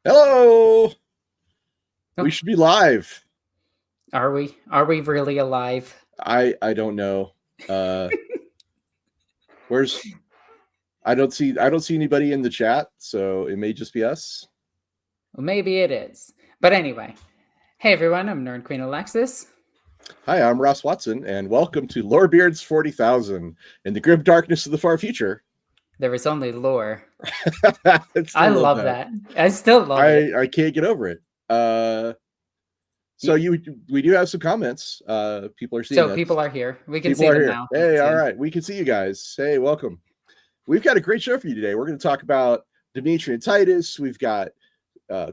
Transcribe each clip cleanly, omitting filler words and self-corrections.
Hello. Oh. We should be live. Are we? Are we really alive? I don't know. Where's I don't see anybody in the chat, so it may just be us. Well, maybe it is. But anyway, hey everyone, I'm Nerd Queen Alexis. Hi, I'm Ross Watson, and welcome to Lorebeards 40,000 in the grim darkness of the far future. There is only lore. I love that. I still love it. I can't get over it. So we do have some comments. People are seeing us. So people are here. We can people see are them here. now. Hey, all right. We can see you guys. Hey, welcome. We've got a great show for you today. We're going to talk about Demetrian Titus. We've got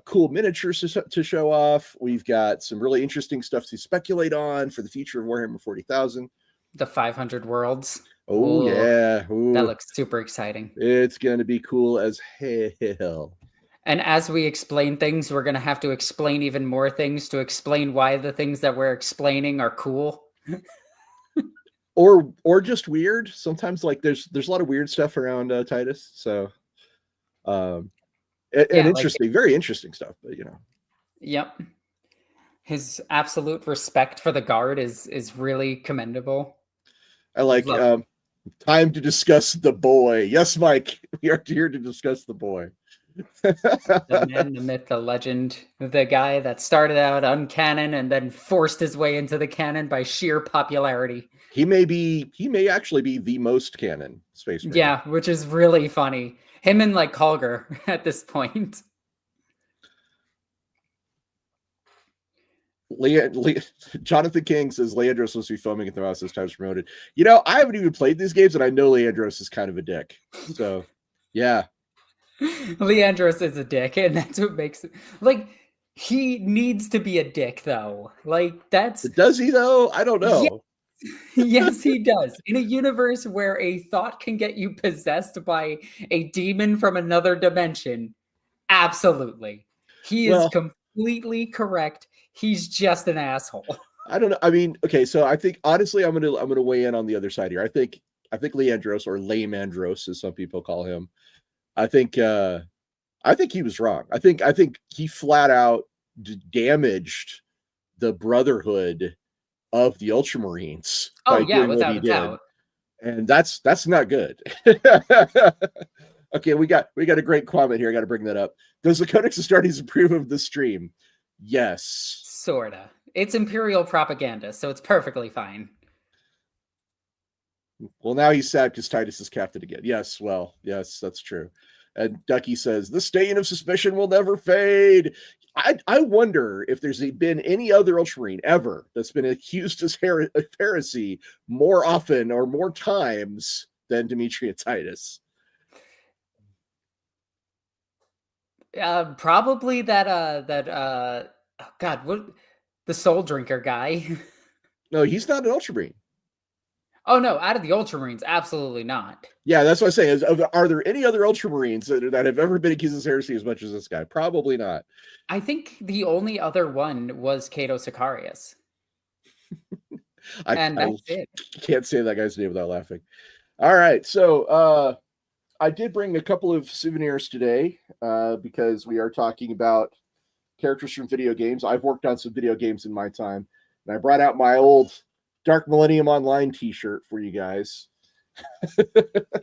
cool miniatures to show off. We've got some really interesting stuff to speculate on for the future of Warhammer 40,000. The 500 worlds. Oh, Ooh, yeah. Ooh. That looks super exciting. It's going to be cool as hell. And as we explain things, we're going to have to explain even more things to explain why the things that we're explaining are cool. or just weird. Sometimes like there's a lot of weird stuff around Titus. So and interesting, very interesting stuff, but you know. Yep. His absolute respect for the guard is really commendable. I like time to discuss the boy. Yes, Mike, we are here to discuss the boy. The man, the myth, the legend, the guy that started out uncanon and then forced his way into the canon by sheer popularity. He may actually be the most canon Space Marine. Yeah, which is really funny. Him and like Colger at this point. Jonathan King says Leandros supposed to be foaming at the mouth as times promoted. You know, I haven't even played these games, and I know Leandros is kind of a dick. So, yeah. Leandros is a dick, and that's what makes it like he needs to be a dick, though. Like that's does he though? I don't know. Yes, he does. In a universe where a thought can get you possessed by a demon from another dimension, absolutely. He is completely correct. He's just an asshole. I don't know. I mean, okay, so I think honestly, I'm gonna weigh in on the other side here. I think Leandros, or Leandros, as some people call him, I think he was wrong. I think he flat out damaged the brotherhood of the Ultramarines. Oh yeah, without a doubt. And that's not good. Okay, we got a great comment here. I got to bring that up. Does the Codex Astartes approve of the stream? Yes. Sorta. It's Imperial propaganda, so it's perfectly fine. Well, now he's sad because Titus is captain again. Yes, well, yes, that's true. And Ducky says, the stain of suspicion will never fade. I wonder if there's been any other Ultramarine ever that's been accused of heresy more often or more times than Demetrian Titus. Probably that God, what, the Soul Drinker guy. No, he's not an Ultramarine. Oh no, out of the Ultramarines, absolutely not. Yeah, that's what I'm saying. Are there any other Ultramarines that have ever been accused of heresy as much as this guy? Probably not. I think the only other one was Cato Sicarius. And that's it. Can't say that guy's name without laughing. All right, so I did bring a couple of souvenirs today because we are talking about characters from video games. I've worked on some video games in my time, and I brought out my old Dark Millennium Online t-shirt for you guys.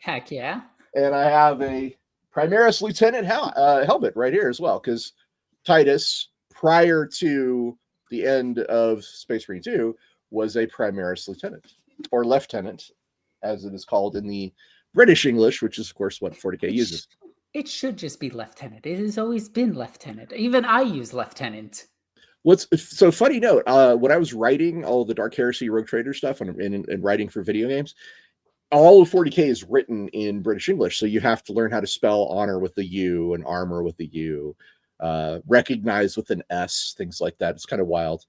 Heck yeah. And I have a Primaris Lieutenant helmet right here as well, because Titus, prior to the end of Space Marine 2, was a Primaris Lieutenant, or Lieutenant, as it is called in the British English, which is, of course, what 40K uses. It should just be Lieutenant. It has always been Lieutenant. Even I use Lieutenant. So funny note, when I was writing all the Dark Heresy Rogue Trader stuff and writing for video games, all of 40K is written in British English. So you have to learn how to spell honor with the U and armor with the U, recognize with an S, things like that. It's kind of wild.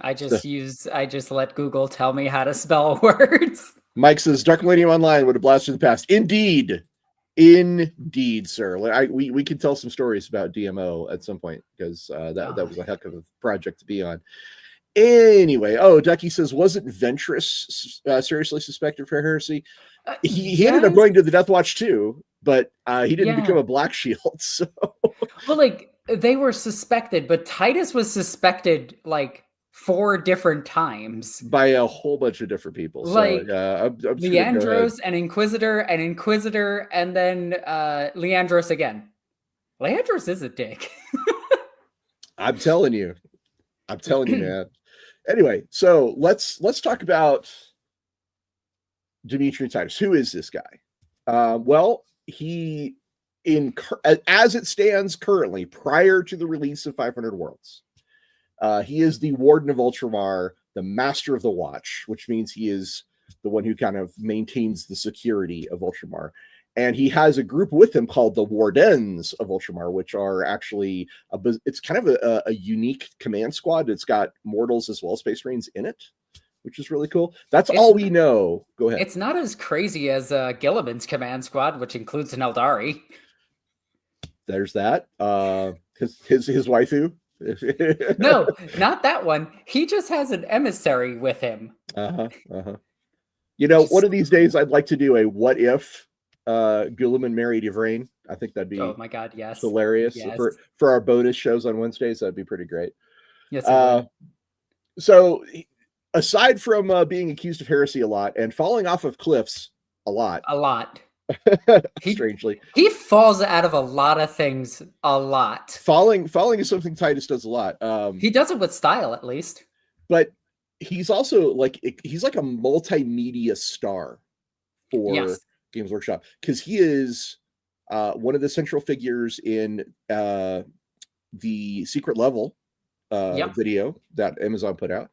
I just let Google tell me how to spell words. Mike says Dark Millennium Online would have blasted the past. Indeed, sir. We could tell some stories about DMO at some point because that was a heck of a project to be on. Anyway, Ducky says, wasn't Ventress seriously suspected for heresy? He ended up going to the Deathwatch too, but he didn't become a Black Shield. So Well, like, they were suspected, but Titus was suspected like 4 different times. By a whole bunch of different people. Like, So I'm just gonna go ahead. Leandros, an Inquisitor, and then Leandros again. Leandros is a dick. I'm telling you, man. Anyway, so let's talk about Demetrian Titus. Who is this guy? Well, he as it stands currently, prior to the release of 500 Worlds, he is the Warden of Ultramar, the Master of the Watch, which means he is the one who kind of maintains the security of Ultramar. And he has a group with him called the Wardens of Ultramar, which are actually it's kind of a unique command squad. It's got mortals as well as Space Marines in it, which is really cool. That's all we know. Go ahead. It's not as crazy as Gilliman's command squad, which includes an Eldari. There's that. His waifu. No, not that one. He just has an emissary with him. You know, one of these days I'd like to do a what if Guilliman married Yvraine. I think that'd be, oh my god, yes, hilarious. Yes. For our bonus shows on Wednesdays. That'd be pretty great. Yes. So aside from being accused of heresy a lot and falling off of cliffs a lot, strangely, he falls out of a lot of things a lot. Falling is something Titus does a lot. He does it with style, at least. But he's also like a multimedia star for Games Workshop, because he is one of the central figures in the Secret Level video that Amazon put out.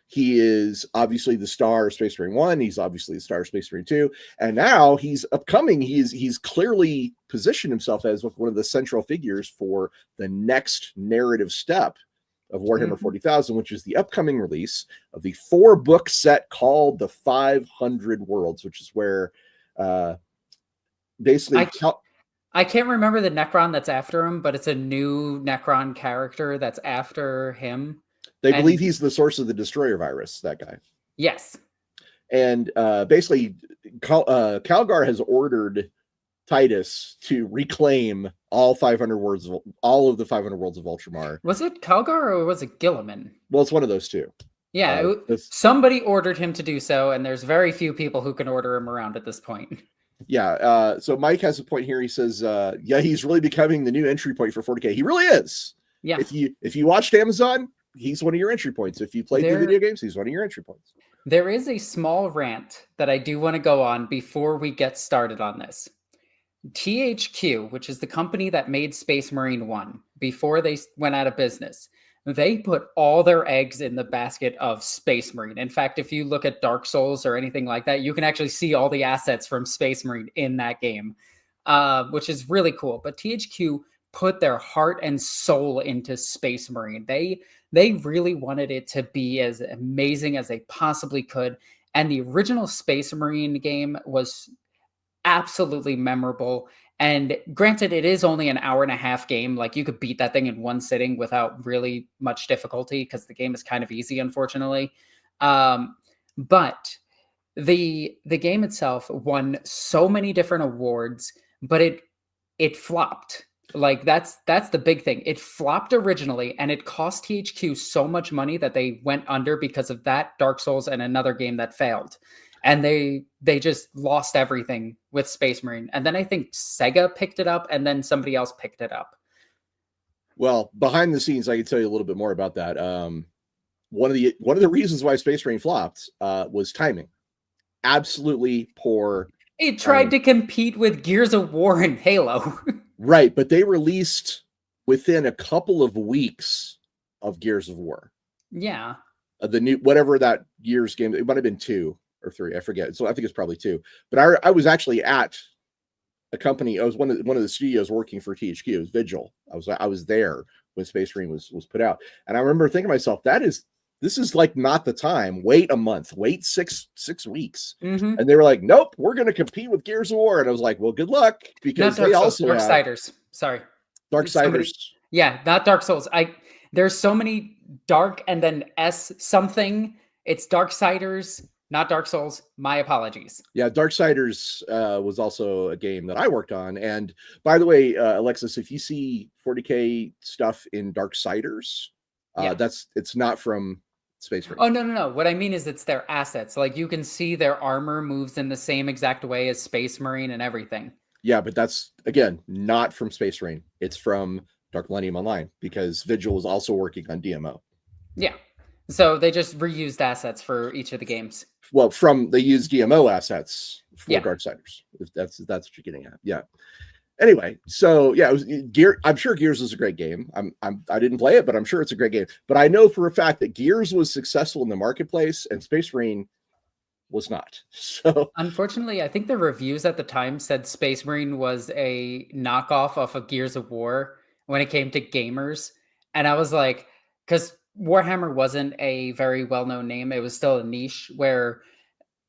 He is obviously the star of Space Marine 1. He's obviously the star of Space Marine 2. And now he's upcoming. He's clearly positioned himself as one of the central figures for the next narrative step of Warhammer 40,000, which is the upcoming release of the 4-book set called the 500 Worlds, which is where basically... I can't remember the Necron that's after him, but it's a new Necron character that's after him. They believe he's the source of the Destroyer virus, that guy. Yes. And basically, Calgar has ordered Titus to reclaim all of the 500 Worlds of Ultramar. Was it Calgar or was it Gilliman? Well, it's one of those two. Yeah, somebody ordered him to do so, and there's very few people who can order him around at this point. Yeah, so Mike has a point here. He says, he's really becoming the new entry point for 40K. He really is. Yeah. If you watched Amazon, he's one of your entry points. If you played the video games, he's one of your entry points. There is a small rant that I do want to go on before we get started on this. THQ, which is the company that made Space Marine 1 before they went out of business, they put all their eggs in the basket of Space Marine. In fact, if you look at Dark Souls or anything like that, you can actually see all the assets from Space Marine in that game, which is really cool. But THQ put their heart and soul into Space Marine. They really wanted it to be as amazing as they possibly could. And the original Space Marine game was absolutely memorable. And granted, it is only an hour-and-a-half game. Like, you could beat that thing in one sitting without really much difficulty because the game is kind of easy, unfortunately. But the game itself won so many different awards, but it flopped. Like, that's the big thing. It flopped originally, and it cost THQ so much money that they went under because of that, Dark Souls, and another game that failed. And they just lost everything with Space Marine. And then I think Sega picked it up, and then somebody else picked it up. Well, behind the scenes, I can tell you a little bit more about that. One of the reasons why Space Marine flopped was timing. Absolutely poor. It tried to compete with Gears of War and Halo. Right, but they released within a couple of weeks of Gears of War. Yeah. The new, whatever that Gears game, it might have been 2 or 3, I forget. So I think it's probably 2. But I was actually at a company. I was one of the studios working for THQ. It was Vigil. I was there when Space Marine was put out, and I remember thinking to myself, this is like not the time. Wait a month. Wait 6 weeks. Mm-hmm. And they were like, nope, we're going to compete with Gears of War. And I was like, well, good luck, because they also have Darksiders. Sorry, Darksiders. Yeah, not Dark Souls. There's so many dark and then S something. It's Darksiders. not Dark Souls. My apologies. Yeah, Darksiders was also a game that I worked on. And by the way, Alexis, if you see 40K stuff in Darksiders, it's not from Space Marine. Oh, no. What I mean is it's their assets. Like, you can see their armor moves in the same exact way as Space Marine and everything. Yeah, but that's, again, not from Space Marine. It's from Dark Millennium Online, because Vigil was also working on DMO. Yeah. So they just reused assets for each of the games. Well, they used DMO assets for Darksiders. If that's what you're getting at. Yeah. Anyway, so yeah, it was Gear. I'm sure Gears is a great game. I didn't play it, but I'm sure it's a great game. But I know for a fact that Gears was successful in the marketplace and Space Marine was not. So unfortunately, I think the reviews at the time said Space Marine was a knockoff of Gears of War when it came to gamers. And I was like, because Warhammer wasn't a very well-known name. It was still a niche where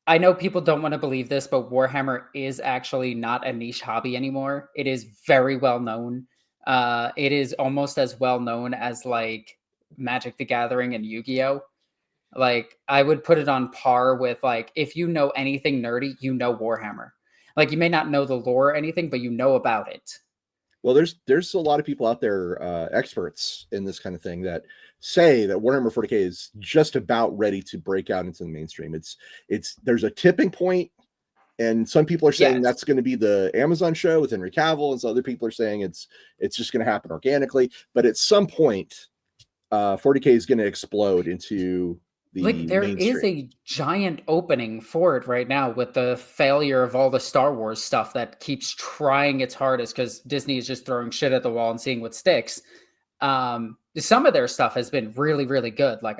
I know people don't want to believe this, but Warhammer is actually not a niche hobby anymore. It is very well known. It is almost as well known as like Magic the Gathering and Yu-Gi-Oh! Like, I would put it on par with, like, if you know anything nerdy, you know Warhammer. Like, you may not know the lore or anything, but you know about it. Well, there's a lot of people out there, experts in this kind of thing, that say that Warhammer 40K is just about ready to break out into the mainstream. There's a tipping point, and some people are saying that's going to be the Amazon show with Henry Cavill, and some other people are saying it's just going to happen organically. But at some point, 40K is going to explode into like, there mainstream. is a giant opening for it right now with the failure of all the Star Wars stuff that keeps trying its hardest because Disney is just throwing shit at the wall and seeing what sticks. Some of their stuff has been really, really good. Like,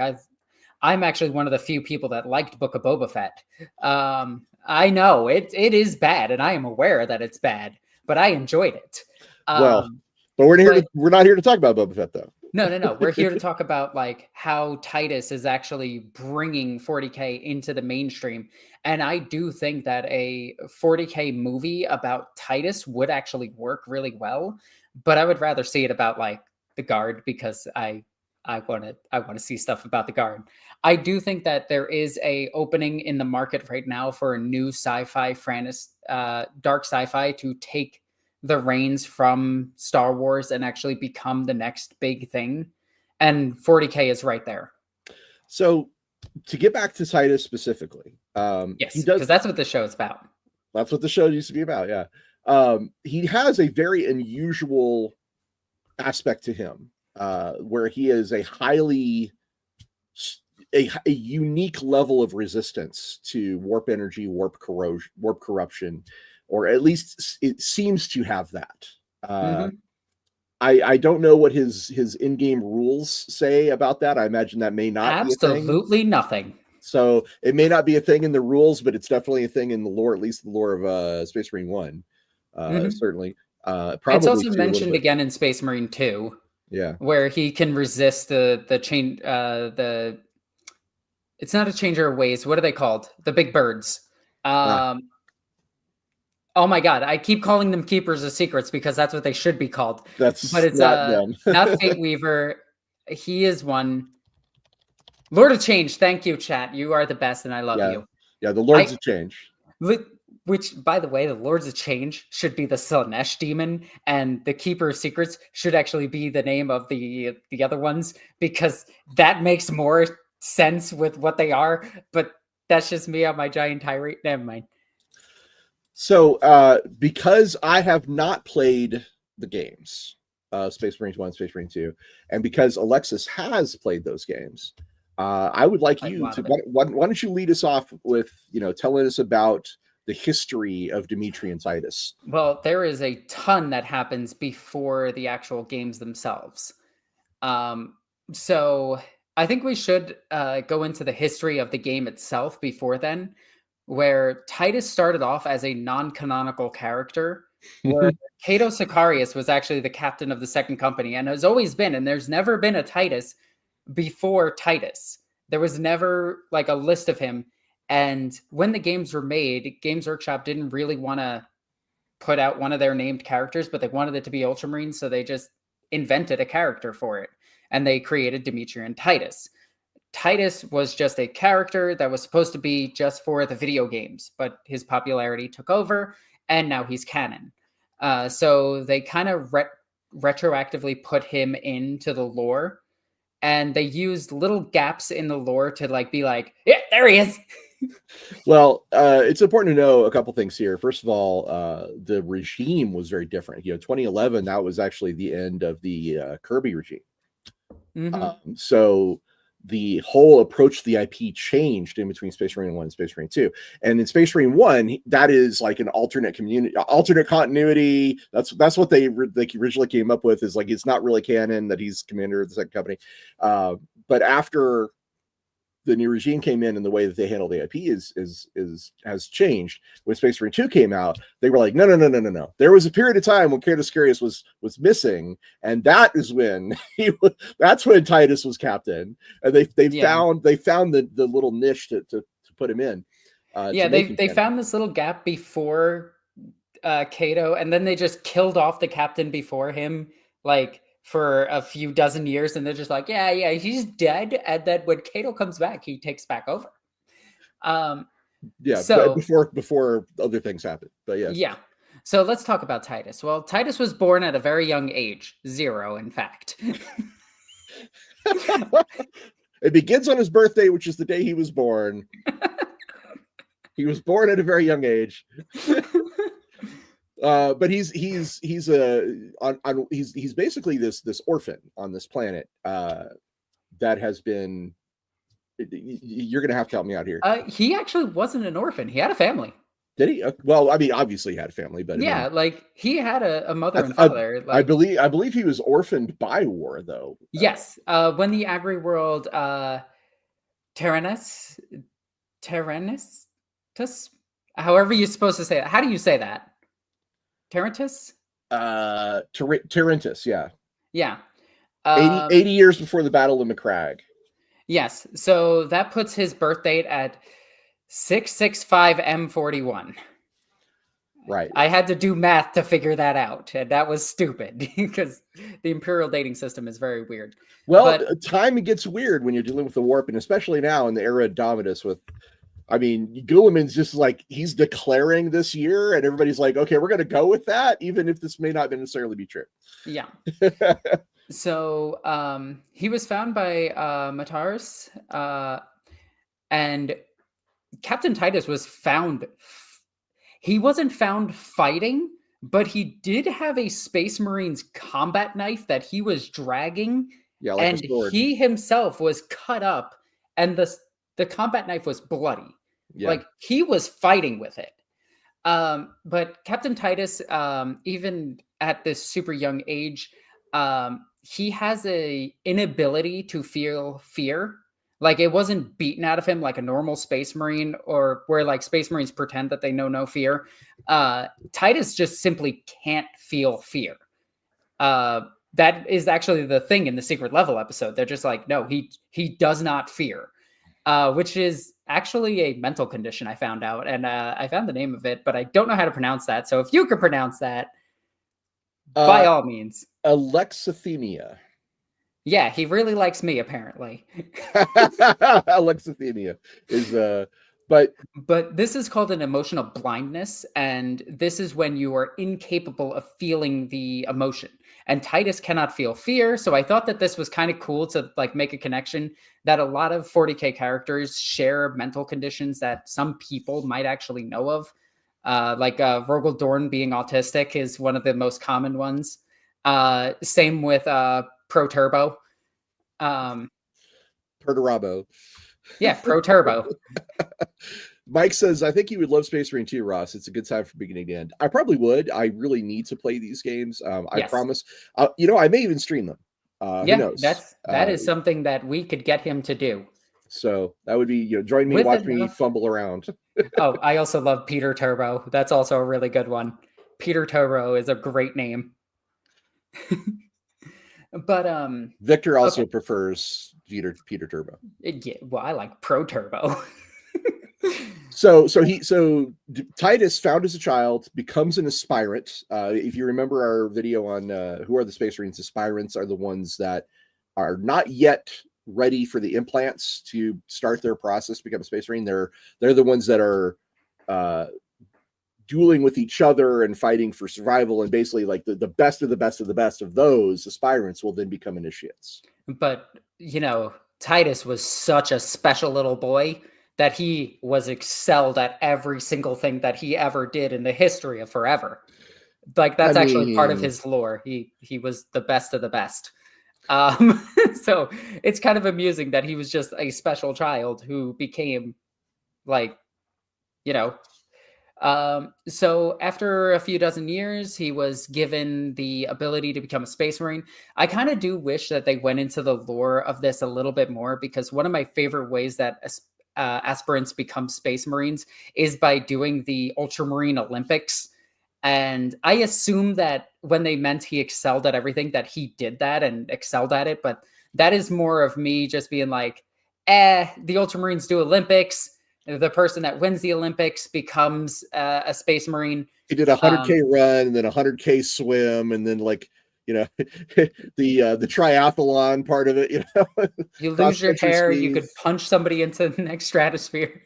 I'm actually one of the few people that liked Book of Boba Fett. I know it is bad, and I am aware that it's bad, but I enjoyed it. But we're not here to talk about Boba Fett, though. No. We're here to talk about like how Titus is actually bringing 40K into the mainstream. And I do think that a 40K movie about Titus would actually work really well. But I would rather see it about like the Guard, because I want to see stuff about the Guard. I do think that there is a opening in the market right now for a new sci-fi dark sci-fi to take the reins from Star Wars and actually become the next big thing. And 40K is right there. So to get back to Titus specifically, yes, because that's what the show is about. That's what the show used to be about. Yeah. He has a very unusual aspect to him, where he is a unique level of resistance to warp energy, warp corrosion, warp corruption, or at least it seems to have that. I don't know what his in-game rules say about that. I imagine that may not absolutely be a thing. Nothing. So it may not be a thing in the rules, but it's definitely a thing in the lore, at least the lore of Space Marine 1. Certainly. Probably it's also mentioned again in Space Marine 2. Yeah. Where he can resist the change, it's not a changer of ways. What are they called? The big birds. Oh my God, I keep calling them Keepers of Secrets because that's what they should be called. But it's not Fate Weaver. He is one. Lord of Change. Thank you, chat. You are the best, and I love you. Yeah, the Lords of Change. Which, by the way, the Lords of Change should be the Slanesh demon, and the Keeper of Secrets should actually be the name of the other ones, because that makes more sense with what they are. But that's just me on my giant tirade. Never mind. So, because I have not played the games, Space Marines 1, Space Marine 2, and because Alexis has played those games, I would like you to, why don't you lead us off with, telling us about the history of Demetrian Titus? Well, there is a ton that happens before the actual games themselves. So I think we should go into the history of the game itself before then, where Titus started off as a non-canonical character, where Cato Sicarius was actually the captain of the second company, and has always been, and there's never been a Titus before Titus. There was never like a list of him. And when the games were made, Games Workshop didn't really want to put out one of their named characters, but they wanted it to be Ultramarines, so they just invented a character for it. And they created Demetrian Titus. Titus was just a character that was supposed to be just for the video games, but his popularity took over, and now he's canon. So they kind of retroactively put him into the lore, and they used little gaps in the lore to like be like, yeah, there he is. Well, it's important to know a couple things here. First of all, the regime was very different. 2011, that was actually the end of the Kirby regime. So the whole approach to the IP changed in between Space Marine 1 and Space Marine 2. And in Space Marine 1, that is like an alternate continuity. That's what they originally came up with, is like, it's not really canon that he's commander of the second company. But after the new regime came in and the way that they handle the IP has changed. When Space Marine 2 came out, they were like, no. There was a period of time when Caetus Carius was missing, and that is when that's when Titus was captain. And they found the little niche to put him in. They found this little gap before Cato, and then they just killed off the captain before him, like, for a few dozen years, and they're just like, yeah, he's dead. And then when Cato comes back, he takes back over. So before other things happen. But yes. Yeah. So let's talk about Titus. Well, Titus was born at a very young age, 0, in fact. It begins on his birthday, which is the day he was born. He was born at a very young age. But he's basically this orphan on this planet that has been. You're gonna have to help me out here. He actually wasn't an orphan. He had a family. Did he? Well, I mean, obviously he had a family, but yeah, like he had a mother and father. I believe he was orphaned by war, though. Yes, when the Agri world Tyranids, however you're supposed to say it. How do you say that? Tarentus? Tarentus, yeah. Yeah. 80 years before the Battle of Macragge. Yes. So that puts his birth date at 665M41. Right. I had to do math to figure that out, and that was stupid because the imperial dating system is very weird. Well, time gets weird when you're dealing with the warp, and especially now in the era of Dominus with Guilliman's just like, he's declaring this year, and everybody's like, okay, we're going to go with that, even if this may not necessarily be true. Yeah. So he was found by Mataris, and Captain Titus was found. He wasn't found fighting, but he did have a Space Marines combat knife that he was dragging, and he himself was cut up, and the combat knife was bloody. Yeah. Like, he was fighting with it. But Captain Titus, even at this super young age, he has a inability to feel fear. Like, it wasn't beaten out of him like a normal Space Marine, or where like Space Marines pretend that they know no fear. Titus just simply can't feel fear. That is actually the thing in the secret level episode. They're just like, no, he does not fear. Which is actually a mental condition, I found out. And I found the name of it, but I don't know how to pronounce that. So if you could pronounce that, by all means. Alexithymia. Yeah, he really likes me, apparently. Alexithymia is... But this is called an emotional blindness, and this is when you are incapable of feeling the emotion. And Titus cannot feel fear, so I thought that this was kind of cool to like make a connection that a lot of 40K characters share mental conditions that some people might actually know of. Like Rogel Dorn being autistic is one of the most common ones. Same with Pro Turbo. Perturabo. Yeah, Pro Turbo. Mike says, I think you would love Space Marine 2, Ross. It's a good time from beginning to end. I probably would. I really need to play these games. I promise. I may even stream them. Who knows? That is something that we could get him to do. So that would be, join me, watch me fumble around. Oh, I also love Peter Turbo. That's also a really good one. Peter Turbo is a great name. But Victor also prefers Peter Turbo. Yeah, well, I like Pro Turbo. So Titus, found as a child, becomes an aspirant. If you remember our video on who are the Space Marines, aspirants are the ones that are not yet ready for the implants to start their process to become a Space Marine. They're the ones that are dueling with each other and fighting for survival, and basically like the best of the best of the best of those aspirants will then become initiates. But Titus was such a special little boy that he was excelled at every single thing that he ever did in the history of forever. Like that's actually part of his lore. He was the best of the best. So it's kind of amusing that he was just a special child who became like, so after a few dozen years, he was given the ability to become a Space Marine. I kind of do wish that they went into the lore of this a little bit more, because one of my favorite ways that aspirants become Space Marines is by doing the Ultramarine Olympics. And I assume that when they meant he excelled at everything, that he did that and excelled at it. But that is more of me just being like, the Ultramarines do Olympics. The person that wins the Olympics becomes a Space Marine. He did a 100K run and then a 100K swim, and then like, the triathlon part of it, you lose your hair, you could punch somebody into the next stratosphere.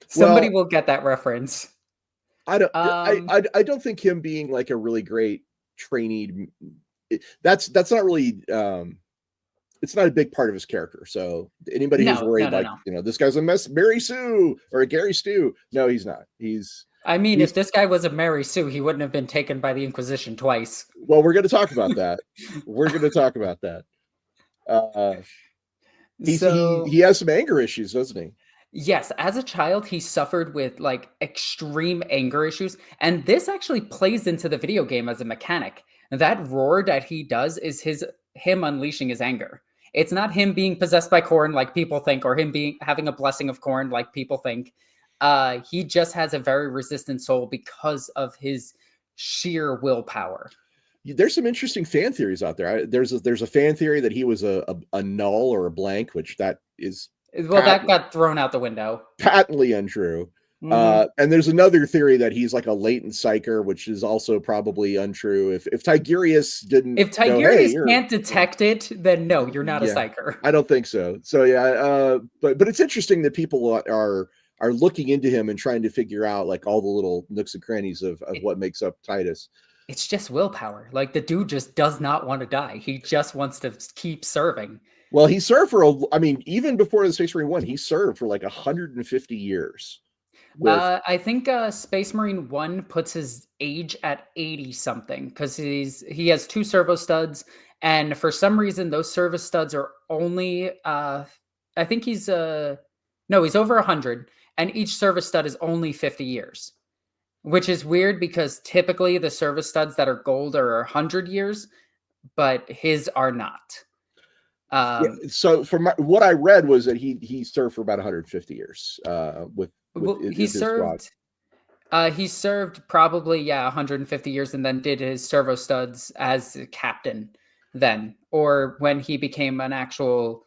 Somebody will get that reference. I don't think him being like a really great trainee, that's not really it's not a big part of his character. So anybody who's worried this guy's a Mary Sue or a Gary Stu, no, he's not. If this guy was a Mary Sue, he wouldn't have been taken by the Inquisition twice. Well, we're going to talk about that. He has some anger issues, doesn't he? Yes, as a child, he suffered with like extreme anger issues, and this actually plays into the video game as a mechanic. That roar that he does is him unleashing his anger. It's not him being possessed by Khorne like people think, or him having a blessing of Khorne like people think. He just has a very resistant soul because of his sheer willpower. There's some interesting fan theories out there. There's a fan theory that he was a null or a blank, which that is that got thrown out the window. Patently untrue. And there's another theory that he's like a latent psyker, which is also probably untrue. If Tigurius can't detect it, then no, you're not a psyker. I don't think so. So yeah, but it's interesting that people are looking into him and trying to figure out like all the little nooks and crannies of what makes up Titus. It's just willpower. Like the dude just does not want to die. He just wants to keep serving. Well, he served even before the Space Marine 1, he served for like 150 years. I think Space Marine 1 puts his age at 80 something, because he has 2 servo studs, and for some reason those servo studs are only I think he's over 100, and each servo stud is only 50 years, which is weird because typically the servo studs that are gold are 100 years, but his are not. So from what I read was that he served for about 150 years he served probably 150 years, and then did his servo studs as a captain then, or when he became an actual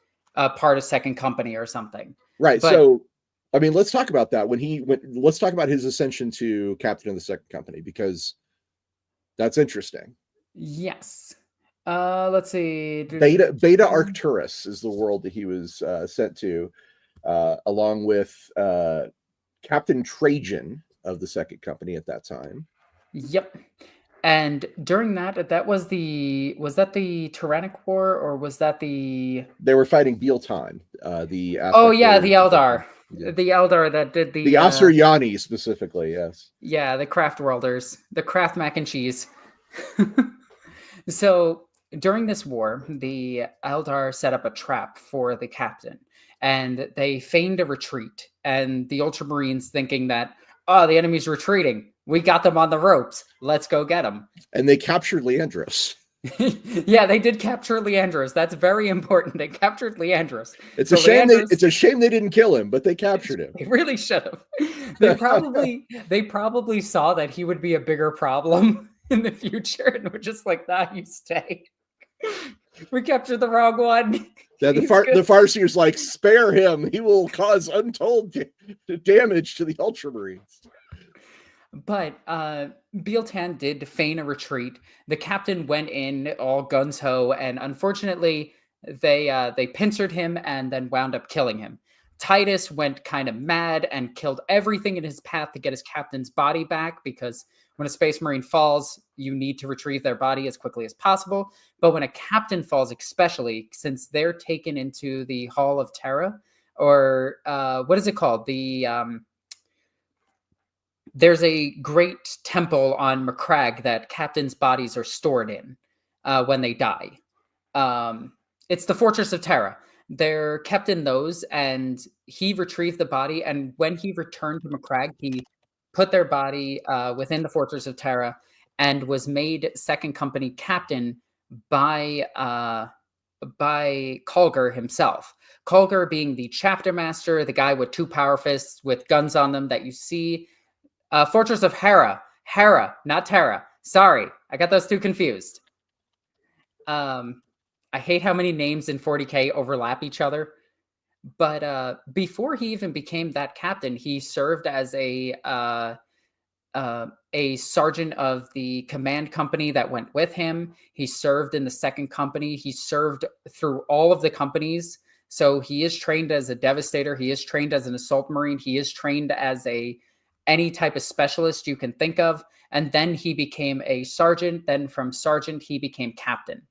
part of Second Company or something. Right. So let's talk about that. Let's talk about his ascension to captain of the Second Company, because that's interesting. Yes. Let's see. Beta Arcturus is the world that he was sent to, along with Captain Trajan of the Second Company at that time. Yep. And during that was that the Tyrannic War, or was that they were fighting Bieltan, the Eldar. Yeah. The Eldar that did the Asuryani specifically, yes. Yeah, the Craft Worlders, the Craft mac and cheese. So during this war, the Eldar set up a trap for the captain, and they feigned a retreat. And the Ultramarines, thinking that, the enemy's retreating, we got them on the ropes, let's go get them. And they captured Leandros. Yeah, they did capture Leandros. That's very important. They captured Leandros. It's a shame they didn't kill him, but they captured him. They really should have. They probably saw that he would be a bigger problem in the future, and were just like, you stay. We captured the wrong one. Yeah, the Farseer's like, spare him. He will cause untold damage to the Ultramarines. But Bieltan did feign a retreat. The captain went in all guns ho, and unfortunately, They pincered him and then wound up killing him. Titus went kind of mad and killed everything in his path to get his captain's body back, because when a Space Marine falls, you need to retrieve their body as quickly as possible. But when a captain falls, especially, since they're taken into the Hall of Terra, or what is it called? There's a great temple on Macragge that captains' bodies are stored in when they die. It's the Fortress of Terra. They're kept in those, and he retrieved the body. And when he returned to Macragge, he put their body within the Fortress of Terra and was made second company captain by Kulgur himself. Kulgur being the chapter master, the guy with 2 power fists with guns on them that you see. Fortress of Hera, not Terra. Sorry, I got those two confused. I hate how many names in 40K overlap each other. But before he even became that captain, he served as a sergeant of the command company that went with him. He served in the second company. He served through all of the companies. So he is trained as a devastator. He is trained as an assault marine. He is trained as any type of specialist you can think of. And then he became a sergeant. Then from sergeant, he became captain,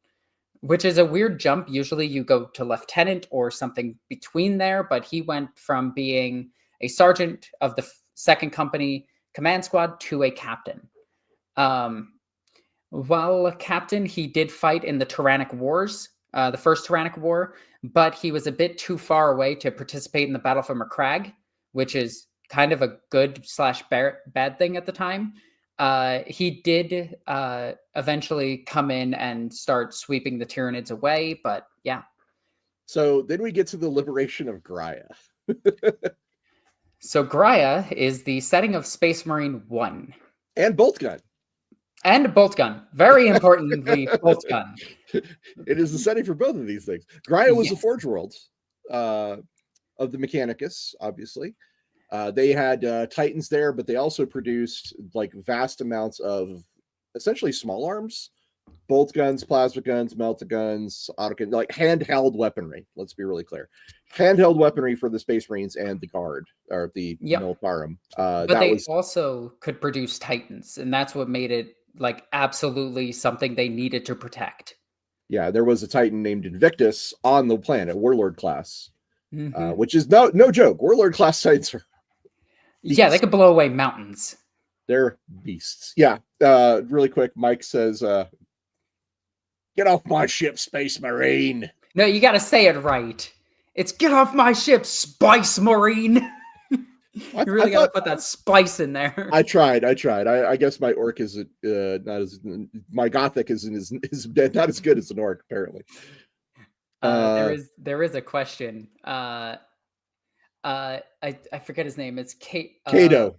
which is a weird jump. Usually you go to lieutenant or something between there, but he went from being a sergeant of the second company command squad to a captain. While a captain, he did fight in the Tyrannic Wars, the first Tyrannic War, but he was a bit too far away to participate in the Battle for Macragge, which is kind of a good / bad thing at the time. He did eventually come in and start sweeping the Tyranids away, but yeah. So then we get to the liberation of Graia. So Graia is the setting of Space Marine 1. And Bolt Gun. And Bolt Gun. Very importantly, Bolt Gun. It is the setting for both of these things. Graia was the Forge World of the Mechanicus, obviously. They had Titans there, but they also produced like vast amounts of essentially small arms, bolt guns, plasma guns, melta guns, autogun, like handheld weaponry. Let's be really clear. Handheld weaponry for the Space Marines and the Guard, or the Militarum. But they also could produce Titans, and that's what made it like absolutely something they needed to protect. Yeah, there was a Titan named Invictus on the planet, Warlord class, which is no joke. Warlord class Titans are beasts. Yeah, they could blow away mountains. They're beasts. Yeah. Really quick, Mike says, "Get off my ship, Space Marine." No, you got to say it right. It's "Get off my ship, Spice Marine." You really got to put that spice in there. I tried. I guess my orc is not as my gothic is not as good as an orc, apparently. There is a question. I forget his name. It's Cato.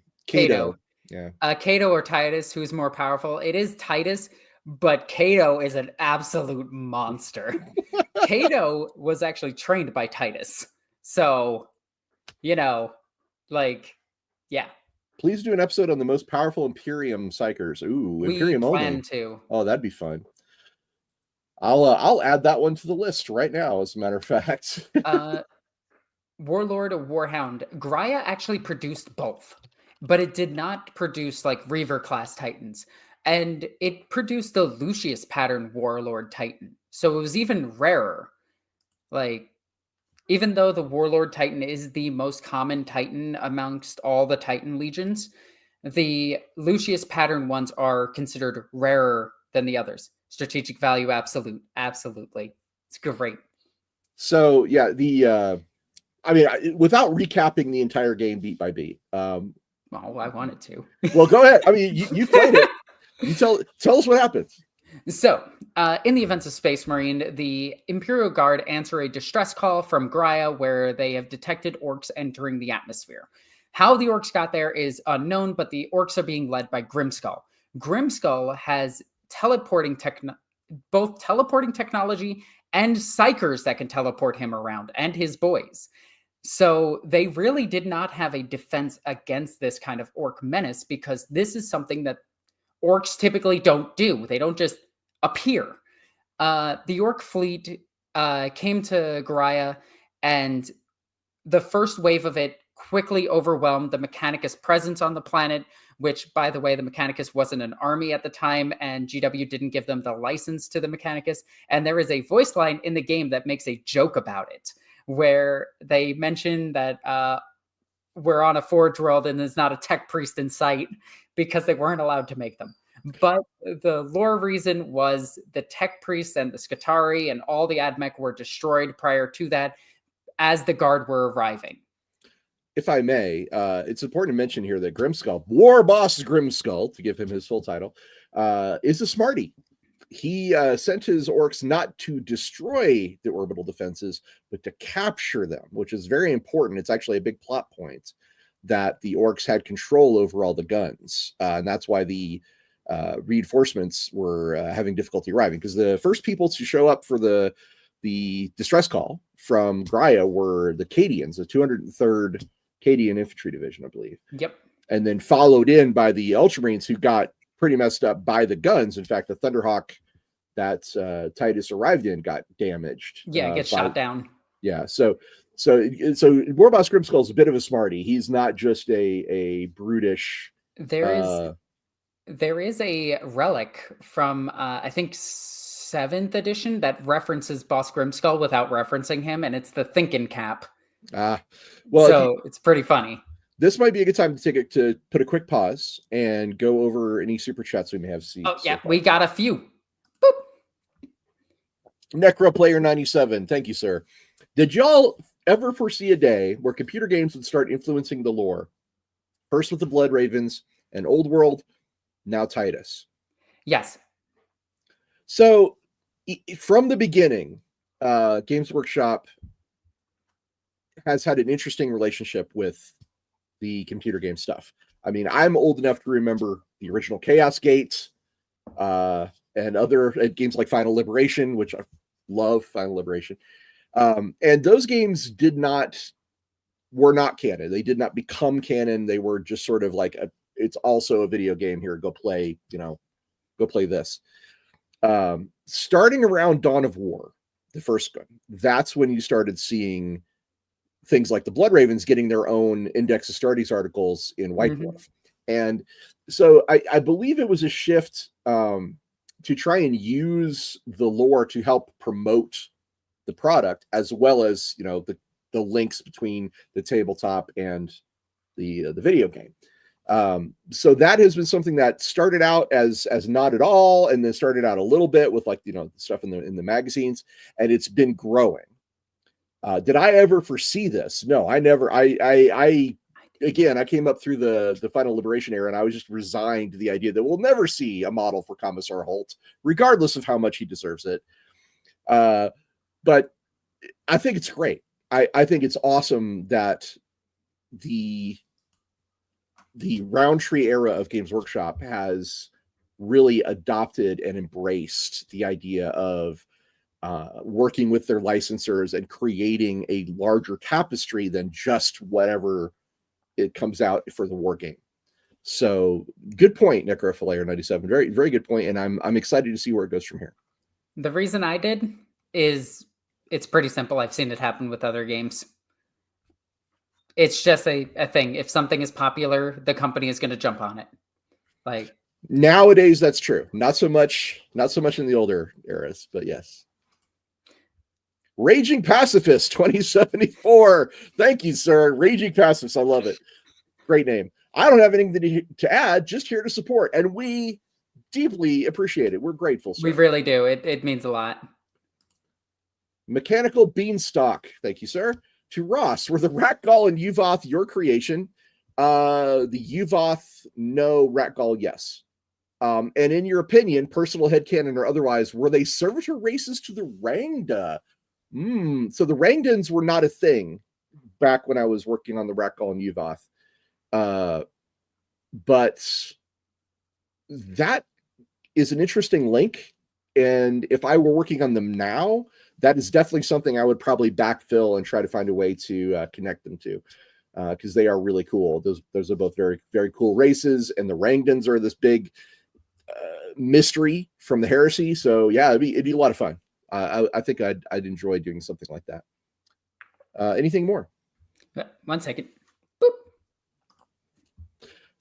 Yeah. Cato or Titus, who's more powerful? It is Titus, but Cato is an absolute monster. Cato was actually trained by Titus. So, yeah. Please do an episode on the most powerful Imperium psychers. Ooh, Imperium only. We plan only. to. Oh, that'd be fun. I'll add that one to the list right now, as a matter of fact. Warlord or Warhound. Graia actually produced both, but it did not produce like Reaver class Titans. And it produced the Lucius pattern Warlord Titan. So it was even rarer. Like, even though the Warlord Titan is the most common Titan amongst all the Titan legions, the Lucius pattern ones are considered rarer than the others. Strategic value, absolutely. It's great. So, yeah, without recapping the entire game beat by beat. Well, I wanted to. Well, go ahead. I mean, you played it. You tell us what happens. So, in the events of Space Marine, the Imperial Guard answer a distress call from Graia where they have detected Orks entering the atmosphere. How the Orks got there is unknown, but the Orks are being led by Grimskull. Grimskull has both teleporting technology and psychers that can teleport him around, and his boys. So they really did not have a defense against this kind of Ork menace, because this is something that Orks typically don't do. They don't just appear. The Ork fleet came to Graia, and the first wave of it quickly overwhelmed the Mechanicus presence on the planet, which, by the way, the Mechanicus wasn't an army at the time, and GW didn't give them the license to the Mechanicus. And there is a voice line in the game that makes a joke about it, where they mention that we're on a forge world and there's not a tech priest in sight because they weren't allowed to make them. But the lore reason was the tech priests and the Scutari and all the Admech were destroyed prior to that as the guard were arriving. If I may, it's important to mention here that Grimskull, War Boss Grimskull, to give him his full title, is a smarty. He sent his orcs not to destroy the orbital defenses, but to capture them, which is very important. It's actually a big plot point that the orcs had control over all the guns. And that's why the reinforcements were having difficulty arriving, because the first people to show up for the distress call from Graia were the Cadians, the 203rd Cadian Infantry Division, I believe. Yep. And then followed in by the Ultramarines, who got pretty messed up by the guns. In fact, the Thunderhawk that Titus arrived in got damaged. Yeah, it gets shot down. Yeah, so Warboss Grimskull is a bit of a smarty. He's not just a brutish. There is a relic from I think 7th edition that references Boss Grimskull without referencing him, and it's the Thinkin' Cap. Well, so it's pretty funny. This might be a good time to put a quick pause and go over any super chats we may have seen. Oh yeah, we got a few. Boop. Necroplayer 97, thank you, sir. Did y'all ever foresee a day where computer games would start influencing the lore? First with the Blood Ravens and Old World, now Titus. Yes. So from the beginning, Games Workshop has had an interesting relationship with the computer game stuff. I mean, I'm old enough to remember the original Chaos Gate and other games like Final Liberation, which I love. Final Liberation. And those games were not canon. They did not become canon. They were just sort of like it's also a video game here. Go play this. Starting around Dawn of War, the first one, that's when you started seeing things like the Blood Ravens getting their own Index Astartes articles in White Dwarf. And so I believe it was a shift to try and use the lore to help promote the product, as well as, the links between the tabletop and the video game. So that has been something that started out as not at all, and then started out a little bit with stuff in the magazines, and it's been growing. Did I ever foresee this? No, I never. I came up through the Final Liberation era, and I was just resigned to the idea that we'll never see a model for Commissar Holt, regardless of how much he deserves it. But I think it's great. I think it's awesome that the Roundtree era of Games Workshop has really adopted and embraced the idea of working with their licensors and creating a larger tapestry than just whatever it comes out for the war game. So good point, Necrofilayer 97. Very, very good point, and I'm excited to see where it goes from here. The reason I did is it's pretty simple. I've seen it happen with other games. It's just a thing. If something is popular, the company is going to jump on it. Like nowadays, that's true. Not so much in the older eras, but yes. Raging Pacifist 2074. Thank you, sir. Raging Pacifist. I love it. Great name. I don't have anything to add, just here to support. And we deeply appreciate it. We're grateful, sir. We really do. It means a lot. Mechanical Beanstalk. Thank you, sir. To Ross, were the Rakgall and Yuvoth your creation? The Yuvoth, no. Rakgall, yes. And in your opinion, personal headcanon or otherwise, were they servitor races to the Rangda? So the Rangdans were not a thing back when I was working on the Rakgall and Yuvoth. But that is an interesting link. And if I were working on them now, that is definitely something I would probably backfill and try to find a way to connect them to, because they are really cool. Those are both very, very cool races, and the Rangdans are this big mystery from the heresy. So yeah, it'd be a lot of fun. I think I'd enjoy doing something like that. Anything more? 1 second.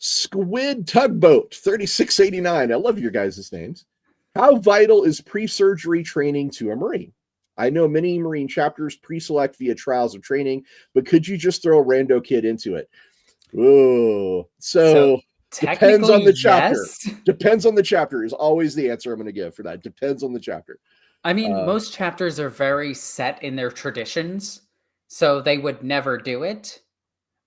Squid Tugboat 3689. I love your guys' names. How vital is pre-surgery training to a Marine? I know many Marine chapters pre-select via trials of training, but could you just throw a rando kid into it? Ooh, so depends on the chapter. Yes. Depends on the chapter is always the answer I'm going to give for that. Depends on the chapter. I mean, most chapters are very set in their traditions, so they would never do it.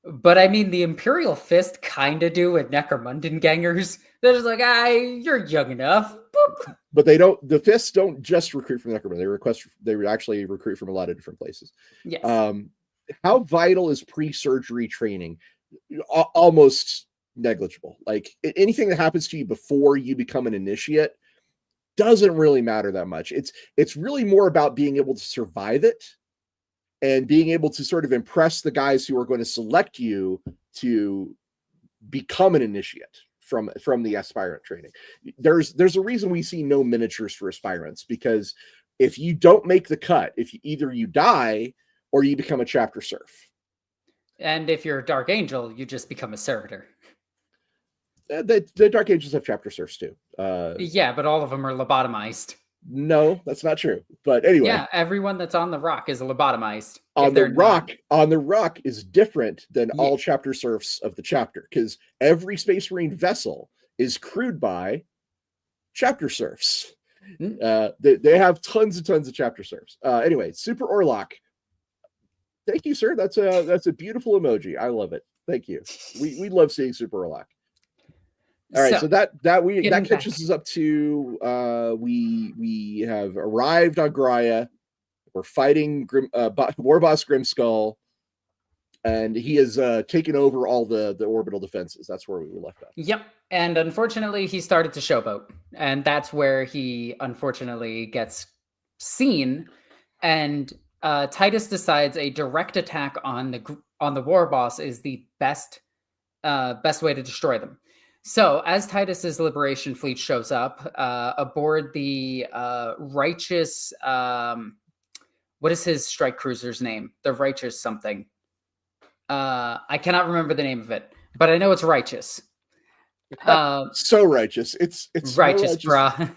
But I mean, the Imperial Fist kind of do with Necromundin gangers. They're just like, you're young enough. Boop. But they don't. The Fists don't just recruit from Necromundin. They actually recruit from a lot of different places. Yes. How vital is pre-surgery training? Almost negligible. Like anything that happens to you before you become an initiate doesn't really matter that much. It's really more about being able to survive it and being able to sort of impress the guys who are going to select you to become an initiate from the aspirant training. There's a reason we see no miniatures for aspirants, because if you don't make the cut, either you die or you become a chapter serf. And if you're a Dark Angel, you just become a servitor. The Dark Angels have chapter serfs too. Yeah, but all of them are lobotomized. No, that's not true. But anyway, yeah, everyone that's on the Rock is lobotomized. On the Rock is different than all chapter serfs of the chapter, because every Space Marine vessel is crewed by chapter serfs. They have tons and tons of chapter serfs. Anyway, Super Orlok. Thank you, sir. That's a beautiful emoji. I love it. Thank you. We love seeing Super Orlok. All right, so that catches us up to we have arrived on Graia. We're fighting War Boss Grimskull, and he has taken over all the orbital defenses. That's where we were left off. Yep, and unfortunately, he started to showboat, and that's where he unfortunately gets seen. And Titus decides a direct attack on the War Boss is the best way to destroy them. So, as Titus's liberation fleet shows up aboard the Righteous, what is his strike cruiser's name? The Righteous something. I cannot remember the name of it, but I know it's Righteous. So righteous. It's Righteous, brah.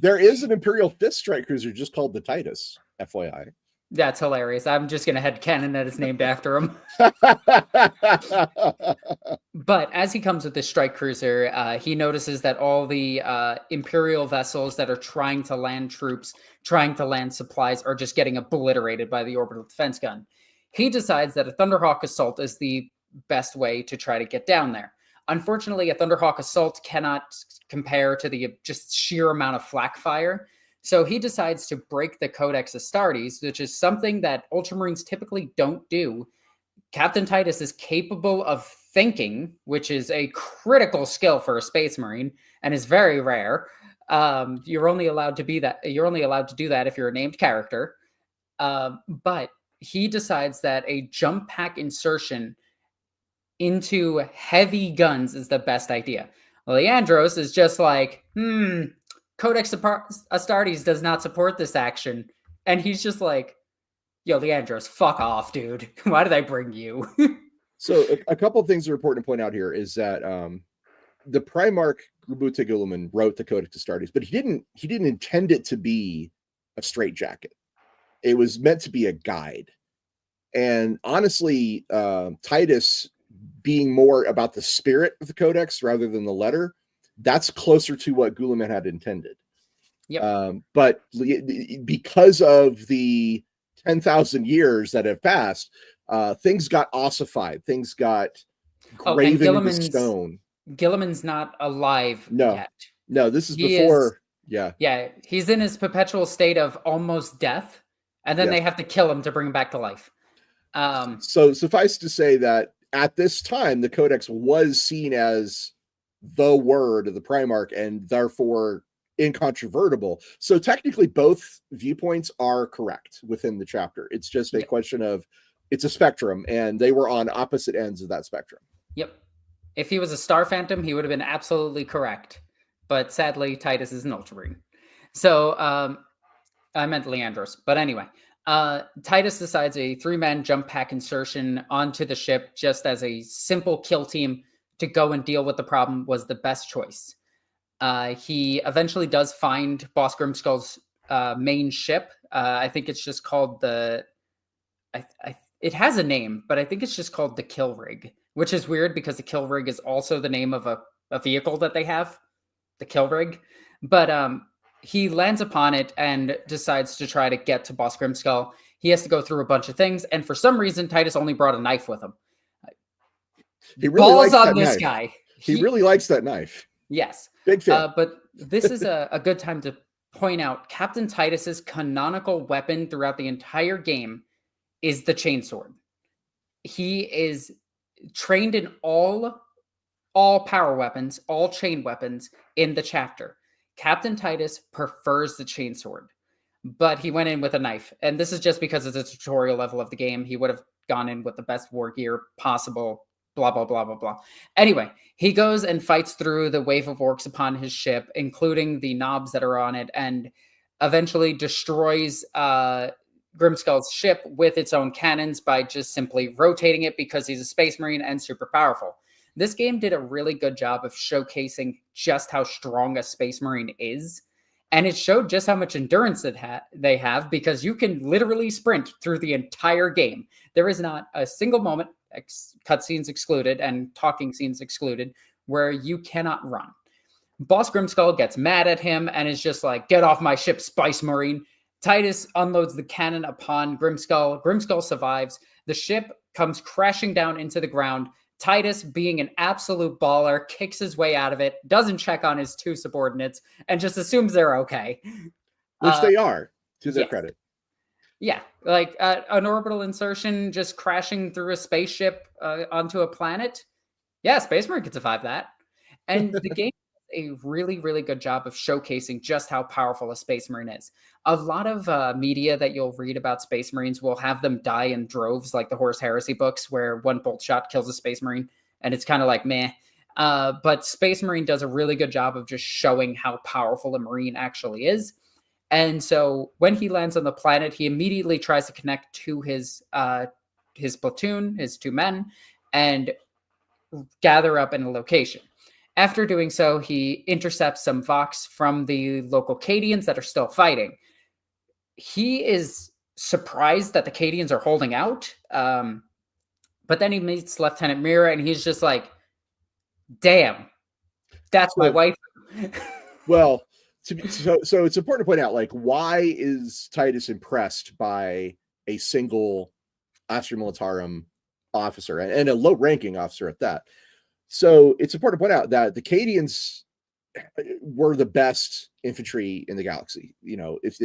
There is an Imperial Fist strike cruiser just called the Titus, FYI. That's hilarious. I'm just going to headcanon that it's named after him. But as he comes with this strike cruiser, he notices that all the Imperial vessels that are trying to land troops, trying to land supplies, are just getting obliterated by the orbital defense gun. He decides that a Thunderhawk assault is the best way to try to get down there. Unfortunately, a Thunderhawk assault cannot compare to the just sheer amount of flak fire. So he decides to break the Codex Astartes, which is something that Ultramarines typically don't do. Captain Titus is capable of thinking, which is a critical skill for a Space Marine and is very rare. You're only allowed to be that. You're only allowed to do that if you're a named character. But he decides that a jump pack insertion into heavy guns is the best idea. Leandros is just like, Codex Astartes does not support this action. And he's just like, yo, Leandros, fuck off, dude. Why did I bring you? So a couple of things that are important to point out here is that the Primarch Grubute Guliman wrote the Codex Astartes, but he didn't intend it to be a straitjacket. It was meant to be a guide. And honestly, Titus being more about the spirit of the Codex rather than the letter, that's closer to what Guliman had intended. Yep. But because of the 10,000 years that have passed, things got ossified. Things got graven into stone. Guilliman's not alive yet. No, this is before. Yeah, he's in his perpetual state of almost death, and then they have to kill him to bring him back to life. So suffice to say that at this time, the Codex was seen as the word of the Primarch and therefore incontrovertible. So technically both viewpoints are correct within the chapter. It's just a question of, it's a spectrum, and they were on opposite ends of that spectrum. Yep. If he was a Star Phantom, he would have been absolutely correct. But sadly, Titus is an Ultramarine. So I meant Leandros. But anyway, Titus decides a 3-man jump pack insertion onto the ship just as a simple kill team to go and deal with the problem was the best choice. He eventually does find Boss Grimskull's main ship. I think it's just called the... it has a name, but I think it's just called the Kill Rig, which is weird because the Kill Rig is also the name of a vehicle that they have, the Kill Rig. But he lands upon it and decides to try to get to Boss Grimskull. He has to go through a bunch of things, and for some reason, Titus only brought a knife with him. He really Balls likes on that this knife. guy. He really likes that knife. Yes. Big fan. But this is a good time to point out Captain Titus's canonical weapon throughout the entire game is the chainsword. He is trained in all power weapons, all chain weapons in the chapter. Captain Titus prefers the chainsword, but he went in with a knife. And this is just because it's a tutorial level of the game. He would have gone in with the best war gear possible, blah, blah, blah, blah, blah. Anyway, he goes and fights through the wave of orcs upon his ship, including the knobs that are on it, and eventually destroys Grimskull's ship with its own cannons by just simply rotating it because he's a space marine and super powerful. This game did a really good job of showcasing just how strong a space marine is. And it showed just how much endurance they have because you can literally sprint through the entire game. There is not a single moment, cutscenes excluded and talking scenes excluded, where you cannot run. Boss Grimskull gets mad at him and is just like, "Get off my ship, Spice Marine." Titus unloads the cannon upon Grimskull. Grimskull survives. The ship comes crashing down into the ground. Titus, being an absolute baller, kicks his way out of it, doesn't check on his 2 subordinates, and just assumes they're okay. Which they are, to their credit. Yeah, like an orbital insertion just crashing through a spaceship onto a planet. Yeah, Space Marine could survive that. And the game does a really, really good job of showcasing just how powerful a Space Marine is. A lot of media that you'll read about Space Marines will have them die in droves, like the Horus Heresy books, where one bolt shot kills a Space Marine, and it's kind of like meh. But Space Marine does a really good job of just showing how powerful a Marine actually is. And so when he lands on the planet, he immediately tries to connect to his platoon, his 2 men, and gather up in a location. After doing so, he intercepts some Vox from the local Cadians that are still fighting. He is surprised that the Cadians are holding out, but then he meets Lieutenant Mira, and he's just like, "Damn, that's my wife." Well, so it's important to point out, like, why is Titus impressed by a single Astra Militarum officer and a low-ranking officer at that? So it's important to point out that the Cadians were the best infantry in the galaxy. You know, if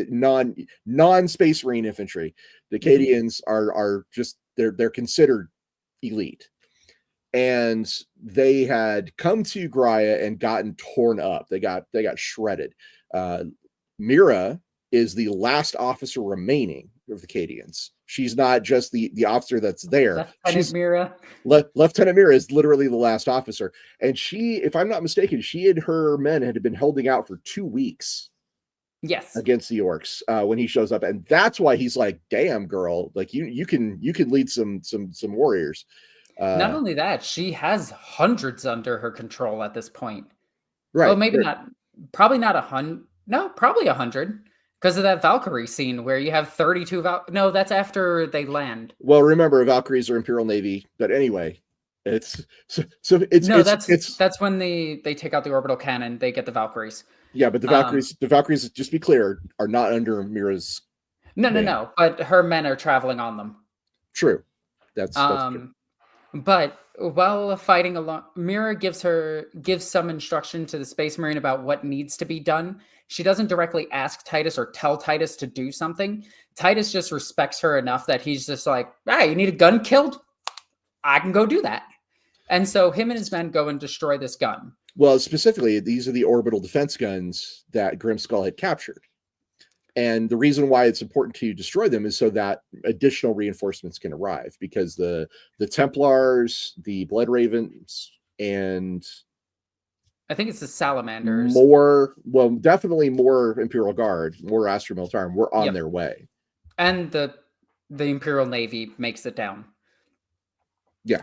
non-Space Marine infantry, the Cadians are just they're considered elite. And they had come to Graia and gotten torn up. They got shredded. Mira is the last officer remaining of the Cadians. She's not just the officer that's there. Lieutenant Mira. Lieutenant Mira is literally the last officer. And she, if I'm not mistaken, she and her men had been holding out for 2 weeks. Yes. Against the Orks when he shows up. And that's why he's like, "Damn, girl, like you can lead some warriors." Not only that, she has hundreds under her control at this point. Right. Well, maybe not. Probably not 100. No, probably 100. Because of that Valkyrie scene where you have 32 No, that's after they land. Well, remember, Valkyries are Imperial Navy, but anyway, that's when they take out the orbital cannon. They get the Valkyries. Yeah, but the Valkyries, just be clear, are not under Mira's. No. But her men are traveling on them. True. That's true. But while fighting along, Mira gives some instruction to the Space Marine about what needs to be done. She doesn't directly ask Titus or tell Titus to do something. Titus just respects her enough that he's just like, "You need a gun killed? I can go do that." And so him and his men go and destroy this gun. Well, specifically, these are the orbital defense guns that Grimskull had captured. And the reason why it's important to destroy them is so that additional reinforcements can arrive, because the Templars, the Blood Ravens, and I think it's the salamanders. Definitely more Imperial Guard, more Astra Militarum were on their way. And the Imperial Navy makes it down. Yeah.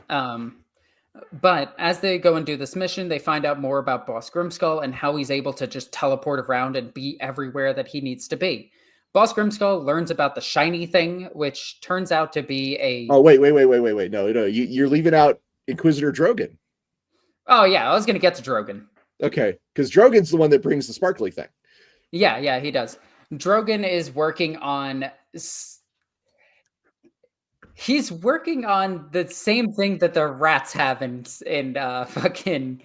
But as they go and do this mission, they find out more about Boss Grimskull and how he's able to just teleport around and be everywhere that he needs to be. Boss Grimskull learns about the shiny thing, which turns out to be a... Oh, wait. No, you're leaving out Inquisitor Drogon. Oh, yeah, I was going to get to Drogon. Okay, because Drogon's the one that brings the sparkly thing. Yeah, he does. Drogon is working on... He's working on the same thing that the rats have in fucking...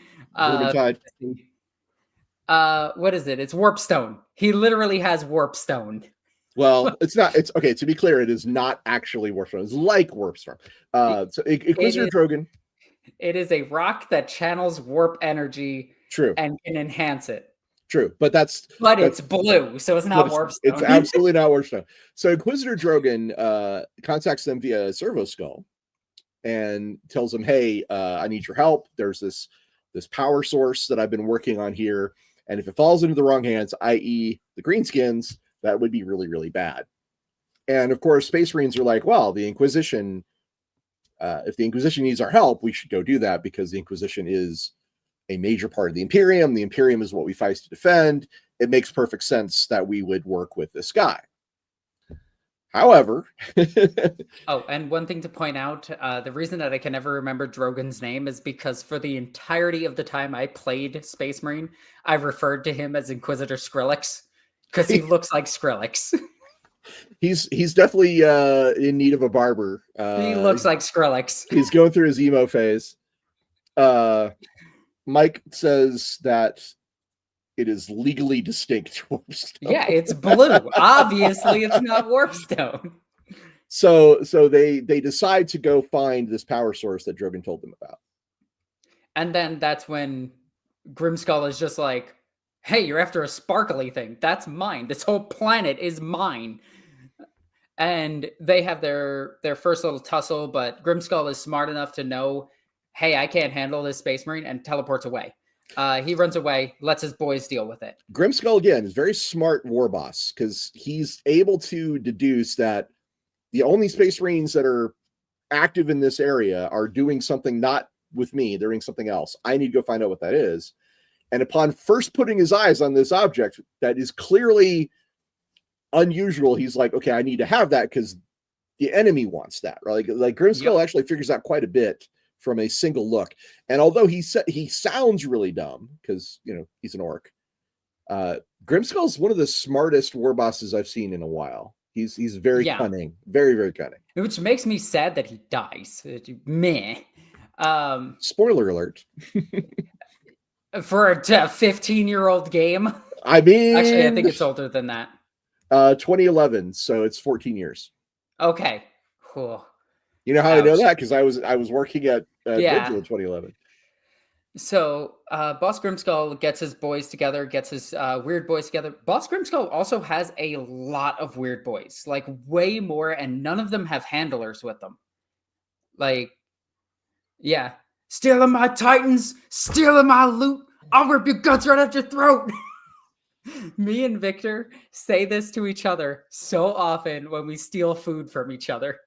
what is it? It's Warpstone. He literally has Warpstone. Well, it's not. It's okay. To be clear, it is not actually Warpstone. It's like Warpstone. So Inquisitor Drogon. It is a rock that channels warp energy. True. And can enhance it. True, but it's blue, so it's not Warpstone. It's absolutely not Warpstone. So Inquisitor Drogon contacts them via Servo Skull and tells them, "Hey, I need your help. There's this power source that I've been working on here, and if it falls into the wrong hands, i.e., the Greenskins, that would be really, really bad." And of course, Space Marines are like, "Well, the Inquisition. If the Inquisition needs our help, we should go do that because the Inquisition is a major part of the Imperium. The Imperium is what we fight to defend. It makes perfect sense that we would work with this guy." However... Oh, and one thing to point out, the reason that I can never remember Drogon's name is because for the entirety of the time I played Space Marine, I referred to him as Inquisitor Skrillex because he looks like Skrillex. He's definitely in need of a barber. He looks like Skrillex. He's going through his emo phase. Mike says that it is legally distinct Warpstone. Yeah, it's blue. Obviously, it's not Warpstone. So they decide to go find this power source that Drogon told them about. And then that's when Grimskull is just like, "Hey, you're after a sparkly thing. That's mine. This whole planet is mine." And they have their first little tussle, but Grimskull is smart enough to know, "Hey, I can't handle this Space Marine," and teleports away. He runs away, lets his boys deal with it. Grimskull, again, is very smart war boss because he's able to deduce that the only Space Marines that are active in this area are doing something not with me. They're doing something else. I need to go find out what that is. And upon first putting his eyes on this object that is clearly unusual, he's like, "Okay, I need to have that because the enemy wants that." Right? Like Grimskull actually figures out quite a bit from a single look. And although he sounds really dumb because he's an orc, Grimskull's one of the smartest war bosses I've seen in a while. He's very cunning, very, very cunning. Which makes me sad that he dies. Meh. Spoiler alert. For a 15-year-old game. I mean, actually, I think it's older than that. 2011, so it's 14 years. Okay. Cool. You know how I know that? Because I was working at Vigil in 2011. So Boss Grimskull gets his boys together, gets his weird boys together. Boss Grimskull also has a lot of weird boys, like way more, and none of them have handlers with them. Like, yeah. "Stealing my Titans, stealing my loot, I'll rip your guts right out your throat." Me and Victor say this to each other so often when we steal food from each other.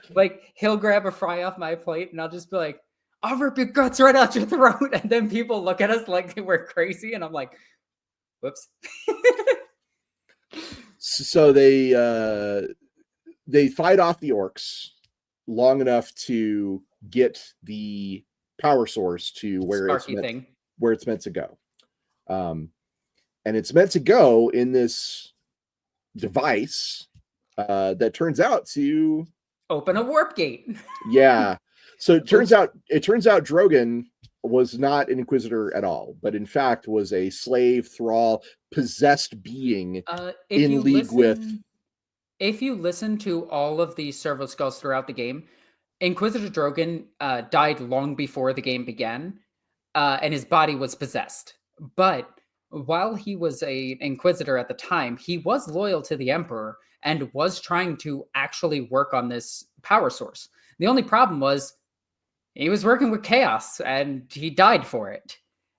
Like, he'll grab a fry off my plate and I'll just be like, "I'll rip your guts right out your throat." And then people look at us like we're crazy. And I'm like, whoops. So they fight off the Orks long enough to get the power source to where it's meant to go. And it's meant to go in this device that turns out to open a warp gate. Yeah. So it turns out Drogon was not an Inquisitor at all, but in fact was a slave, thrall, possessed being in league with. If you listen to all of the Servo Skulls throughout the game, Inquisitor Drogon died long before the game began, and his body was possessed. But while he was an Inquisitor at the time, he was loyal to the Emperor and was trying to actually work on this power source. The only problem was He was working with chaos, and he died for it,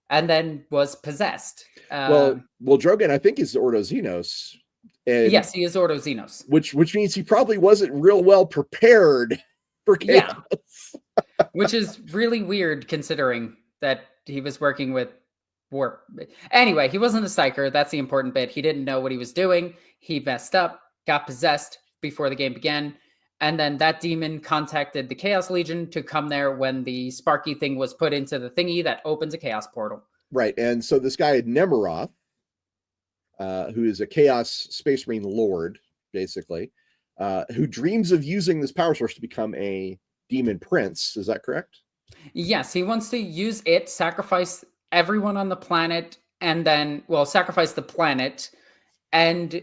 and then was possessed. Well, Drogon, I think, is Ordo Xenos. And yes, he is Ordo Xenos. Which means he probably wasn't real well prepared for chaos. Yeah. Which is really weird considering that he was working with warp. Anyway, he wasn't a psyker. That's the important bit. He didn't know what he was doing. He messed up, got possessed before the game began. And then that demon contacted the Chaos Legion to come there when the Sparky thing was put into the thingy that opens a chaos portal. Right. And so this guy, Nemeroth, who is a Chaos Space Marine Lord, basically, who dreams of using this power source to become a demon prince. Is that correct? Yes, he wants to use it, sacrifice everyone on the planet, and then, well, sacrifice the planet and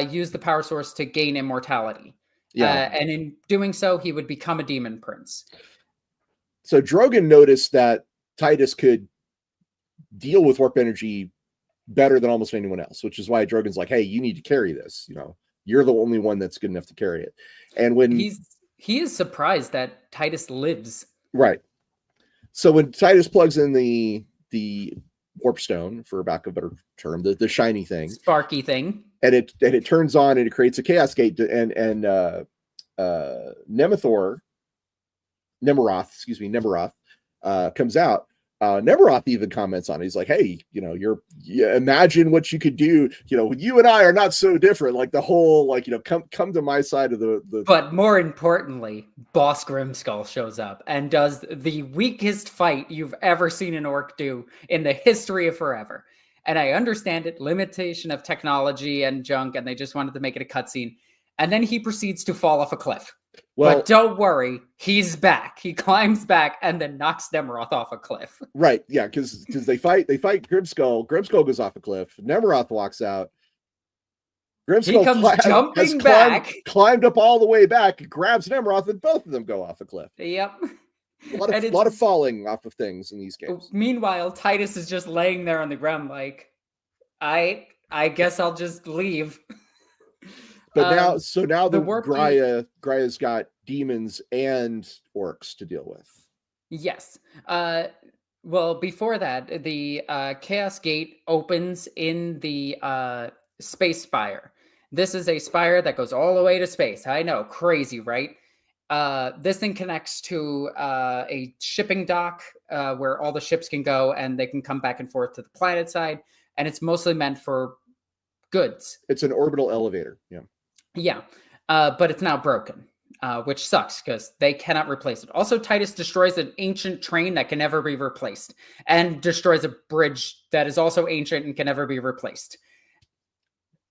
use the power source to gain immortality. Yeah. And in doing so, he would become a demon prince. So Drogon noticed that Titus could deal with warp energy better than almost anyone else, which is why Drogon's like, hey, you need to carry this. You know, you're the only one that's good enough to carry it. And when he is surprised that Titus lives. Right. So when Titus plugs in the warp stone, for lack of a better term, the shiny thing, sparky thing, and it turns on and it creates a chaos gate, and Nemeroth comes out. Nemeroth even comments on it. He's like, hey, you know, imagine what you could do. You know, you and I are not so different. Like the whole, like, you know, come to my side of the. But more importantly, Boss Grimskull shows up and does the weakest fight you've ever seen an orc do in the history of forever. And I understand it, limitation of technology and junk, and they just wanted to make it a cutscene. And then he proceeds to fall off a cliff. Well, but don't worry, he's back. He climbs back and then knocks Nemeroth off a cliff. Right, yeah, because they fight Grimskull. Grimskull goes off a cliff. Nemeroth walks out. Grimskull jumping back, climbed up all the way back, grabs Nemeroth, and both of them go off a cliff. Yep. A lot of falling off of things in these games. Meanwhile, Titus is just laying there on the ground like, I guess I'll just leave. But now the Graia's got demons and orcs to deal with. Yes. Well, before that, the Chaos Gate opens in the Space Spire. This is a spire that goes all the way to space. I know, crazy, right? This thing connects to a shipping dock where all the ships can go and they can come back and forth to the planet side. And it's mostly meant for goods. It's an orbital elevator. Yeah. Yeah. But it's now broken, which sucks because they cannot replace it. Also, Titus destroys an ancient train that can never be replaced and destroys a bridge that is also ancient and can never be replaced.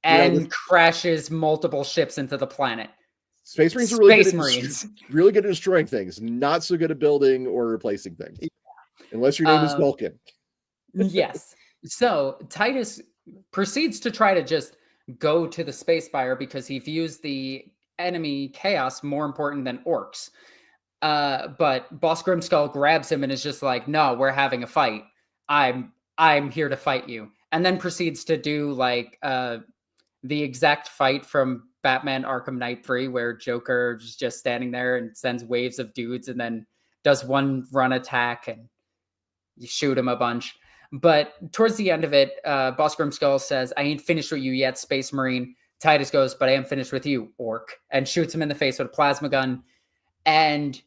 And crashes multiple ships into the planet. Space Marines are really good at destroying things, not so good at building or replacing things. Unless your name is Vulcan. Yes. So Titus proceeds to try to just go to the Space Spire because he views the enemy chaos more important than orcs. But Boss Grimskull grabs him and is just like, no, we're having a fight. I'm here to fight you. And then proceeds to do like the exact fight from Batman Arkham Knight 3 where Joker is just standing there and sends waves of dudes and then does one run attack and you shoot him a bunch. But towards the end of it, Boss Grimskull says, I ain't finished with you yet, Space Marine. Titus goes, but I am finished with you, Orc, and shoots him in the face with a plasma gun. And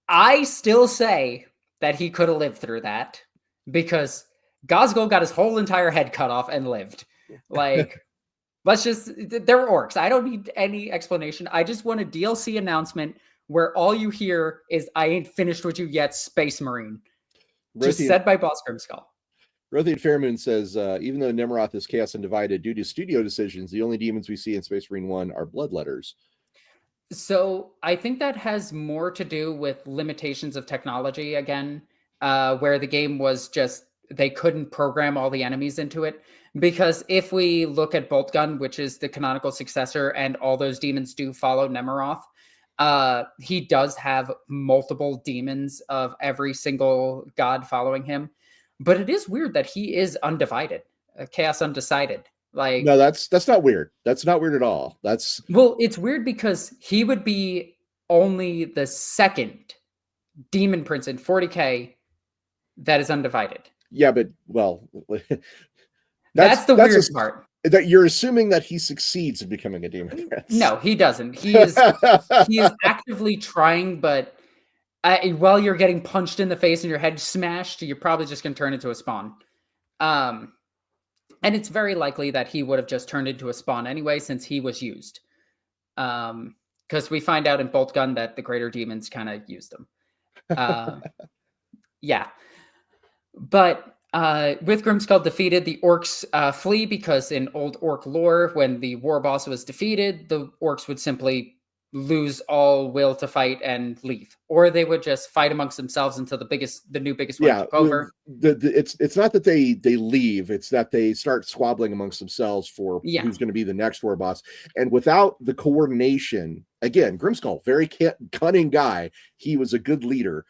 I still say that he could have lived through that because Gazgul got his whole entire head cut off and lived. Like, they're orcs. I don't need any explanation. I just want a DLC announcement where all you hear is, I ain't finished with you yet, Space Marine. Just said by Boss Grimskull. Rothian Fairmoon says, even though Nemeroth is chaos undivided, due to studio decisions, the only demons we see in Space Marine 1 are bloodletters. So I think that has more to do with limitations of technology again, where the game was just, they couldn't program all the enemies into it. Because if we look at Boltgun, which is the canonical successor, and all those demons do follow Nemeroth, he does have multiple demons of every single god following him. But it is weird that he is undivided, chaos undecided. Like, no, that's not weird. That's not weird at all. Well, it's weird because he would be only the second demon prince in 40k that is undivided. Yeah, but that's the weird part. That you're assuming that he succeeds in becoming a demon prince. No, he doesn't. He is actively trying, but while you're getting punched in the face and your head smashed, you're probably just going to turn into a spawn. And it's very likely that he would have just turned into a spawn anyway, since he was used. Because we find out in Bolt Gun that the greater demons kind of used him. Yeah. But with Grimskull defeated, the Orks flee, because in old Ork lore, when the war boss was defeated, the Orks would simply lose all will to fight and leave, or they would just fight amongst themselves until the new biggest one took over. It's not that they leave; it's that they start squabbling amongst themselves for who's going to be the next war boss. And without the coordination, again, Grimskull, very cunning guy. He was a good leader.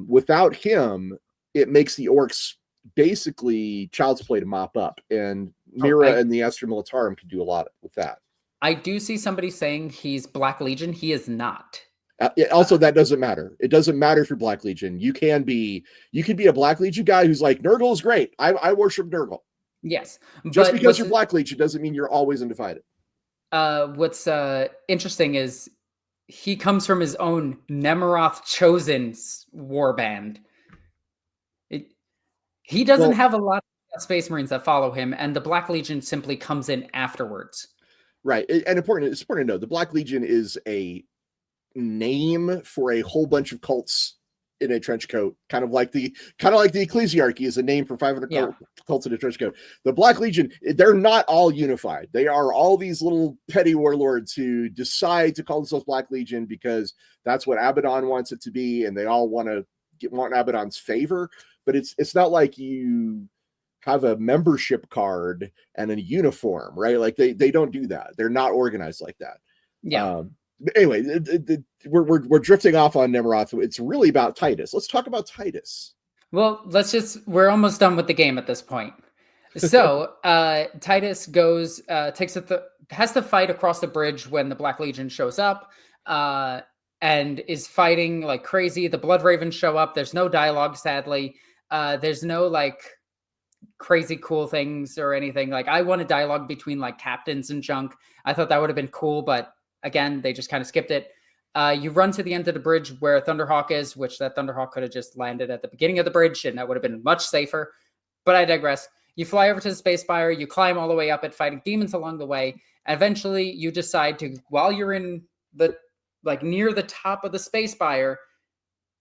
Without him, it makes the Orks basically child's play to mop up, and Mira and the Astra Militarum could do a lot with that. I do see somebody saying he's Black Legion. He is not. Also, that doesn't matter. It doesn't matter if you're Black Legion. You can be a Black Legion guy who's like, Nurgle is great. I worship Nurgle. Yes. Just because you're Black Legion doesn't mean you're always undivided. What's interesting is he comes from his own Nemeroth Chosen warband. He doesn't have a lot of Space Marines that follow him, and the Black Legion simply comes in afterwards. Right. And it's important to know the Black Legion is a name for a whole bunch of cults in a trench coat, kind of like the Ecclesiarchy is a name for 500 cults in a trench coat. The Black Legion, they're not all unified. They are all these little petty warlords who decide to call themselves Black Legion because that's what Abaddon wants it to be, and they all want Abaddon's favor. But it's not like you have a membership card and a uniform, right? Like they don't do that. They're not organized like that. Yeah. Anyway, we're drifting off on Nemeroth. It's really about Titus. Let's talk about Titus. Well, we're almost done with the game at this point. So Titus goes, has to fight across the bridge when the Black Legion shows up, and is fighting like crazy. The Blood Ravens show up. There's no dialogue, sadly. There's no like crazy cool things or anything. Like I wanted dialogue between like captains and junk. I thought that would have been cool, but again, they just kind of skipped it. You run to the end of the bridge where Thunderhawk is, which that Thunderhawk could have just landed at the beginning of the bridge, and that would have been much safer. But I digress. You fly over to the Space Spire. You climb all the way up it, fighting demons along the way. And eventually, you decide to, while you're in the near the top of the Space Spire,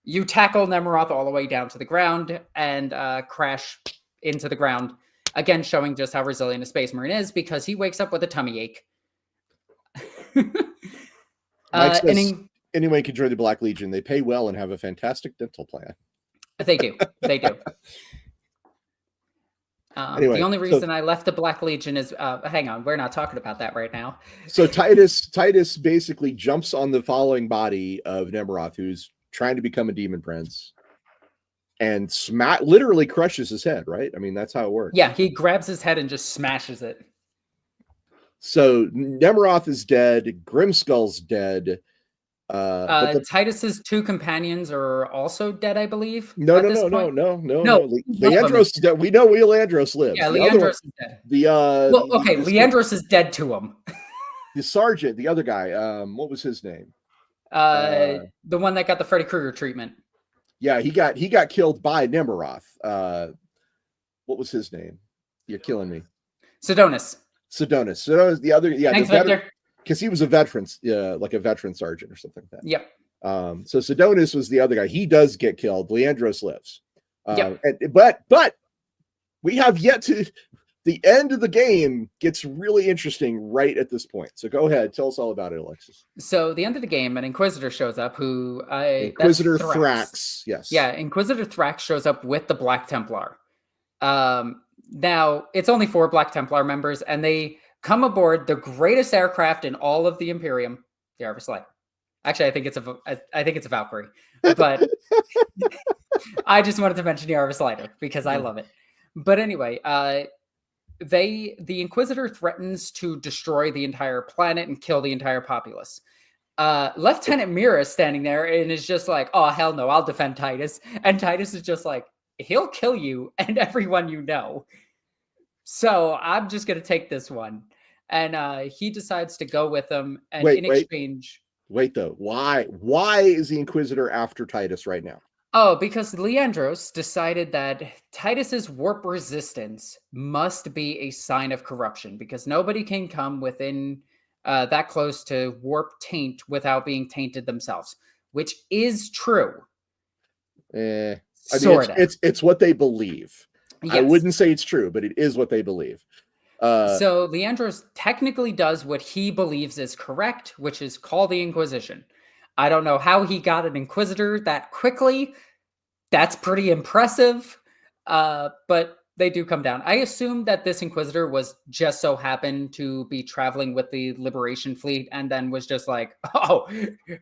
you tackle Nemeroth all the way down to the ground and crash into the ground. Again, showing just how resilient a Space Marine is, because he wakes up with a tummy ache. Anyone can join the Black Legion. They pay well and have a fantastic dental plan. They do. Anyway, the only reason I left the Black Legion is, hang on, we're not talking about that right now. So Titus basically jumps on the following body of Nemeroth, who's trying to become a demon prince, and literally crushes his head, right? I mean, that's how it works. Yeah, he grabs his head and just smashes it. So Nemeroth is dead. Grimskull's dead. Titus's two companions are also dead, I believe. No. Leandros is dead. We know Leandros lives. Yeah, Leandros is dead. Leandros is dead to him. The sergeant, the other guy, what was his name? The one that got the Freddy Krueger treatment. Yeah, he got killed by Nemeroth. What was his name? You're killing me. Sidonis, the other, Thanks, Victor. Because he was a veteran, like a veteran sergeant or something like that. Yep. So Sidonis was the other guy. He does get killed. Leandros lives. Yep. But we have yet to. The end of the game gets really interesting right at this point. So go ahead, tell us all about it, Alexis. So the end of the game, an Inquisitor shows up. Inquisitor Thrax. Yes. Yeah, Inquisitor Thrax shows up with the Black Templar. Now it's only 4 Black Templar members, and they come aboard the greatest aircraft in all of the Imperium, the Arvis Lighter. Actually, I think it's a Valkyrie, but I just wanted to mention the Arvis Lighter because I love it. But anyway, the Inquisitor threatens to destroy the entire planet and kill the entire populace. Lieutenant Mira is standing there and is just like, oh, hell no, I'll defend Titus. And Titus is just like, he'll kill you and everyone you know. So I'm just going to take this one. And he decides to go with him. And exchange... Wait, though. Why is the Inquisitor after Titus right now? Oh, because Leandros decided that Titus's warp resistance must be a sign of corruption, because nobody can come within that close to warp taint without being tainted themselves, which is true. I mean, it's what they believe. Yes. I wouldn't say it's true, but it is what they believe. So Leandros technically does what he believes is correct, which is call the Inquisition. I don't know how he got an Inquisitor that quickly. That's pretty impressive, but they do come down. I assume that this Inquisitor was just so happened to be traveling with the Liberation Fleet and then was just like, oh,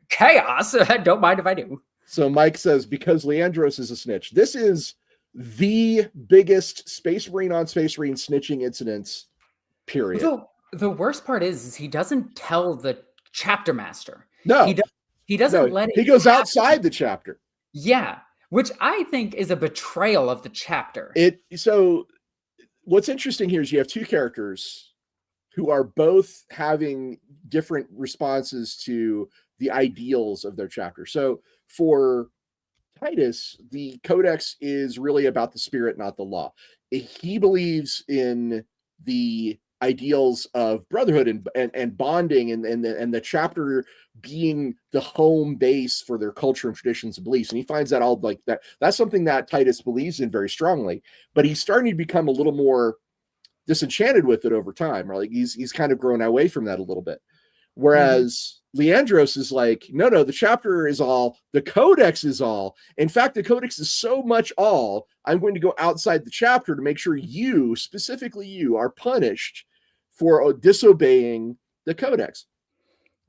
chaos. Don't mind if I do. So Mike says, because Leandros is a snitch. This is the biggest Space Marine on Space Marine snitching incidents, period. The worst part is he doesn't tell the chapter master. No. He doesn't let it He goes happen. Outside the chapter. Yeah, which I think is a betrayal of the chapter. So what's interesting here is you have two characters who are both having different responses to the ideals of their chapter. So for Titus, the Codex is really about the spirit, not the law. He believes in the ideals of brotherhood and bonding and the chapter being the home base for their culture and traditions and beliefs. And he finds that all like that. That's something that Titus believes in very strongly, but he's starting to become a little more disenchanted with it over time. Or like he's kind of grown away from that a little bit. Whereas Leandros is like, no, the chapter is all, the Codex is all. In fact, the Codex is so much all, I'm going to go outside the chapter to make sure you, specifically you, are punished for disobeying the Codex.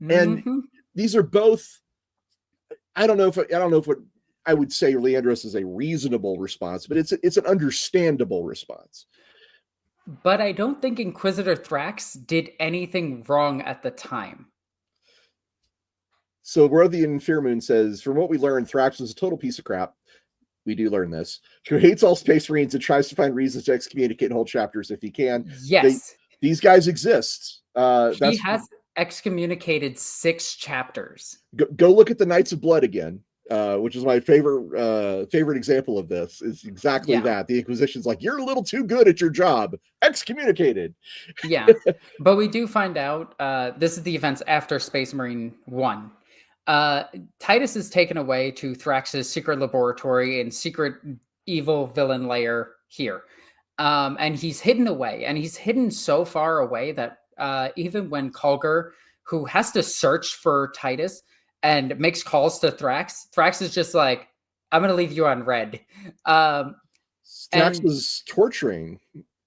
And these are both, I don't know if what I would say Leandros is a reasonable response, but it's an understandable response. But I don't think Inquisitor Thrax did anything wrong at the time. So Rothian Fearmoon says, from what we learned, Thrax was a total piece of crap. We do learn this. Who hates all Space Marines and tries to find reasons to excommunicate whole chapters if he can. Yes. These guys exist. He has excommunicated 6 chapters. Go look at the Knights of Blood again. Which is my favorite example of this, is exactly that. The Inquisition's like, you're a little too good at your job. Excommunicated. Yeah. But we do find out, this is the events after Space Marine 1. Titus is taken away to Thrax's secret laboratory and secret evil villain lair here. And he's hidden away. And he's hidden so far away that even when Kulgur, who has to search for Titus, and makes calls to Thrax is just like, I'm going to leave you on red. Thrax was torturing.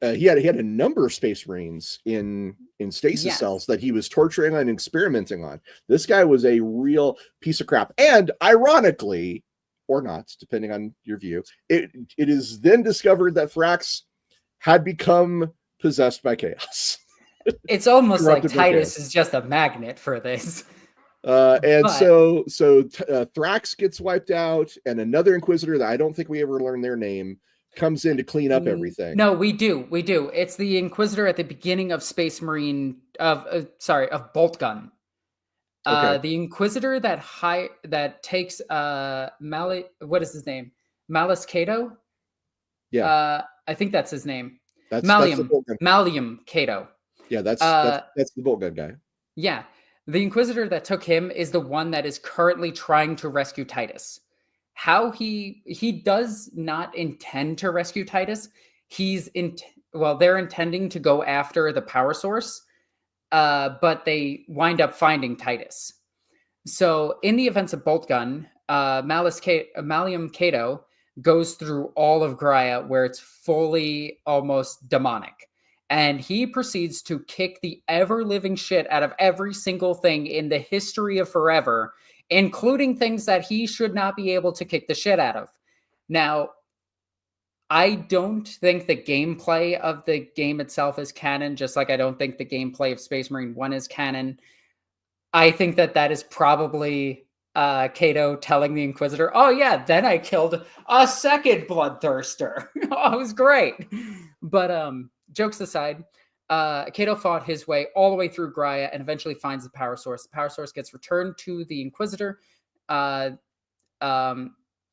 He had a number of Space Marines in stasis cells that he was torturing and experimenting on. This guy was a real piece of crap. And ironically, or not, depending on your view, it is then discovered that Thrax had become possessed by chaos. It's almost like Titus is just a magnet for this. So Thrax gets wiped out, and another Inquisitor that I don't think we ever learned their name comes in to clean up everything. No, we do. It's the Inquisitor at the beginning of Space Marine of Boltgun. Okay. The Inquisitor that takes what is his name? Malus Cato? Yeah. I think that's his name. That's Malium Cato. Yeah, that's the Boltgun guy. Yeah. The Inquisitor that took him is the one that is currently trying to rescue Titus. How he does not intend to rescue Titus. They're intending to go after the power source, but they wind up finding Titus. So in the events of Boltgun, Malium Cato goes through all of Graia, where it's fully almost demonic. And he proceeds to kick the ever-living shit out of every single thing in the history of forever, including things that he should not be able to kick the shit out of. Now, I don't think the gameplay of the game itself is canon, just like I don't think the gameplay of Space Marine 1 is canon. I think that is probably Cato telling the Inquisitor, "Oh yeah, then I killed a second bloodthirster." Oh, it was great. But jokes aside, Cato fought his way all the way through Graia and eventually finds the power source. The power source gets returned to the Inquisitor.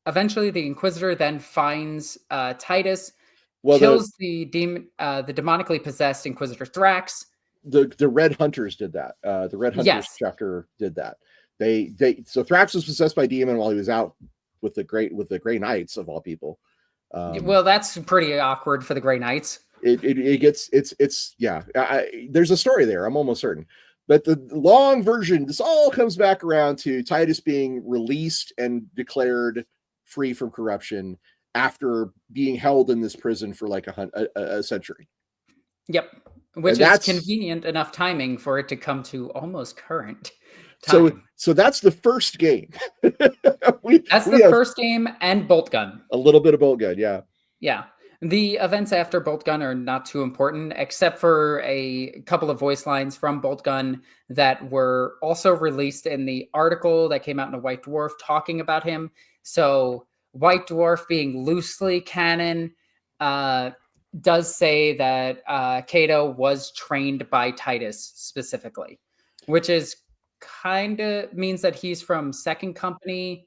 Eventually, the Inquisitor then finds Titus, kills the demonically possessed Inquisitor Thrax. The Red Hunters did that. The Red Hunters chapter did that. So Thrax was possessed by demon while he was out with the Grey Knights of all people. Well, that's pretty awkward for the Grey Knights. There's a story there. I'm almost certain. But the long version, this all comes back around to Titus being released and declared free from corruption after being held in this prison for like a century. Yep. Which is convenient enough timing for it to come to almost current time. So that's the first game. That's the first game and Bolt Gun. A little bit of Bolt Gun, yeah. Yeah. The events after Bolt Gun are not too important, except for a couple of voice lines from Bolt Gun that were also released in the article that came out in a White Dwarf talking about him. So White Dwarf, being loosely canon, does say that Cato was trained by Titus specifically, which is kind of means that he's from Second Company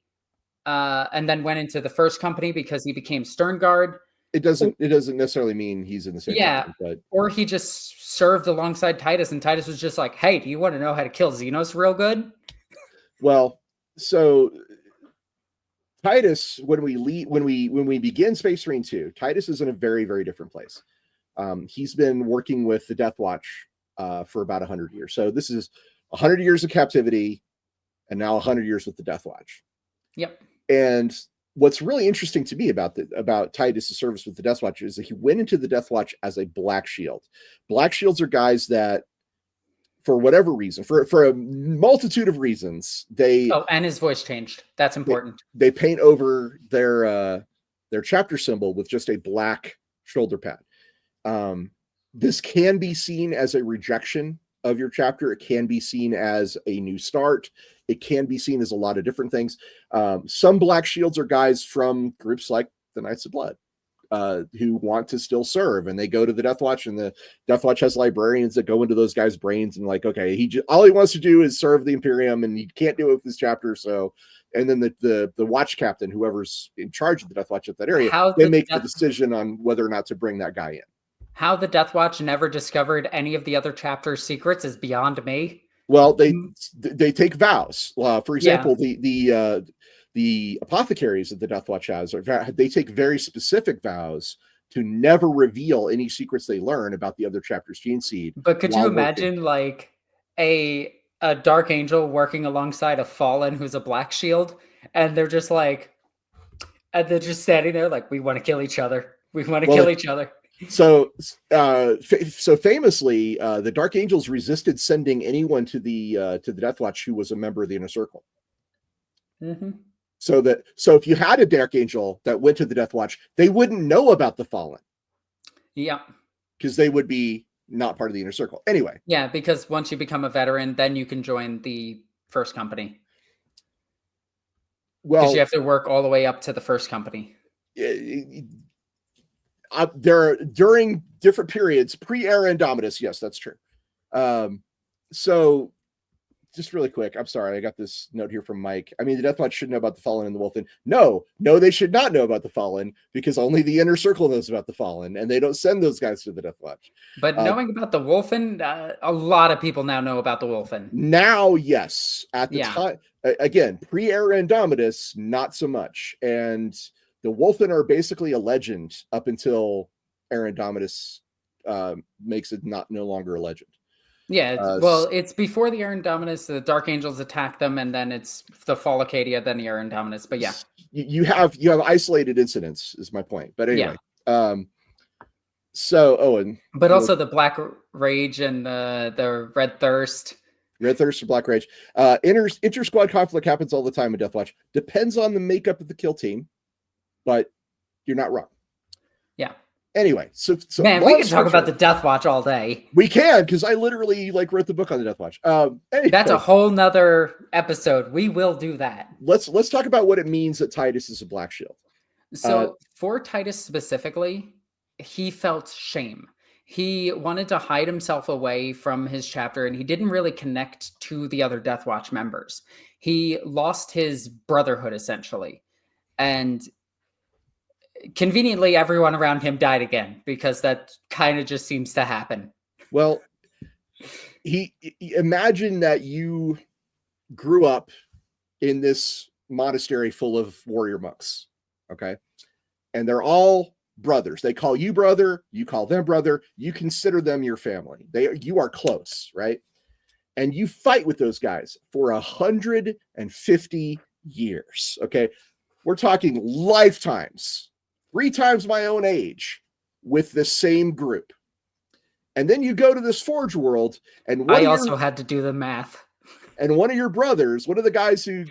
and then went into the First Company because he became Stern Guard. It doesn't necessarily mean he's in the same company, but... or he just served alongside Titus, and Titus was just like, "Hey, do you want to know how to kill Xenos real good?" Well, so Titus, when we begin Space Marine 2, Titus is in a very, very different place. He's been working with the Deathwatch for about 100 years. So this is 100 years of captivity, and now 100 years with the Deathwatch. Yep. And what's really interesting to me about Titus' service with the Deathwatch is that he went into the Deathwatch as a Black Shield. Black Shields are guys that, for whatever reason, for a multitude of reasons, and his voice changed. That's important. They paint over their chapter symbol with just a black shoulder pad. This can be seen as a rejection of your chapter. It can be seen as a new start. It can be seen as a lot of different things. Some Black Shields are guys from groups like the Knights of Blood who want to still serve, and they go to the Deathwatch, and the Deathwatch has librarians that go into those guys' brains and like, okay, all he wants to do is serve the Imperium, and he can't do it with this chapter. So, and then the watch captain, whoever's in charge of the Deathwatch at that area, they make the decision on whether or not to bring that guy in. How the Deathwatch never discovered any of the other chapter's secrets is beyond me. Well, they take vows. For example, the apothecaries that the Deathwatch has, they take very specific vows to never reveal any secrets they learn about the other chapter's gene seed. But could you imagine like a Dark Angel working alongside a Fallen who's a Black Shield, and they're just like, and they're just standing there like, we want to kill each other. We want to kill each other. So famously, the Dark Angels resisted sending anyone to the Deathwatch who was a member of the Inner Circle. Mm-hmm. So if you had a Dark Angel that went to the Deathwatch, they wouldn't know about the Fallen. Yeah, because they would be not part of the Inner Circle anyway. Yeah, because once you become a veteran, then you can join the First Company. Well, because you have to work all the way up to the First Company. There are, during different periods, pre-era Indomitus, yes, that's true. So just really quick, I'm sorry, I got this note here from Mike. I mean, the Deathwatch should know about the Fallen and the Wolfen. No, they should not know about the Fallen, because only the Inner Circle knows about the Fallen, and they don't send those guys to the Deathwatch. But knowing about the Wolfen, a lot of people now know about the Wolfen. Now, yes. At the time, again, pre-era Indomitus, not so much. And the Wolfen are basically a legend up until Era Indomitus makes it no longer a legend. Yeah, well, it's before the Era Indomitus, the Dark Angels attack them, and then it's the Fall Acadia, then the Era Indomitus. But yeah, you have isolated incidents, is my point. But anyway, so Owen, but also the Black Rage and the Red Thirst. Red Thirst or Black Rage. Inter-squad conflict happens all the time in Deathwatch. Depends on the makeup of the kill team, but you're not wrong. Yeah. Anyway, so man, we can talk about the Deathwatch all day. We can, because I literally wrote the book on the Deathwatch. Anyway, that's a whole nother episode. We will do that. Let's talk about what it means that Titus is a Black Shield. So for Titus specifically, he felt shame. He wanted to hide himself away from his chapter, and he didn't really connect to the other Deathwatch members. He lost his brotherhood, essentially. And conveniently, everyone around him died again, because that kind of just seems to happen. Well, imagine that you grew up in this monastery full of warrior monks, okay? And they're all brothers. They call you brother, you call them brother, you consider them your family. You are close, right? And you fight with those guys for 150 years, okay? We're talking lifetimes, 3 times my own age, with the same group. And then you go to this Forge world, and I also had to do the math. And one of your brothers, one of the guys who,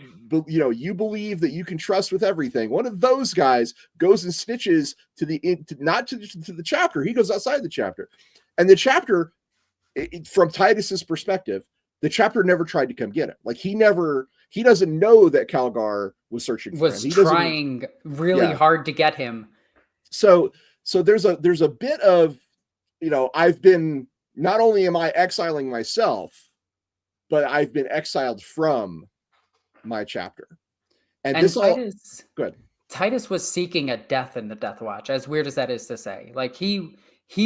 you believe that you can trust with everything, one of those guys goes and snitches to the chapter. He goes outside the chapter. And the chapter, from Titus's perspective, the chapter never tried to come get him. Like, he doesn't know that Calgar was searching for him. Was trying really hard to get him. So there's a bit of, I've been, not only am I exiling myself, but I've been exiled from my chapter. And this Titus, good. Titus was seeking a death in the Deathwatch, as weird as that is to say. Like, he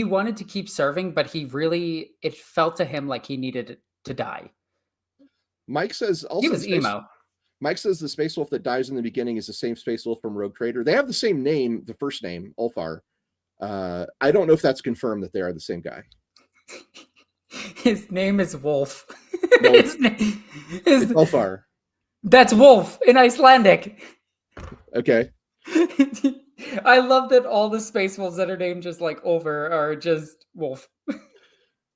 wanted to keep serving, but it felt to him like he needed to die. Mike says also he was emo. Mike says the Space Wolf that dies in the beginning is the same Space Wolf from Rogue Trader. They have the same name, the first name, Ulfar. I don't know if that's confirmed that they are the same guy. His name is Wolf. No, it's Ulfar. That's Wolf in Icelandic. Okay. I love that all the Space Wolves that are named just like Ulfar are just Wolf.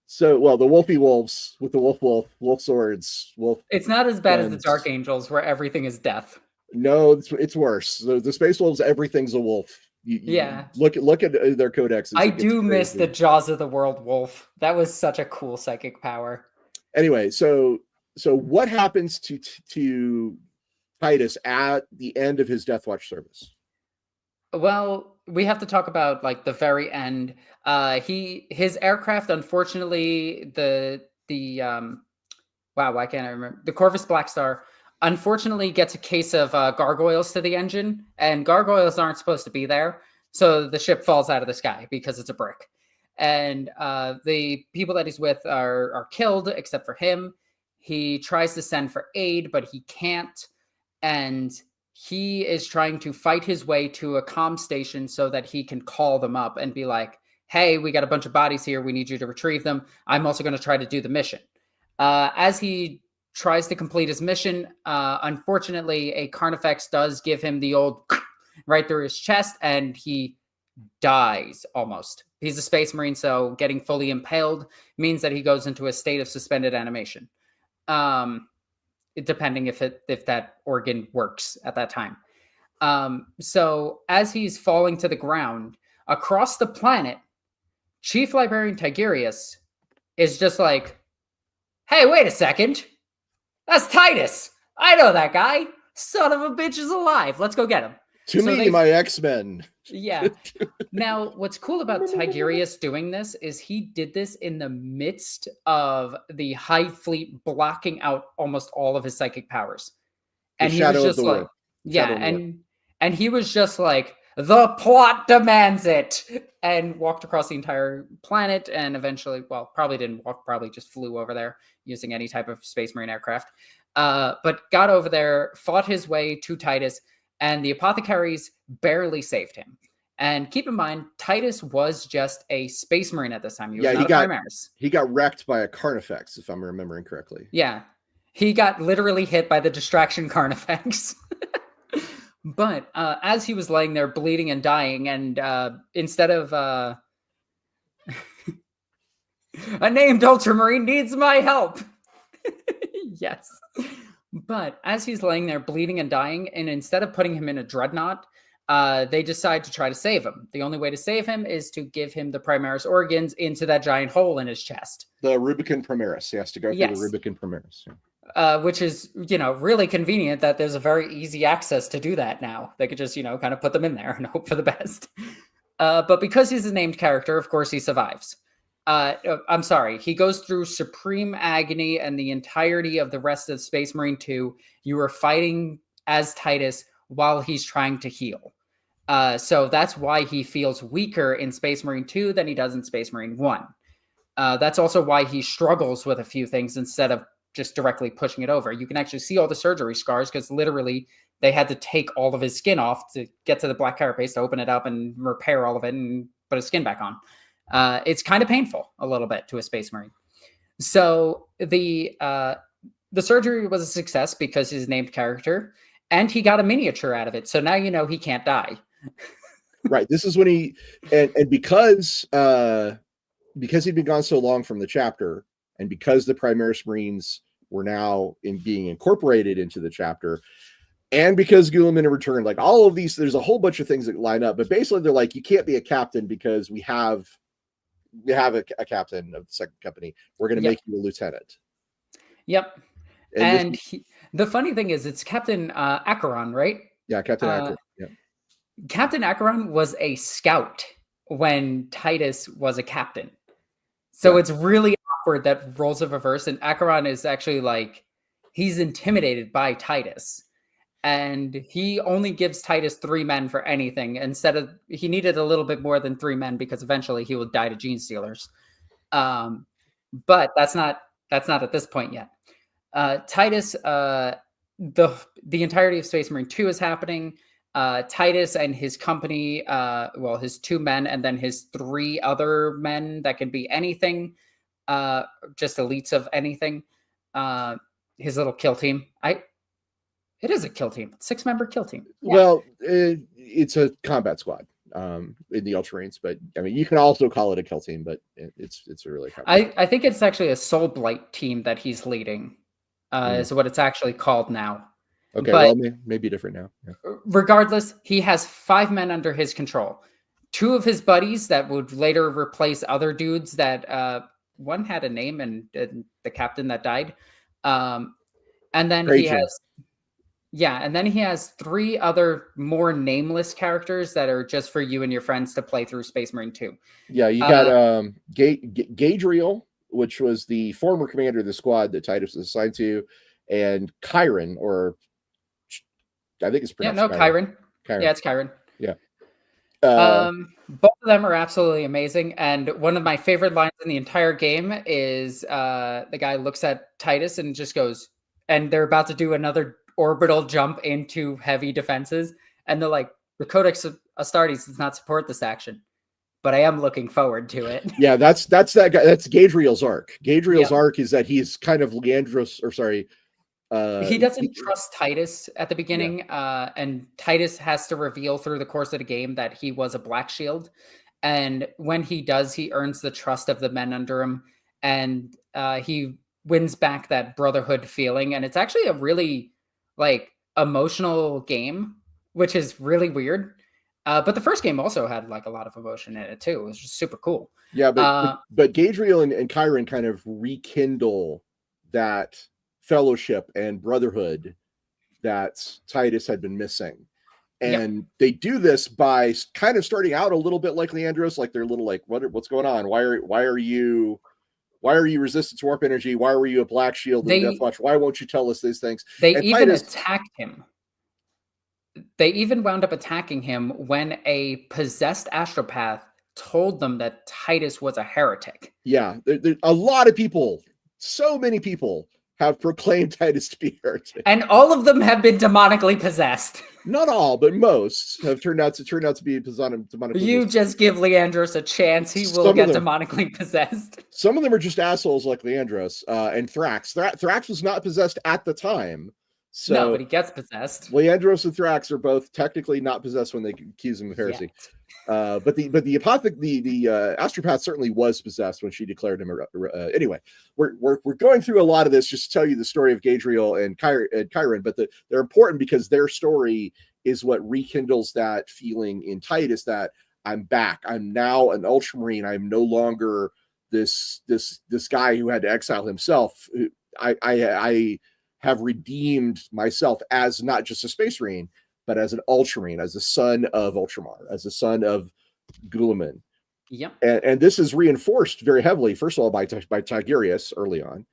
So, well, the Wolfy Wolves with the Wolf swords, Wolf. It's not as bad as the Dark Angels, where everything is death. No, it's worse. The Space Wolves, everything's a wolf. Look at their codexes. I do miss the Jaws of the World wolf. That was such a cool psychic power. Anyway, so what happens to Titus at the end of his Deathwatch service? Well, we have to talk about like the very end. His aircraft, unfortunately, why can't I remember? The Corvus Blackstar, unfortunately, gets a case of gargoyles to the engine, and gargoyles aren't supposed to be there. So the ship falls out of the sky because it's a brick. And the people that he's with are killed, except for him. He tries to send for aid, but he can't. And he is trying to fight his way to a comm station so that he can call them up and be like, hey, we got a bunch of bodies here. We need you to retrieve them. I'm also going to try to do the mission. As he tries to complete his mission, unfortunately, a Carnifex does give him the old right through his chest, and he dies almost. He's a Space Marine, so getting fully impaled means that he goes into a state of suspended animation, depending if that organ works at that time. So as he's falling to the ground, across the planet, Chief Librarian Tigurius is just like, hey, wait a second. That's Titus. I know that guy. Son of a bitch is alive. Let's go get him. My X-Men. Yeah. Now, what's cool about Tigurius doing this is he did this in the midst of the Hive Fleet blocking out almost all of his psychic powers. And he was just like, and he was just like, the plot demands it, and walked across the entire planet, and eventually, well, probably didn't walk, probably just flew over there using any type of Space Marine aircraft, but got over there, fought his way to Titus, and the apothecaries barely saved him. And keep in mind, Titus was just a Space Marine at this time. He was not a Primaris. He got wrecked by a Carnifex, if I'm remembering correctly. Yeah. He got literally hit by the distraction Carnifex. But as he was laying there bleeding and dying, and instead of a named Ultramarine needs my help. Yes. But as he's laying there bleeding and dying, and instead of putting him in a dreadnought, they decide to try to save him. The only way to save him is to give him the Primaris organs into that giant hole in his chest. The Rubicon Primaris. He has to go through the Rubicon Primaris. Yeah. Which is, really convenient that there's a very easy access to do that now. They could just, kind of put them in there and hope for the best. But because he's a named character, of course, he survives. I'm sorry. He goes through supreme agony and the entirety of the rest of Space Marine 2. You are fighting as Titus while he's trying to heal. So that's why he feels weaker in Space Marine 2 than he does in Space Marine 1. That's also why he struggles with a few things instead of just directly pushing it over. You can actually see all the surgery scars because literally they had to take all of his skin off to get to the black carapace to open it up and repair all of it and put his skin back on. It's kind of painful a little bit to a Space Marine. So the surgery was a success because he's a named character and he got a miniature out of it. So now he can't die. Right. This is when he and because he'd been gone so long from the chapter, and because the Primaris Marines were now being incorporated into the chapter, and because Guilliman returned, like all of these, there's a whole bunch of things that line up. But basically, they're like, you can't be a captain because we have a captain of the second company. We're going to make you a lieutenant. Yep. And the funny thing is, it's Captain Acheron, right? Yeah, Captain Acheron. Yeah. Captain Acheron was a scout when Titus was a captain. So it's really awkward that roles have reversed, and Acheron is actually he's intimidated by Titus. And he only gives Titus 3 men for anything. He needed a little bit more than 3 men because eventually he will die to gene stealers. But that's not at this point yet. Titus, the entirety of Space Marine 2 is happening. Titus and his company, his 2 men and then his 3 other men that can be anything, just elites of anything. His little kill team. It is a kill team, 6-member kill team. Yeah. Well, it's a combat squad in the Ultramarines, but I mean, you can also call it a kill team, but it's a really combat. I think it's actually a Soul Blight team that he's leading, is what it's actually called now. Okay, but well, maybe different now. Yeah. Regardless, he has 5 men under his control. 2 of his buddies that would later replace other dudes that one had a name and the captain that died. And then he has 3 other more nameless characters that are just for you and your friends to play through Space Marine 2. Yeah, you got Gadriel, which was the former commander of the squad that Titus was assigned to, and Chiron, or I think it's pronounced Chiron. Yeah, it's Chiron. Yeah. Both of them are absolutely amazing. And one of my favorite lines in the entire game is the guy looks at Titus and just goes, and they're about to do another orbital jump into heavy defenses. And they're like, the Codex Astartes does not support this action, but I am looking forward to it. Yeah, that's that guy. That's Gadriel's arc. Gadriel's arc is that he's kind of Leandros, he doesn't trust Titus at the beginning, and Titus has to reveal through the course of the game that he was a Black Shield. And when he does, he earns the trust of the men under him, and he wins back that brotherhood feeling. And it's actually a really emotional game, which is really weird. But the first game also had a lot of emotion in it too. It was just super cool. Yeah, but Gadriel and Chiron kind of rekindle that fellowship and brotherhood that Titus had been missing. And they do this by kind of starting out a little bit like Leandros, like they're a little what's going on? Why are you resistant to warp energy? Why were you a Black Shield in Deathwatch? Why won't you tell us these things? They even attacked him. They even wound up attacking him when a possessed astropath told them that Titus was a heretic. Yeah, a lot of people, so many people have proclaimed Titus to be heretic. And all of them have been demonically possessed. Not all, but most have turned out to be demonically You possessed. Just give Leandros a chance, he will get demonically possessed. Some of them are just assholes like Leandros and Thrax. Thrax was not possessed at the time. So, no, but he gets possessed. Leandros and Thrax are both technically not possessed when they accuse him of heresy. But the astropath certainly was possessed when she declared him. Anyway, we're going through a lot of this just to tell you the story of Gadriel and Chiron, but they're important because their story is what rekindles that feeling in Titus that I'm back. I'm now an Ultramarine. I'm no longer this guy who had to exile himself. I have redeemed myself as not just a Space Marine, but as an Ultramarine, as a son of Ultramar, as a son of Guilliman. Yep. And this is reinforced very heavily, first of all, by Tigurius early on.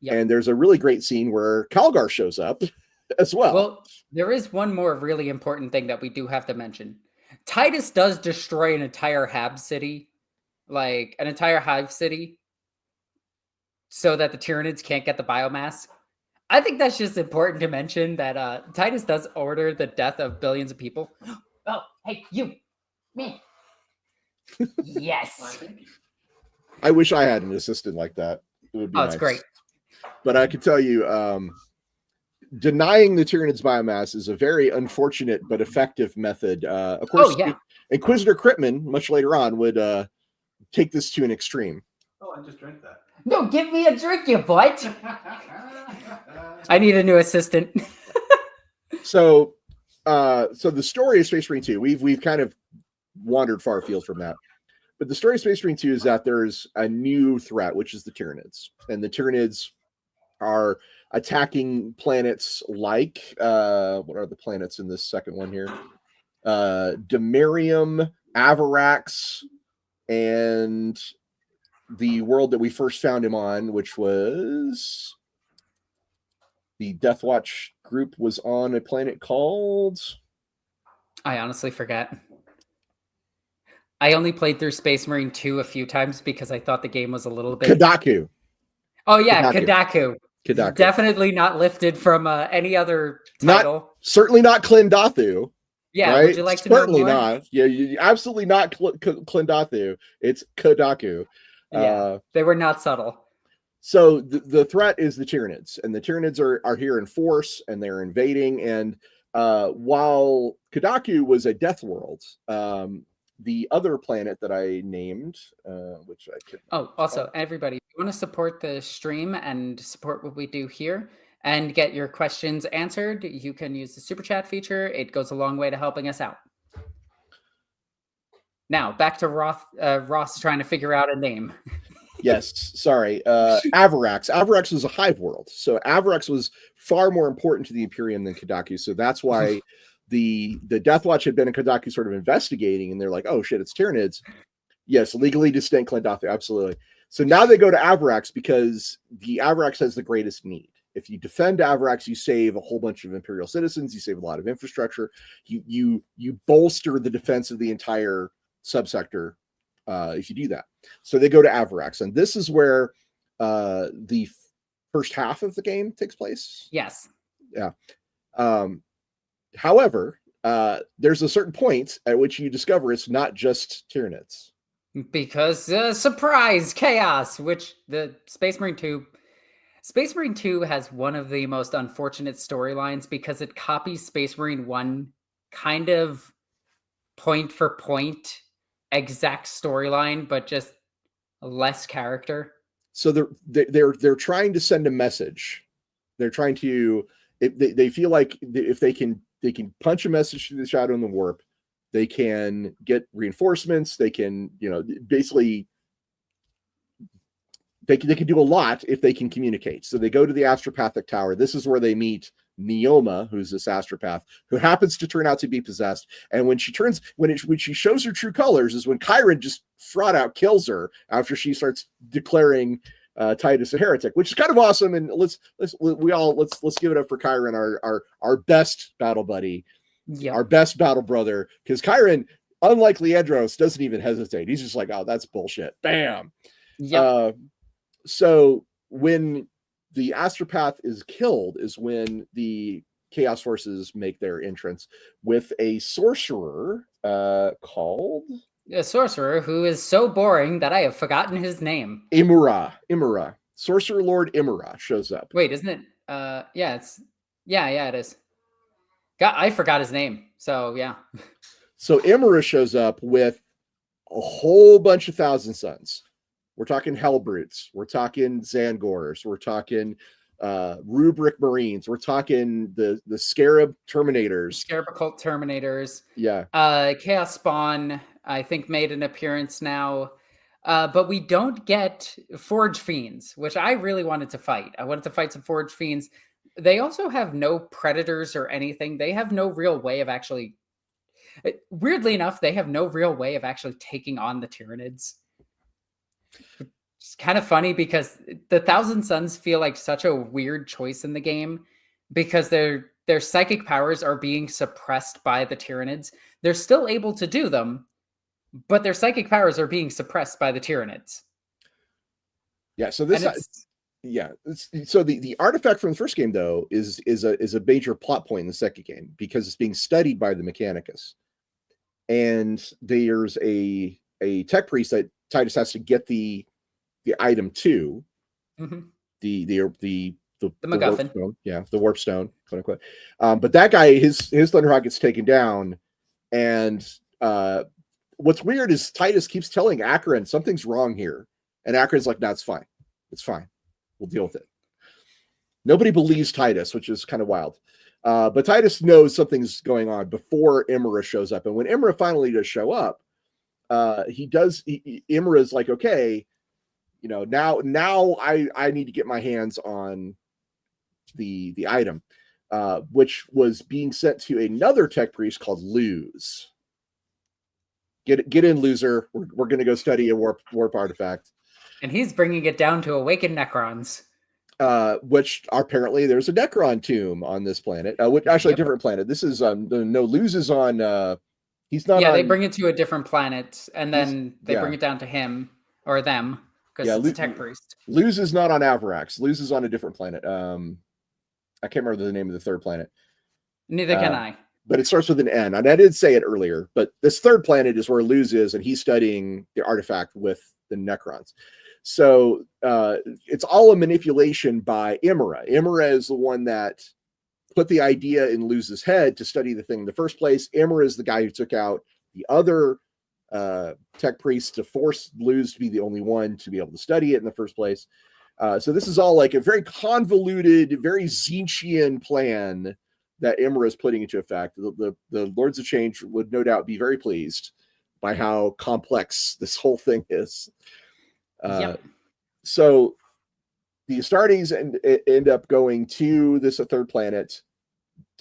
Yep. And there's a really great scene where Calgar shows up as well. Well, there is one more really important thing that we do have to mention. Titus does destroy an entire Hab city, like an entire hive city, so that the Tyranids can't get the biomass. I think that's just important to mention that Titus does order the death of billions of people. Oh, hey, you, me. Yes. I wish I had an assistant like that. It would be nice. It's great. But I can tell you, denying the Tyranids biomass is a very unfortunate but effective method. Of course, Inquisitor Critman, much later on, would take this to an extreme. Oh, I just drank that. No, give me a drink, you butt. I need a new assistant. So the story of Space Marine 2, we've kind of wandered far afield from that. But the story of Space Marine 2 is that there's a new threat, which is the Tyranids. And the Tyranids are attacking planets like, what are the planets in this second one here? Demarium, Avarax, and the world that we first found him on, which was the Deathwatch group was on a planet called... I honestly forget. I only played through Space Marine 2 a few times because I thought the game was a little bit... Kadaku. Oh, yeah, Kadaku. Kadaku. Definitely not lifted from any other title. Certainly not Klindathu. Yeah, right? Would you like to Certainly know more? not. Yeah, absolutely not Klindathu. It's Kadaku. Yeah, they were not subtle. So the threat is the Tyranids, and the Tyranids are here in force, and they're invading. And while Kadaku was a death world, the other planet that I named, which I could... Oh, also, everybody, if you want to support the stream and support what we do here and get your questions answered, you can use the super chat feature. It goes a long way to helping us out. Now, back to Ross trying to figure out a name. Yes, sorry. Avarax. Avarax was a hive world. So Avarax was far more important to the Imperium than Kadaku. So that's why the Deathwatch had been in Kadaku sort of investigating, and they're like, oh shit, it's Tyranids. Yes, legally distinct Klindathu, absolutely. So now they go to Avarax because the Avarax has the greatest need. If you defend Avarax, you save a whole bunch of Imperial citizens, you save a lot of infrastructure, you bolster the defense of the entire subsector if you do that. So they go to Avarax, and this is where the first half of the game takes place. Yes. Yeah. However, there's a certain point at which you discover it's not just Tyranids. Because surprise, chaos, which the Space Marine 2 has one of the most unfortunate storylines because it copies Space Marine 1 kind of point for point exact storyline, but just less character. So they're trying to send a message. They're trying to, they feel like if they can punch a message through the shadow and the warp, they can get reinforcements. They can, basically they can do a lot if they can communicate. So they go to the astropathic tower. This is where they meet Neoma, who's this astropath, who happens to turn out to be possessed. And when she shows her true colors is when Chiron just fraud out kills her after she starts declaring Titus a heretic, which is kind of awesome. And let's give it up for Chiron, our best battle buddy, our best battle brother, because Chiron, unlike Leandros, doesn't even hesitate. He's just like, oh, that's bullshit. Bam. Yep. So when the astropath is killed is when the Chaos Forces make their entrance with a sorcerer called... A sorcerer who is so boring that I have forgotten his name. Imura. Sorcerer Lord Imura shows up. Wait, isn't it? Yeah, it's... Yeah, it is. God, I forgot his name. So yeah. So Imra shows up with a whole bunch of Thousand Sons. We're talking Hellbrutes. We're talking Zangors. We're talking Rubric Marines. We're talking the Scarab Terminators. Scarab Occult Terminators. Yeah. Chaos Spawn, I think, made an appearance now. But we don't get Forge Fiends, which I really wanted to fight. I wanted to fight some Forge Fiends. They also have no predators or anything. They have no real way of actually... Weirdly enough, they have no real way of actually taking on the Tyranids. It's kind of funny because the Thousand Sons feel like such a weird choice in the game because their psychic powers are being suppressed by the Tyranids. They're still able to do them, but their psychic powers are being suppressed by the Tyranids. Yeah, so this so the artifact from the first game though is a major plot point in the second game because it's being studied by the Mechanicus. And there's a tech priest that Titus has to get the item to, the MacGuffin. warp stone. Yeah, the warp stone, quote unquote. But that guy, his Thunderhawk gets taken down, and what's weird is Titus keeps telling Akron something's wrong here, and Akron's like, "No, it's fine. It's fine. We'll deal with it." Nobody believes Titus, which is kind of wild. But Titus knows something's going on before Imra shows up, and when Imra finally does show up, Imra's like, "Okay, you know, now I need to get my hands on the item," which was being sent to another tech priest called Luz. Get in, loser. We're going to go study a warp artifact. And he's bringing it down to awaken Necrons. Which apparently there's a Necron tomb on this planet. Which actually a different planet. This is no, Luz is on. He's not. Yeah, they bring it to a different planet, and then they bring it down to him or them because it's a tech priest. Luz is not on Avarax. Luz is on a different planet. I can't remember the name of the third planet. Neither can I. But it starts with an N. And I did say it earlier, but this third planet is where Luz is, and he's studying the artifact with the Necrons. So it's all a manipulation by Imra. Imra is the one that put the idea in Luz's head to study the thing in the first place. Imra is the guy who took out the other tech priest to force Luz to be the only one to be able to study it in the first place. So this is all like a very convoluted, very Zinchian plan that Imra is putting into effect. The Lords of Change would no doubt be very pleased by how complex this whole thing is. So the Astartes end up going to this third planet,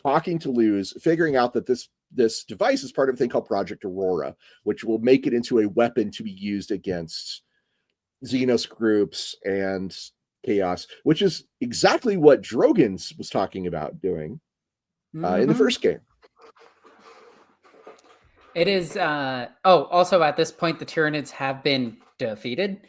talking to Luz, figuring out that this device is part of a thing called Project Aurora, which will make it into a weapon to be used against Xenos groups and Chaos, which is exactly what Drogon's was talking about doing in the first game. It is. Also at this point, the Tyranids have been defeated.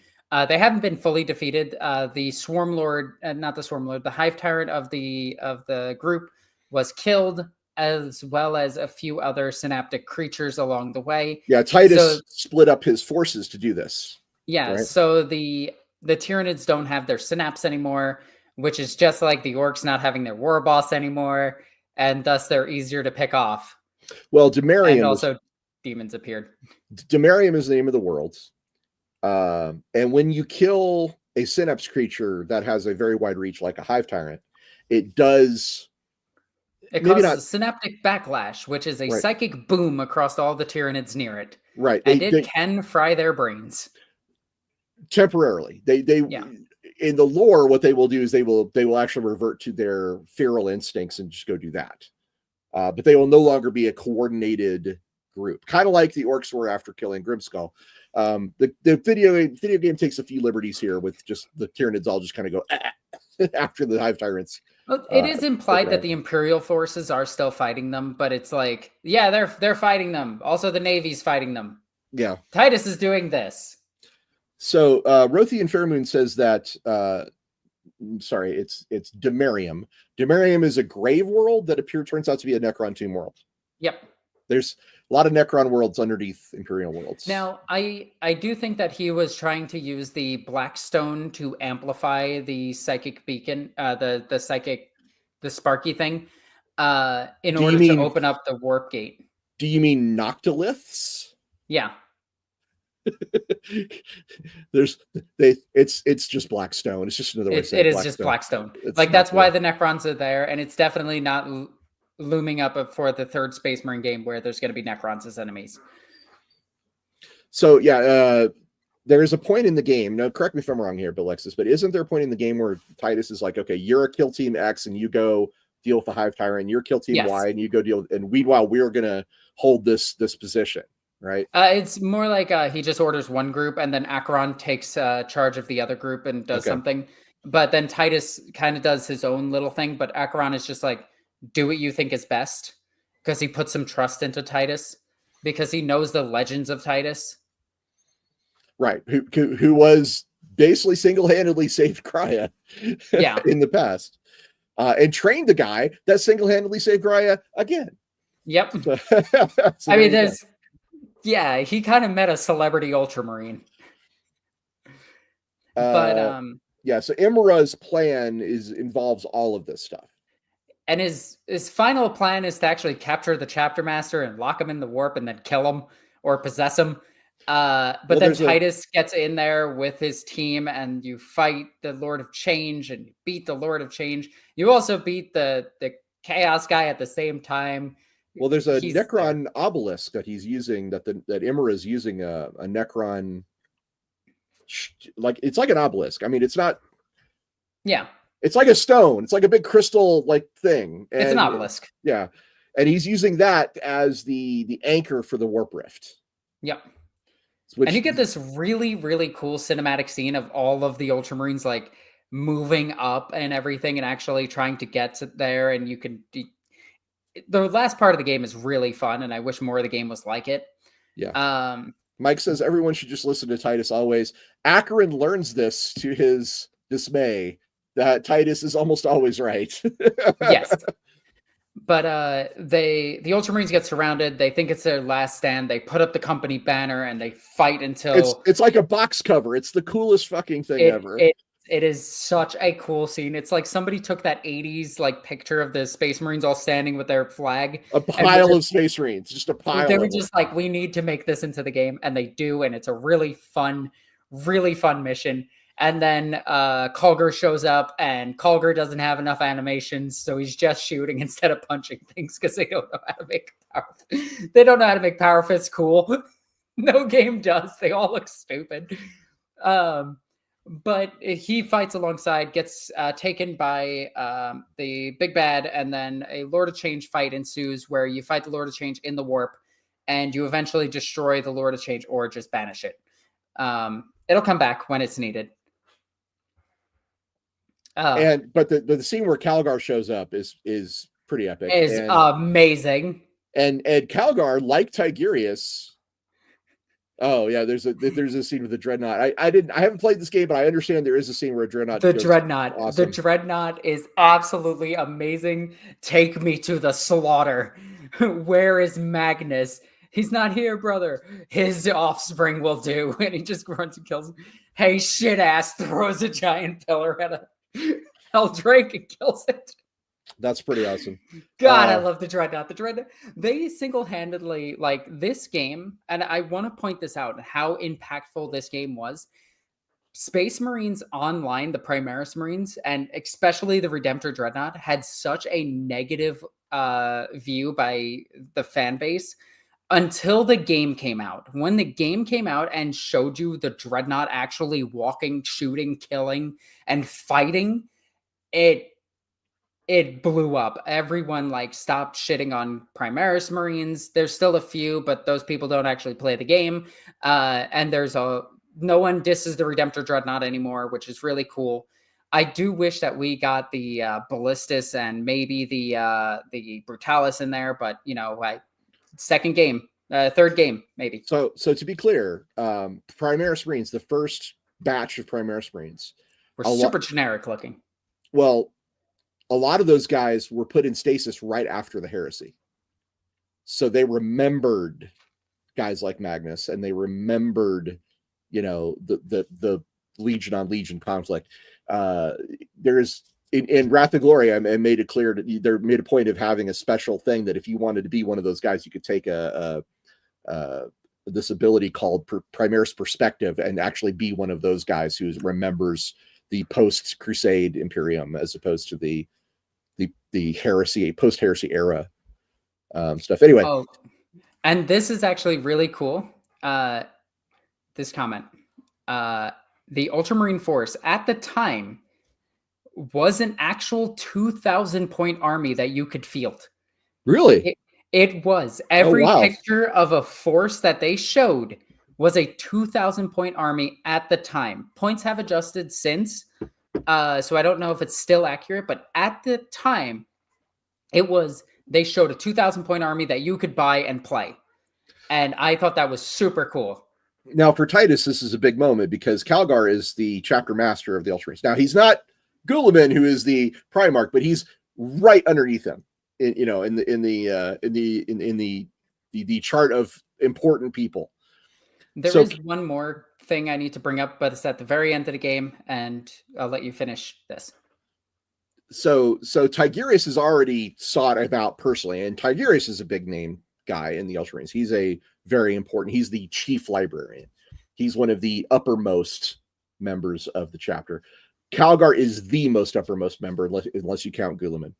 They haven't been fully defeated. The Swarm Lord, not the Swarm Lord, the Hive Tyrant of the group was killed, as well as a few other synaptic creatures along the way. Yeah, Titus split up his forces to do this. Yeah, right? So the Tyranids don't have their synapse anymore, which is just like the Orks not having their war boss anymore, and thus they're easier to pick off. Well, Demarium, and also demons appeared. Demarium is the name of the world. And when you kill a synapse creature that has a very wide reach, like a Hive Tyrant, it does... It causes a synaptic backlash, which is a psychic boom across all the Tyranids near it. Right. And it can fry their brains. Temporarily. They in the lore, what they will do is they will actually revert to their feral instincts and just go do that. But they will no longer be a coordinated group, kind of like the Orks were after killing Grimskull. The video game takes a few liberties here with just the Tyranids all just kind of go after the Hive Tyrants. Well, it is implied that the Imperial forces are still fighting them, but it's like, yeah, they're fighting them. Also, the Navy's fighting them. Yeah, Titus is doing this. So Rothian Fairmoon says that. Sorry, it's Demarium. Demarium is a grave world that turns out to be a Necron tomb world. Yep. There's a lot of Necron worlds underneath Imperial worlds. Now, I do think that he was trying to use the Blackstone to amplify the psychic beacon, the sparky thing, in order to open up the warp gate. Do you mean noctiliths? Yeah. It's just black stone. It's just another way of saying it is black just stone. black stone. It's like that's why the Necrons are there, and it's definitely not looming up for the third Space Marine game where there's going to be Necrons as enemies. So yeah, there is a point in the game. Now, correct me if I'm wrong here, Bill Alexis, but isn't there a point in the game where Titus is like, okay, you're a kill team X, and you go deal with the Hive Tyrant. You're kill team Y, and you go deal. And meanwhile, we're gonna hold this position. Right. It's more like he just orders one group, and then Acheron takes charge of the other group and does something. But then Titus kind of does his own little thing. But Acheron is just like, do what you think is best, because he puts some trust into Titus because he knows the legends of Titus. Right. Who was basically single-handedly saved Graia in the past, and trained the guy that single-handedly saved Graia again. Yep. So I mean, there's. Yeah, he kind of met a celebrity Ultramarine. But yeah, so Imra's plan involves all of this stuff. And his final plan is to actually capture the chapter master and lock him in the warp and then kill him or possess him. But then Titus gets in there with his team, and you fight the Lord of Change and beat the Lord of Change. You also beat the Chaos guy at the same time. Well, there's a Necron obelisk that he's using, that Imra is using a Necron, like it's like an obelisk. I mean, it's not. Yeah. It's like a stone. It's like a big crystal like thing. And, it's an obelisk. Yeah, and he's using that as the anchor for the warp rift. Yep. And you get this really, really cool cinematic scene of all of the Ultramarines like moving up and everything, and actually trying to get to there, and you can. The last part of the game is really fun, and I wish more of the game was like it. Yeah. Mike says everyone should just listen to Titus always. Acheron learns this to his dismay, that Titus is almost always right. Yes. But the Ultramarines get surrounded. They think it's their last stand. They put up the company banner and they fight until it's like a box cover. It's the coolest fucking thing ever. It is such a cool scene. It's like somebody took that 80s like picture of the Space Marines all standing with their flag. A pile of Space Marines, just a pile. They were just like, we need to make this into the game, and they do, and it's a really fun mission. And then Kulgur shows up, and Kulgur doesn't have enough animations, so he's just shooting instead of punching things because they don't know how to make they don't know how to make power fists cool. No game does. They all look stupid. But he fights alongside, gets taken by the big bad, and then a Lord of Change fight ensues where you fight the Lord of Change in the warp, and you eventually destroy the Lord of Change or just banish it. It'll come back when it's needed. But the scene where Calgar shows up is pretty epic. Is amazing. And Calgar, like Tigurius. Oh yeah, there's a scene with the Dreadnought. I haven't played this game, but I understand there is a scene where a Dreadnought. The Dreadnought is absolutely amazing. Take me to the slaughter. Where is Magnus? He's not here, brother. His offspring will do. And he just runs and kills him. Hey, shit ass, throws a giant pillar at a Helldrake and kills it. That's pretty awesome. God, I love the Dreadnought. The Dreadnought, they single-handedly, like this game, and I want to point this out, how impactful this game was. Space Marines Online, the Primaris Marines, and especially the Redemptor Dreadnought, had such a negative view by the fan base until the game came out. When the game came out and showed you the Dreadnought actually walking, shooting, killing, and fighting, it blew up. Everyone like stopped shitting on Primaris Marines. There's still a few, but those people don't actually play the game. And no one disses the Redemptor Dreadnought anymore, which is really cool. I do wish that we got the Ballistus and maybe the Brutalis in there, but third game maybe. So to be clear, Primaris Marines, the first batch of Primaris Marines, were super generic looking. Well, a lot of those guys were put in stasis right after the heresy. So they remembered guys like Magnus, and they remembered, the Legion on Legion conflict. There's in Wrath and Glory, I made it clear that they made a point of having a special thing that if you wanted to be one of those guys, you could take this ability called Primaris Perspective and actually be one of those guys who remembers the post Crusade Imperium as opposed to the heresy, post heresy era stuff. Anyway. Oh, and this is actually really cool. This comment, the Ultramarine force at the time was an actual 2,000 point army that you could field. Really? It was. Every picture of a force that they showed was a 2,000 point army at the time. Points have adjusted since, so I don't know if it's still accurate, but at the time, they showed a 2,000 point army that you could buy and play. And I thought that was super cool. Now, for Titus, this is a big moment because Calgar is the chapter master of the Ultramarines. Now, he's not Guilliman, who is the Primarch, but he's right underneath him. In the chart of important people. There is one more thing I need to bring up, but it's at the very end of the game, and I'll let you finish this. So Tigurius is already sought about personally, and Tigurius is a big name guy in the Ultramarines. He's a very important. He's the chief librarian. He's one of the uppermost members of the chapter. Calgar is the most uppermost member, unless you count Guilliman.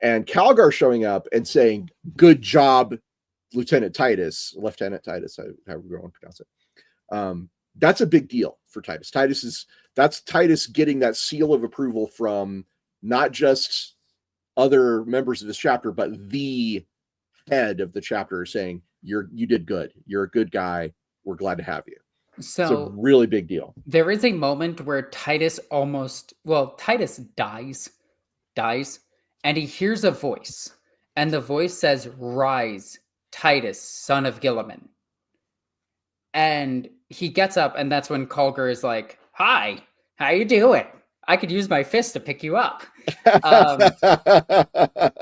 And Calgar showing up and saying, "Good job, Lieutenant Titus," however you want to pronounce it. That's a big deal for Titus. That's Titus getting that seal of approval from not just other members of his chapter, but the head of the chapter saying, you did good. You're a good guy. We're glad to have you." So it's a really big deal. There is a moment where Titus dies, and he hears a voice, and the voice says, "Rise, Titus, son of Guilliman." And he gets up, and that's when Calgar is like, "Hi, how you doing? I could use my fist to pick you up."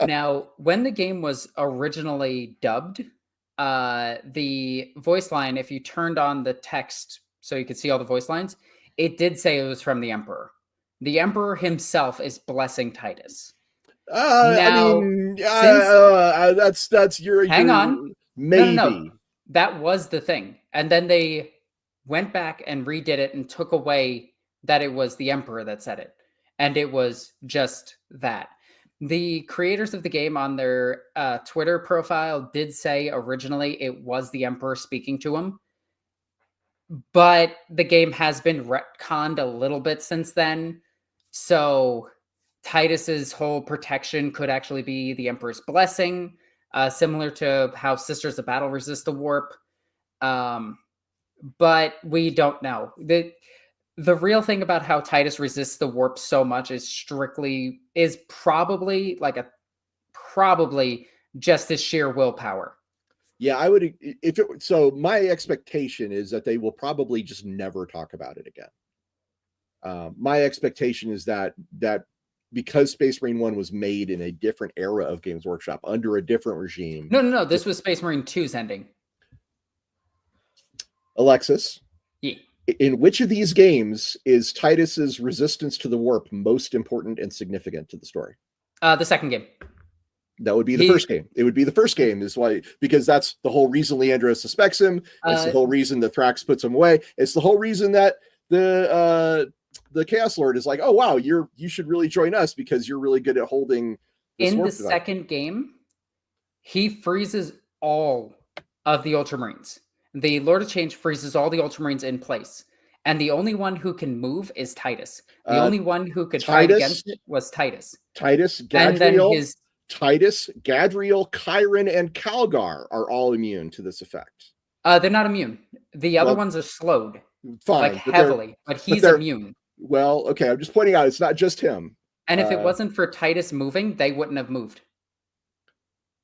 Now, when the game was originally dubbed, the voice line, if you turned on the text so you could see all the voice lines, it did say it was from the Emperor. The Emperor himself is blessing Titus. Now, that's your hang on. Maybe. No. That was the thing. And then they went back and redid it and took away that it was the Emperor that said it. And it was just that. The creators of the game on their Twitter profile did say originally it was the Emperor speaking to him. But the game has been retconned a little bit since then. So Titus's whole protection could actually be the Emperor's blessing, similar to how Sisters of Battle resist the warp. But we don't know. The real thing about how Titus resists the warp so much is probably just his sheer willpower. Yeah, I would. So my expectation is that they will probably just never talk about it again. My expectation is that because Space Marine 1 was made in a different era of Games Workshop under a different regime. No. This was Space Marine 2's ending. Alexis. Yeah. In which of these games is Titus's resistance to the warp most important and significant to the story? The second game. That would be the first game. It would be the first game, because that's the whole reason Leandros suspects him. It's the whole reason that Thrax puts him away. It's the whole reason that the Chaos Lord is like, "Oh wow, you should really join us because you're really good at holding." In the second game, he freezes all of the Ultramarines. The Lord of Change freezes all the Ultramarines in place. And the only one who can move is Titus. The only one who could fight against it was Titus. Gadriel, Chiron, and Calgar are all immune to this effect. They're not immune. The other ones are slowed. Fine. Heavily. But he's immune. Well, okay. I'm just pointing out it's not just him. And if it wasn't for Titus moving, they wouldn't have moved.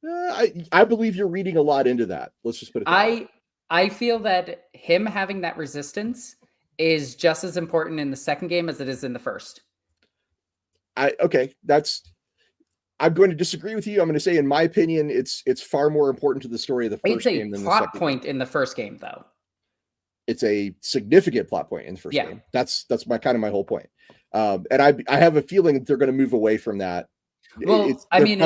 I believe you're reading a lot into that. Let's just put it that way. I feel that him having that resistance is just as important in the second game as it is in the first. I'm going to disagree with you. I'm going to say, in my opinion, it's far more important to the story of the first game than the second. It's a plot point in the first game, though. It's a significant plot point in the first game. That's my whole point. And I have a feeling that they're going to move away from that. Well, unless, let me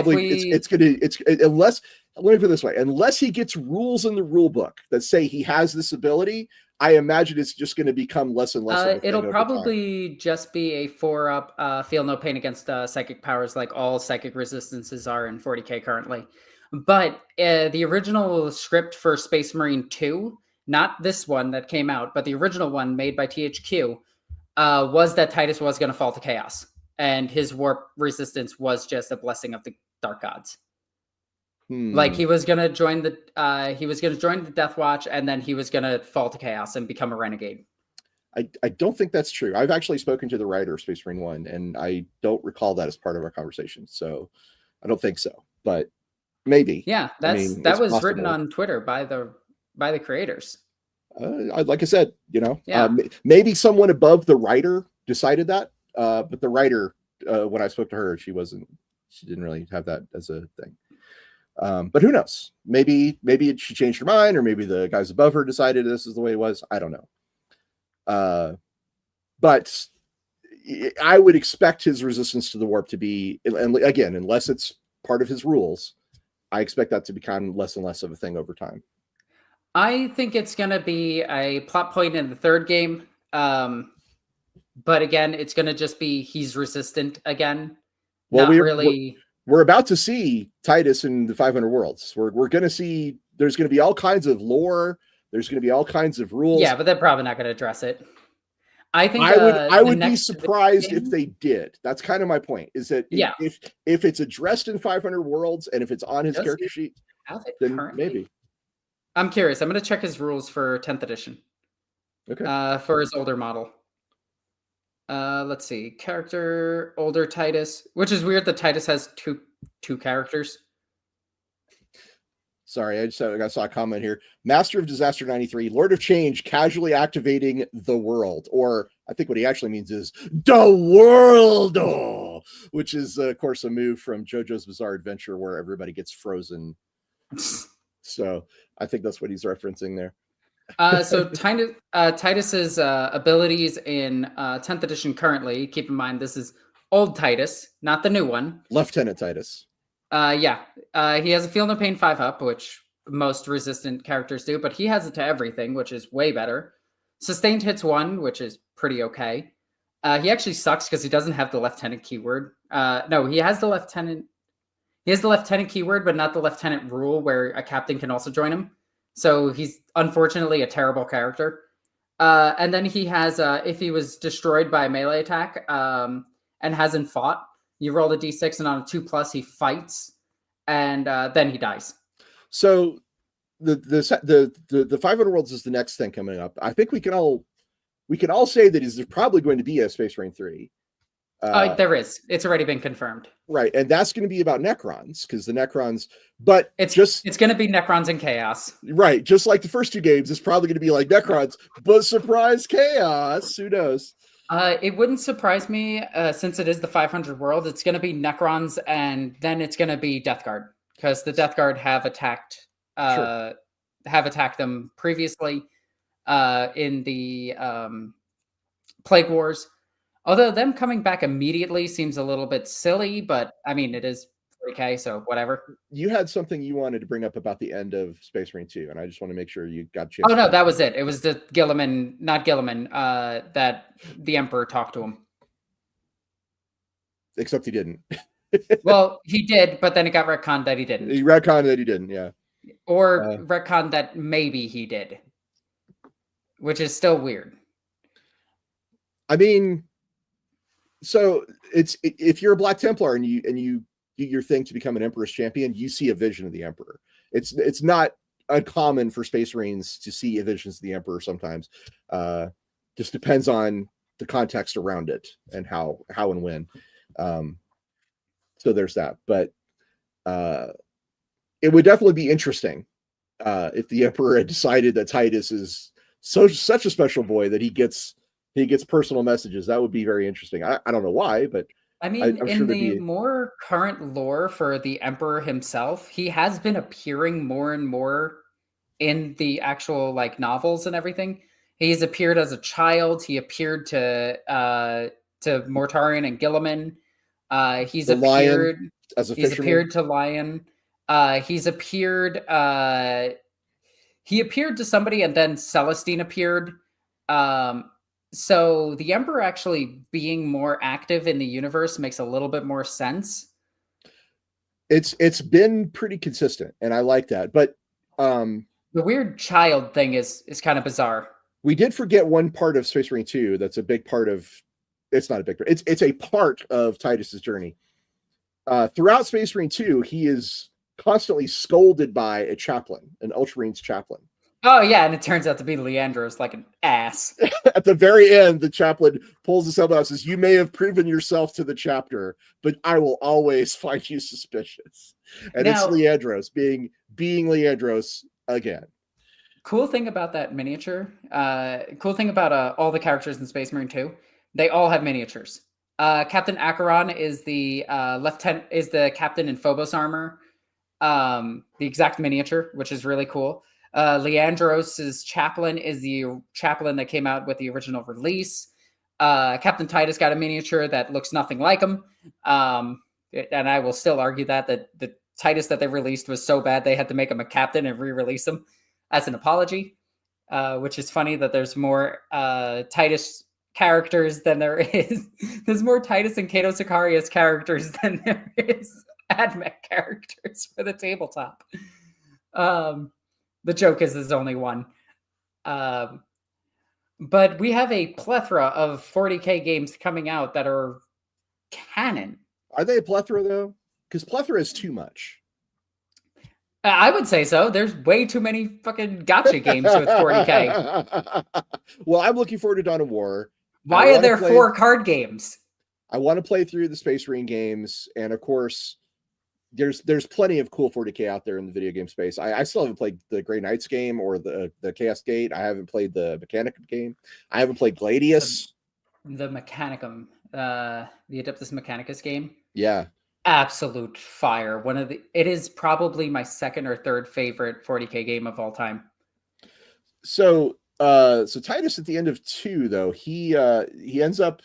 put it this way, unless he gets rules in the rule book that say he has this ability, I imagine it's just going to become less and less of a thing it'll over probably time. just be a 4-up, feel no pain against psychic powers, like all psychic resistances are in 40k currently. But the original script for Space Marine 2, not this one that came out, but the original one made by THQ, was that Titus was going to fall to chaos, and his warp resistance was just a blessing of the dark gods. Like he was going to join the Deathwatch, and then he was going to fall to chaos and become a renegade. I don't think that's true. I've actually spoken to the writer of Space Marine 1, and I don't recall that as part of our conversation. So I don't think so, but maybe. Yeah, that was possible. Written on Twitter by the creators. Like I said, maybe someone above the writer decided that, but the writer, when I spoke to her, she didn't really have that as a thing. But who knows? Maybe she changed her mind, or maybe the guys above her decided this is the way it was. I don't know. But I would expect his resistance to the warp to be, and again, unless it's part of his rules, I expect that to become less and less of a thing over time. I think it's going to be a plot point in the third game. But again, it's going to just be he's resistant again. Well, we're about to see Titus in the 500 Worlds. We're going to see there's going to be all kinds of lore. There's going to be all kinds of rules. Yeah, but they're probably not going to address it. I think I would be surprised if they did. That's kind of my point. Is that if it's addressed in 500 Worlds and if it's on his character sheet, then currently? Maybe. I'm curious. I'm going to check his rules for 10th edition. Okay. For his older model. Let's see. Character, older Titus, which is weird that Titus has two characters. Sorry, I saw a comment here. Master of Disaster 93, Lord of Change, casually activating the world. Or I think what he actually means is the world, which is, of course, a move from JoJo's Bizarre Adventure where everybody gets frozen. So I think that's what he's referencing there. So Titus's abilities in 10th edition currently, keep in mind this is old Titus, not the new one. Lieutenant Titus. He has a Feel No Pain 5-up, which most resistant characters do, but he has it to everything, which is way better. Sustained hits 1, which is pretty okay. He actually sucks because he doesn't have the lieutenant keyword. No, he has the lieutenant. He has the lieutenant keyword, but not the lieutenant rule where a captain can also join him. So he's unfortunately a terrible character. And then he has, if he was destroyed by a melee attack and hasn't fought, you roll a d6, and on a 2+ he fights, and then he dies. So the 500 Worlds is the next thing coming up. I think we can all say that there's probably going to be a Space Marine 3. There is. It's already been confirmed. Right, and that's going to be about Necrons, because the Necrons, but it's going to be Necrons and Chaos. Right, just like the first two games, it's probably going to be like Necrons, but surprise Chaos. Who knows? It wouldn't surprise me, since it is the 500 world. It's going to be Necrons, and then it's going to be Death Guard, because the Death Guard have attacked them previously in the Plague Wars. Although them coming back immediately seems a little bit silly, but I mean, it is 3K, so whatever. You had something you wanted to bring up about the end of Space Marine 2, and I just want to make sure you got Oh, no, that was it. It was the not Gilliman, that the Emperor talked to him. Except he didn't. Well, he did, but then it got retconned that he didn't. He retconned that he didn't, yeah. Or retconned that maybe he did, which is still weird. I mean, so it's, if you're a Black Templar and you do your thing to become an Emperor's champion, you see a vision of the Emperor. It's not uncommon for Space Marines to see visions of the Emperor sometimes. Just depends on the context around it and how and when. So there's that. But it would definitely be interesting if the Emperor had decided that Titus is such a special boy that he gets personal messages. That would be very interesting. I don't know why, but I mean, I'm in the more current lore for the Emperor himself, he has been appearing more and more in the actual like novels and everything. He's appeared as a child. He appeared to to Mortarion and Gilliman. He's The appeared Lion as a He's fisherman. appeared to Lion. He's appeared. He appeared to somebody, and then Celestine appeared. So the Emperor actually being more active in the universe makes a little bit more sense. It's been pretty consistent, and I like that. But the weird child thing is kind of bizarre. We did forget one part of Space Marine 2 that's a big part of. It's not a big part. It's a part of Titus's journey. Throughout Space Marine 2, he is constantly scolded by a chaplain, an Ultramarines chaplain. Oh, yeah, and it turns out to be Leandros, like an ass. At the very end, the chaplain pulls his helmet out and says, "You may have proven yourself to the chapter, but I will always find you suspicious." And now, it's Leandros being Leandros again. Cool thing about that miniature, cool thing about all the characters in Space Marine 2, they all have miniatures. Captain Acheron is the captain in Phobos armor, the exact miniature, which is really cool. Leandros's chaplain is the chaplain that came out with the original release. Captain Titus got a miniature that looks nothing like him. And I will still argue that the Titus that they released was so bad they had to make him a captain and re-release him as an apology, which is funny that there's more Titus characters than there is. There's more Titus and Cato Sicarius characters than there is AdMech characters for the tabletop. The joke is there's only one. But we have a plethora of 40K games coming out that are canon. Are they a plethora, though? Because plethora is too much. I would say so. There's way too many fucking gotcha games with 40K. Well, I'm looking forward to Dawn of War. Why are there 4 card games? I want to play through the Space Marine games, and of course, there's plenty of cool 40K out there in the video game space. I still haven't played the Grey Knights game or the Chaos Gate. I haven't played the Mechanicum game. I haven't played Gladius. The Mechanicum, the Adeptus Mechanicus game. Yeah. Absolute fire. It is probably my second or third favorite 40K game of all time. So Titus at the end of 2, though, he ends up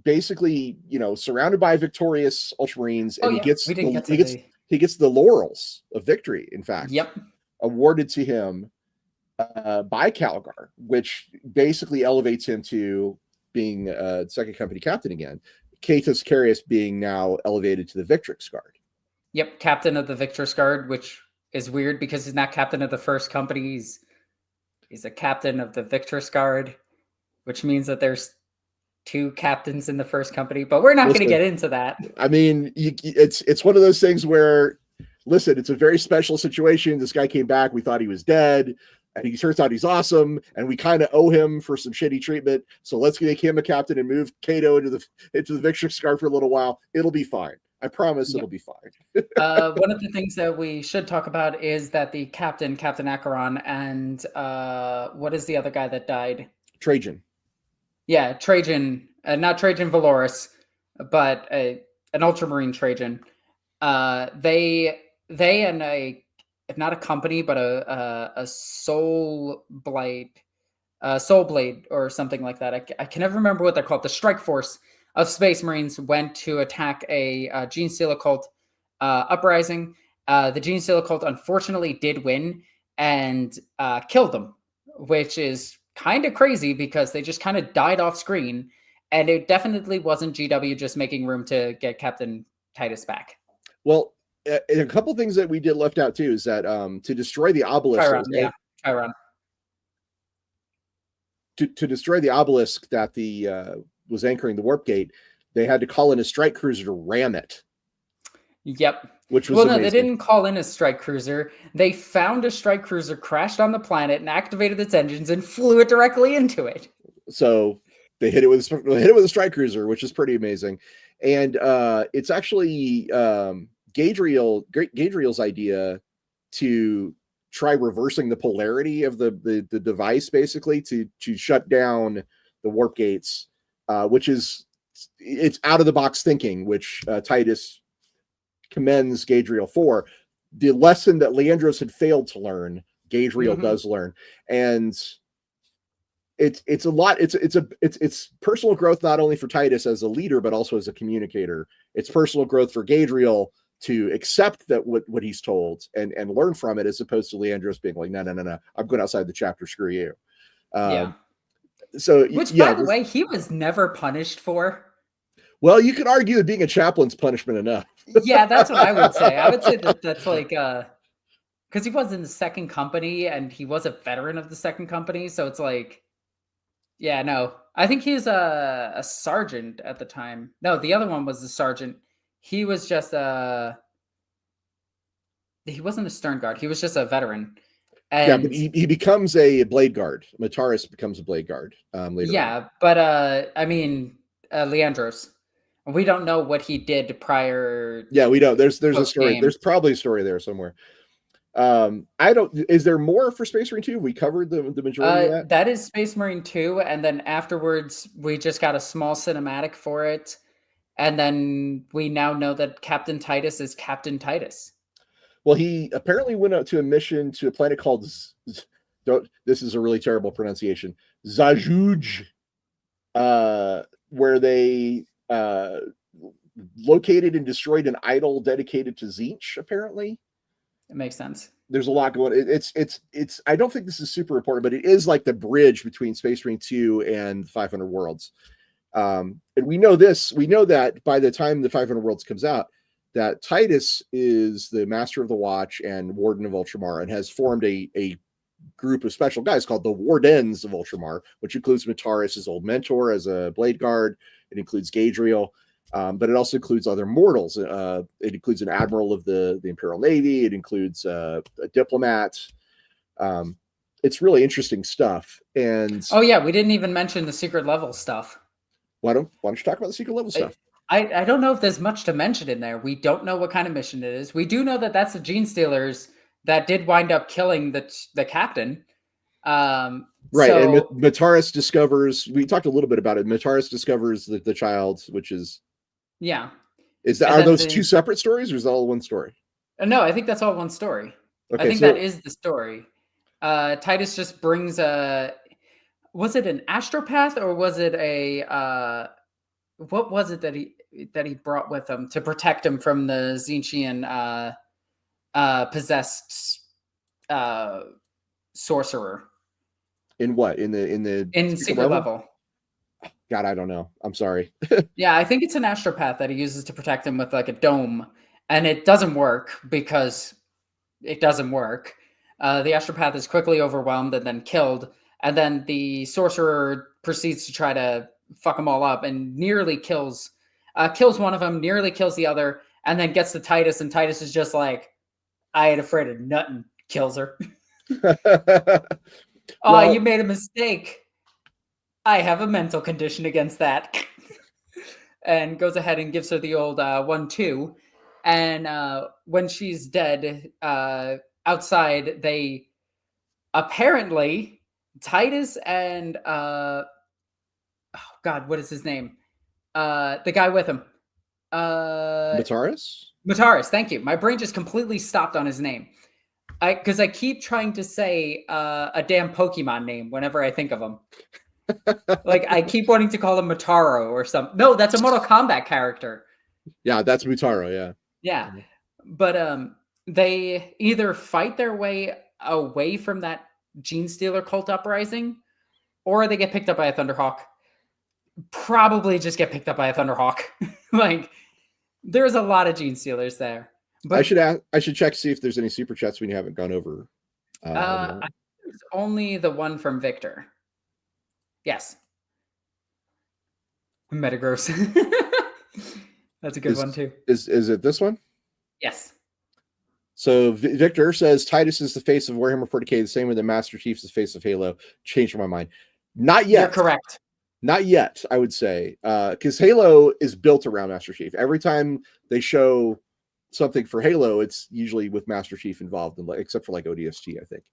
basically, surrounded by victorious Ultramarines, and he gets the laurels of victory, in fact. Yep. Awarded to him by Calgar, which basically elevates him to being second company captain again. Cato Sicarius being now elevated to the Victrix Guard. Yep, captain of the Victrix Guard, which is weird because he's not captain of the first company. He's a captain of the Victrix Guard, which means that there's 2 captains in the first company, but we're not going to get into that. I mean, it's one of those things where, listen, it's a very special situation. This guy came back. We thought he was dead, and he turns out he's awesome, and we kind of owe him for some shitty treatment. So let's make him a captain and move Cato into the Victrix Guard for a little while. It'll be fine. I promise. Yep. It'll be fine. One of the things that we should talk about is that the Captain Acheron, and what is the other guy that died? Trajan. Yeah, Trajan, not Trajan Valoris, but an Ultramarine Trajan. They and not a company, but a Soul Blade or something like that. I can never remember what they're called. The Strike Force of Space Marines went to attack a Genestealer cult uprising. The Genestealer cult unfortunately did win and killed them, which is kind of crazy because they just kind of died off screen, and it definitely wasn't GW just making room to get Captain Titus back. Well, a couple things that we did left out too is that to destroy the obelisk, Chiron. To destroy the obelisk that was anchoring the warp gate, they had to call in a strike cruiser to ram it. Yep. Which was amazing. No, they didn't call in a strike cruiser. They found a strike cruiser, crashed on the planet, and activated its engines and flew it directly into it. So they hit it with a strike cruiser, which is pretty amazing. And it's actually Gadriel's idea to try reversing the polarity of the device, basically to shut down the warp gates, which it's out of the box thinking, which Titus commends Gadriel for. The lesson that Leandros had failed to learn, Gadriel does learn. And it's a lot. It's personal growth, not only for Titus as a leader, but also as a communicator. It's personal growth for Gadriel to accept that what he's told and learn from it, as opposed to Leandros being like, no, I'm going outside the chapter, screw you. Yeah. So, which, yeah, by the way, he was never punished for. Well, you could argue that being a chaplain's punishment enough. Yeah, that's what I would say. I would say that that's like, because he was in the second company and he was a veteran of the second company, so it's like, yeah, no, I think he's a sergeant at the time. No, the other one was the sergeant. He was just he wasn't a stern guard. He was just a veteran. And yeah, but he becomes a blade guard. Mataris becomes a blade guard later. Yeah, on. but I mean, Leandros. We don't know what he did prior. Yeah, we don't. There's a story. Game. There's probably a story there somewhere. I don't. Is there more for Space Marine 2? We covered the majority of that. That is Space Marine 2, and then afterwards we just got a small cinematic for it, and then we now know that Captain Titus is Captain Titus. Well, he apparently went out to a mission to a planet called. This is a really terrible pronunciation. Zajuj, where they located and destroyed an idol dedicated to Tzeentch. Apparently, it makes sense. There's a lot going. It's. I don't think this is super important, but it is like the bridge between Space Marine 2 and 500 Worlds. And we know this. We know that by the time the 500 Worlds comes out, that Titus is the Master of the Watch and Warden of Ultramar, and has formed a group of special guys called the Wardens of Ultramar, which includes Mataris, his old mentor, as a blade guard. It includes Gadriel, but it also includes other mortals. It includes an admiral of the Imperial Navy. It includes a diplomat. It's really interesting stuff. And oh yeah, we didn't even mention the secret level stuff. Why don't you talk about the secret level stuff? I don't know if there's much to mention in there. We don't know what kind of mission it is. We do know that that's the Gene Stealers that did wind up killing the captain. Right, so, and Mataris discovers. We talked a little bit about it. Mataris discovers the child, which is are those two separate stories, or is that all one story? No, I think that's all one story. Okay, I think that is the story. Titus just brings was it an astropath, or was it a what was it that he brought with him to protect him from the Tzeentchian possessed sorcerer? In what? In secret level? God, I don't know. I'm sorry. Yeah, I think it's an astropath that he uses to protect him with like a dome, and it doesn't work because it doesn't work. The astropath is quickly overwhelmed and then killed, and then the sorcerer proceeds to try to fuck them all up and nearly kills one of them, nearly kills the other, and then gets to Titus, and Titus is just like, I ain't afraid of nothing, kills her. Oh, you made a mistake. I have a mental condition against that. And goes ahead and gives her the old 1-2. And when she's dead, outside, they apparently, Titus and oh God, what is his name? The guy with him. Mataris? Mataris, thank you. My brain just completely stopped on his name. Because I keep trying to say a damn Pokemon name whenever I think of him. Like, I keep wanting to call him Mataro or something. No, that's a Mortal Kombat character. Yeah, that's Mutaro, yeah. Yeah. But they either fight their way away from that Gene Stealer cult uprising, or they get picked up by a Thunderhawk. Probably just get picked up by a Thunderhawk. Like, there's a lot of Gene Stealers there. But I should check to see if there's any super chats we haven't gone over. I think there's only the one from Victor. Yes. Metagross. That's a good one too. Is it this one? Yes. So Victor says Titus is the face of Warhammer 40K, the same way the Master Chief's the face of Halo. Changed my mind. Not yet. You're correct. Not yet, I would say. Because Halo is built around Master Chief. Every time they show something for Halo, it's usually with Master Chief involved, except for like ODST, I think.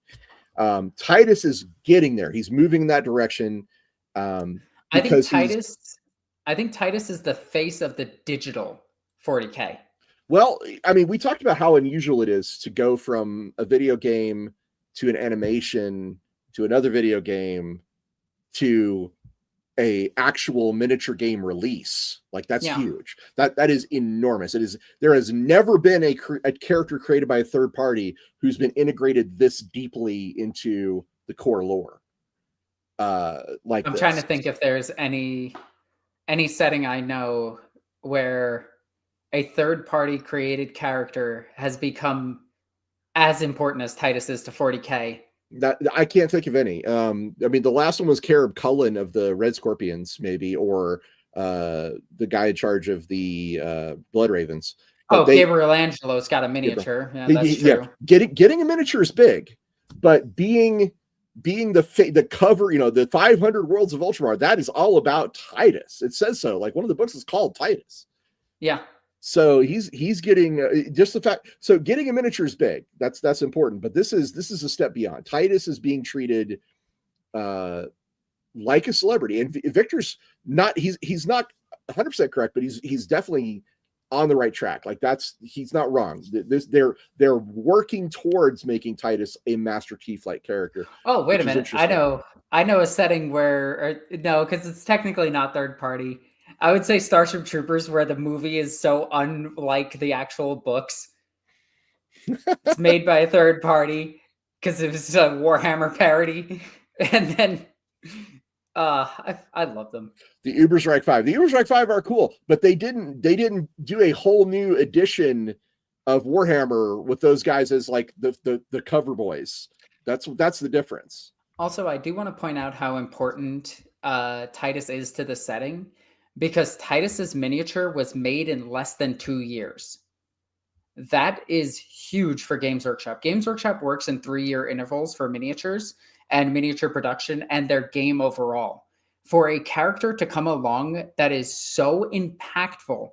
Titus is getting there. He's moving in that direction. I think Titus is the face of the digital 40K. Well, I mean, we talked about how unusual it is to go from a video game to an animation to another video game to a actual miniature game release. Like that's huge. That is enormous. There has never been a character created by a third party who's been integrated this deeply into the core lore. I'm trying to think if there's any setting I know where a third party created character has become as important as Titus is to 40K. That I can't think of any. I mean, the last one was Carib Cullen of the Red Scorpions, maybe, or the guy in charge of the Blood Ravens. But Gabriel Angelo's got a miniature. Yeah, that's true. Getting a miniature is big, but being the cover, the 500 Worlds of Ultramar, that is all about Titus. It says so. Like one of the books is called Titus. Yeah. So he's getting just the fact. So getting a miniature is big. That's important. But this is a step beyond. Titus is being treated like a celebrity, and Victor's not. He's not 100% correct, but he's definitely on the right track. Like he's not wrong. They're working towards making Titus a Master T-Flight character. Oh, wait a minute. I know a setting where no, because it's technically not third party. I would say Starship Troopers, where the movie is so unlike the actual books. It's made by a third party because it was a Warhammer parody. And then I love them. The Uberstrike 5. The Uberstrike 5 are cool, but they didn't do a whole new edition of Warhammer with those guys as like the cover boys. That's the difference. Also, I do want to point out how important Titus is to the setting, because Titus's miniature was made in less than 2 years. That is huge for Games Workshop. Games Workshop works in 3-year intervals for miniatures and miniature production and their game overall. For a character to come along that is so impactful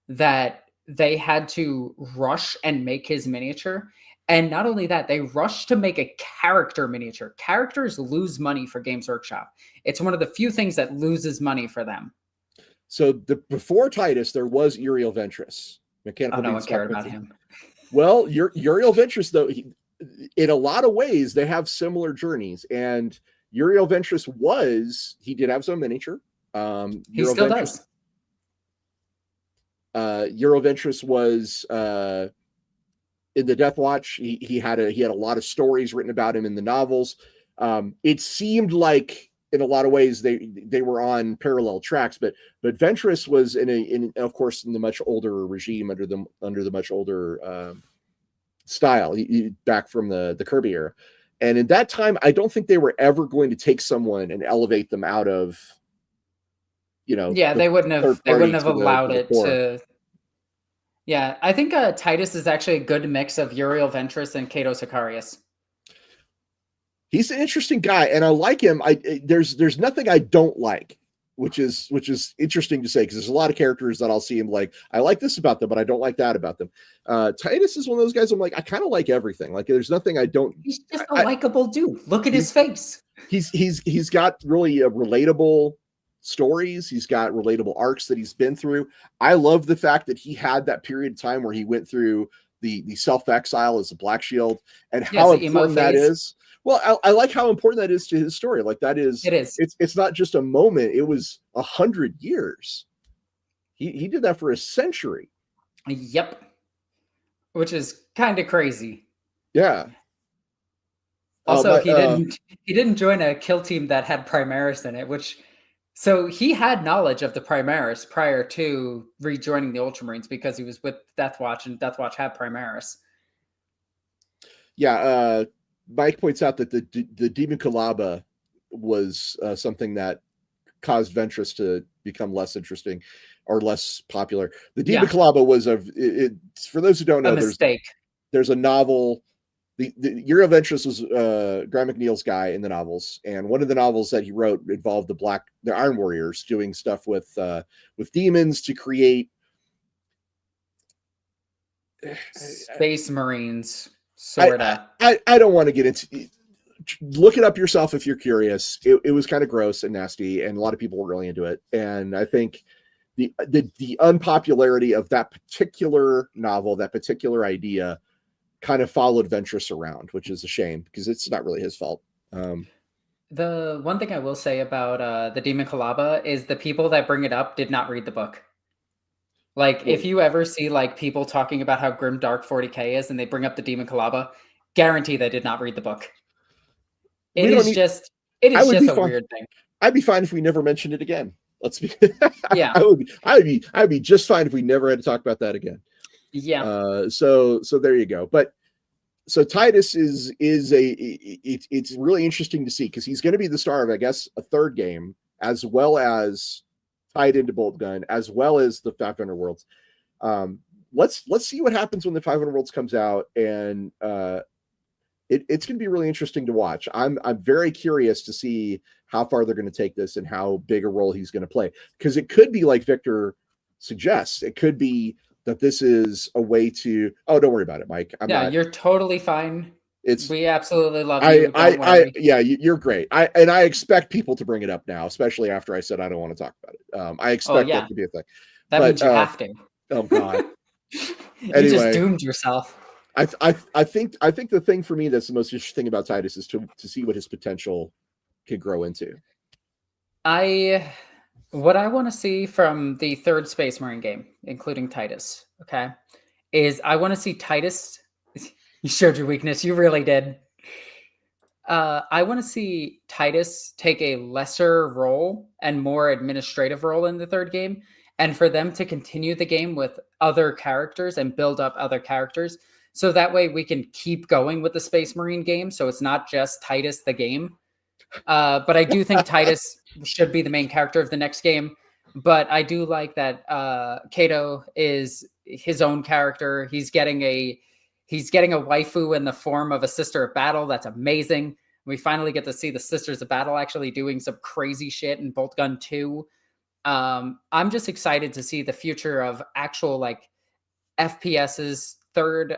that they had to rush and make his miniature. And not only that, they rushed to make a character miniature. Characters lose money for Games Workshop. It's one of the few things that loses money for them. So before Titus, there was Uriel Ventress. Mechanical no one cared about him. Well, Uriel Ventress, though, in a lot of ways, they have similar journeys. And Uriel Ventress he did have some miniature. He still does. Uriel Ventress was in the Deathwatch. He had a lot of stories written about him in the novels. It seemed like, in a lot of ways, they were on parallel tracks, but Ventress was in of course in the much older regime under the much older style, back from the Kirby era. And in that time, I don't think they were ever going to take someone and elevate them out of, they wouldn't have allowed it to. Yeah, I think Titus is actually a good mix of Uriel Ventress and Kato Sicarius. He's an interesting guy, and I like him. There's nothing I don't like, which is interesting to say, because there's a lot of characters that I'll see him like, I like this about them, but I don't like that about them. Titus is one of those guys I'm like, I kind of like everything. Like there's nothing I don't. He's just a likable dude. Look at his face. He's got really relatable stories. He's got relatable arcs that he's been through. I love the fact that he had that period of time where he went through the self-exile as a Black Shield, and how important that is. Well, I like how important that is to his story. Like that is, it is. It's not just a moment. It was 100 years. He did that for a century. Yep. Which is kind of crazy. Yeah. Also, he didn't join a kill team that had Primaris in it, so he had knowledge of the Primaris prior to rejoining the Ultramarines, because he was with Deathwatch, and Deathwatch had Primaris. Yeah. Mike points out that the Demon Kalaba was something that caused Ventress to become less interesting or less popular. The Demon Kalaba was for those who don't know, there's a novel. The Uriel Ventress was Graham McNeil's guy in the novels, and one of the novels that he wrote involved the Iron Warriors doing stuff with demons to create Space Marines. Sorta. I don't want to get into. Look it up yourself if you're curious. It was kind of gross and nasty, and a lot of people were really into it. And I think the unpopularity of that particular novel, that particular idea, kind of followed Ventress around, which is a shame, because it's not really his fault. The one thing I will say about the Demon Kalaba is the people that bring it up did not read the book. Like, if you ever see like people talking about how grim dark 40k is and they bring up the Demon Kalaba, guarantee they did not read the book. It is just a weird thing. I'd be fine if we never mentioned it again. Let's be yeah. I'd be just fine if we never had to talk about that again. Yeah. So there you go. But so Titus it's really interesting to see because he's going to be the star of, I guess, a third game, as well as tied into Bolt Gun, as well as the 500 Worlds. Let's see what happens when the 500 Worlds comes out, and it's going to be really interesting to watch. I'm very curious to see how far they're going to take this and how big a role he's going to play, because it could be like Victor suggests. It could be that this is a way to, don't worry about it, Mike. You're totally fine. We absolutely love you. You're great. I expect people to bring it up now, especially after I said I don't want to talk about it. I expect that to be a thing. That means you have to. Oh God. You just doomed yourself. I think the thing for me that's the most interesting about Titus is to see what his potential could grow into. What I want to see from the third Space Marine game, including Titus, is I want to see Titus. You showed your weakness. You really did. I want to see Titus take a lesser role and more administrative role in the third game, and for them to continue the game with other characters and build up other characters. So that way we can keep going with the Space Marine game. So it's not just Titus the game. But I do think Titus should be the main character of the next game. But I do like that Kato is his own character. He's getting a waifu in the form of a Sister of Battle. That's amazing. We finally get to see the Sisters of Battle actually doing some crazy shit in Bolt Gun 2. I'm just excited to see the future of actual like FPS's third,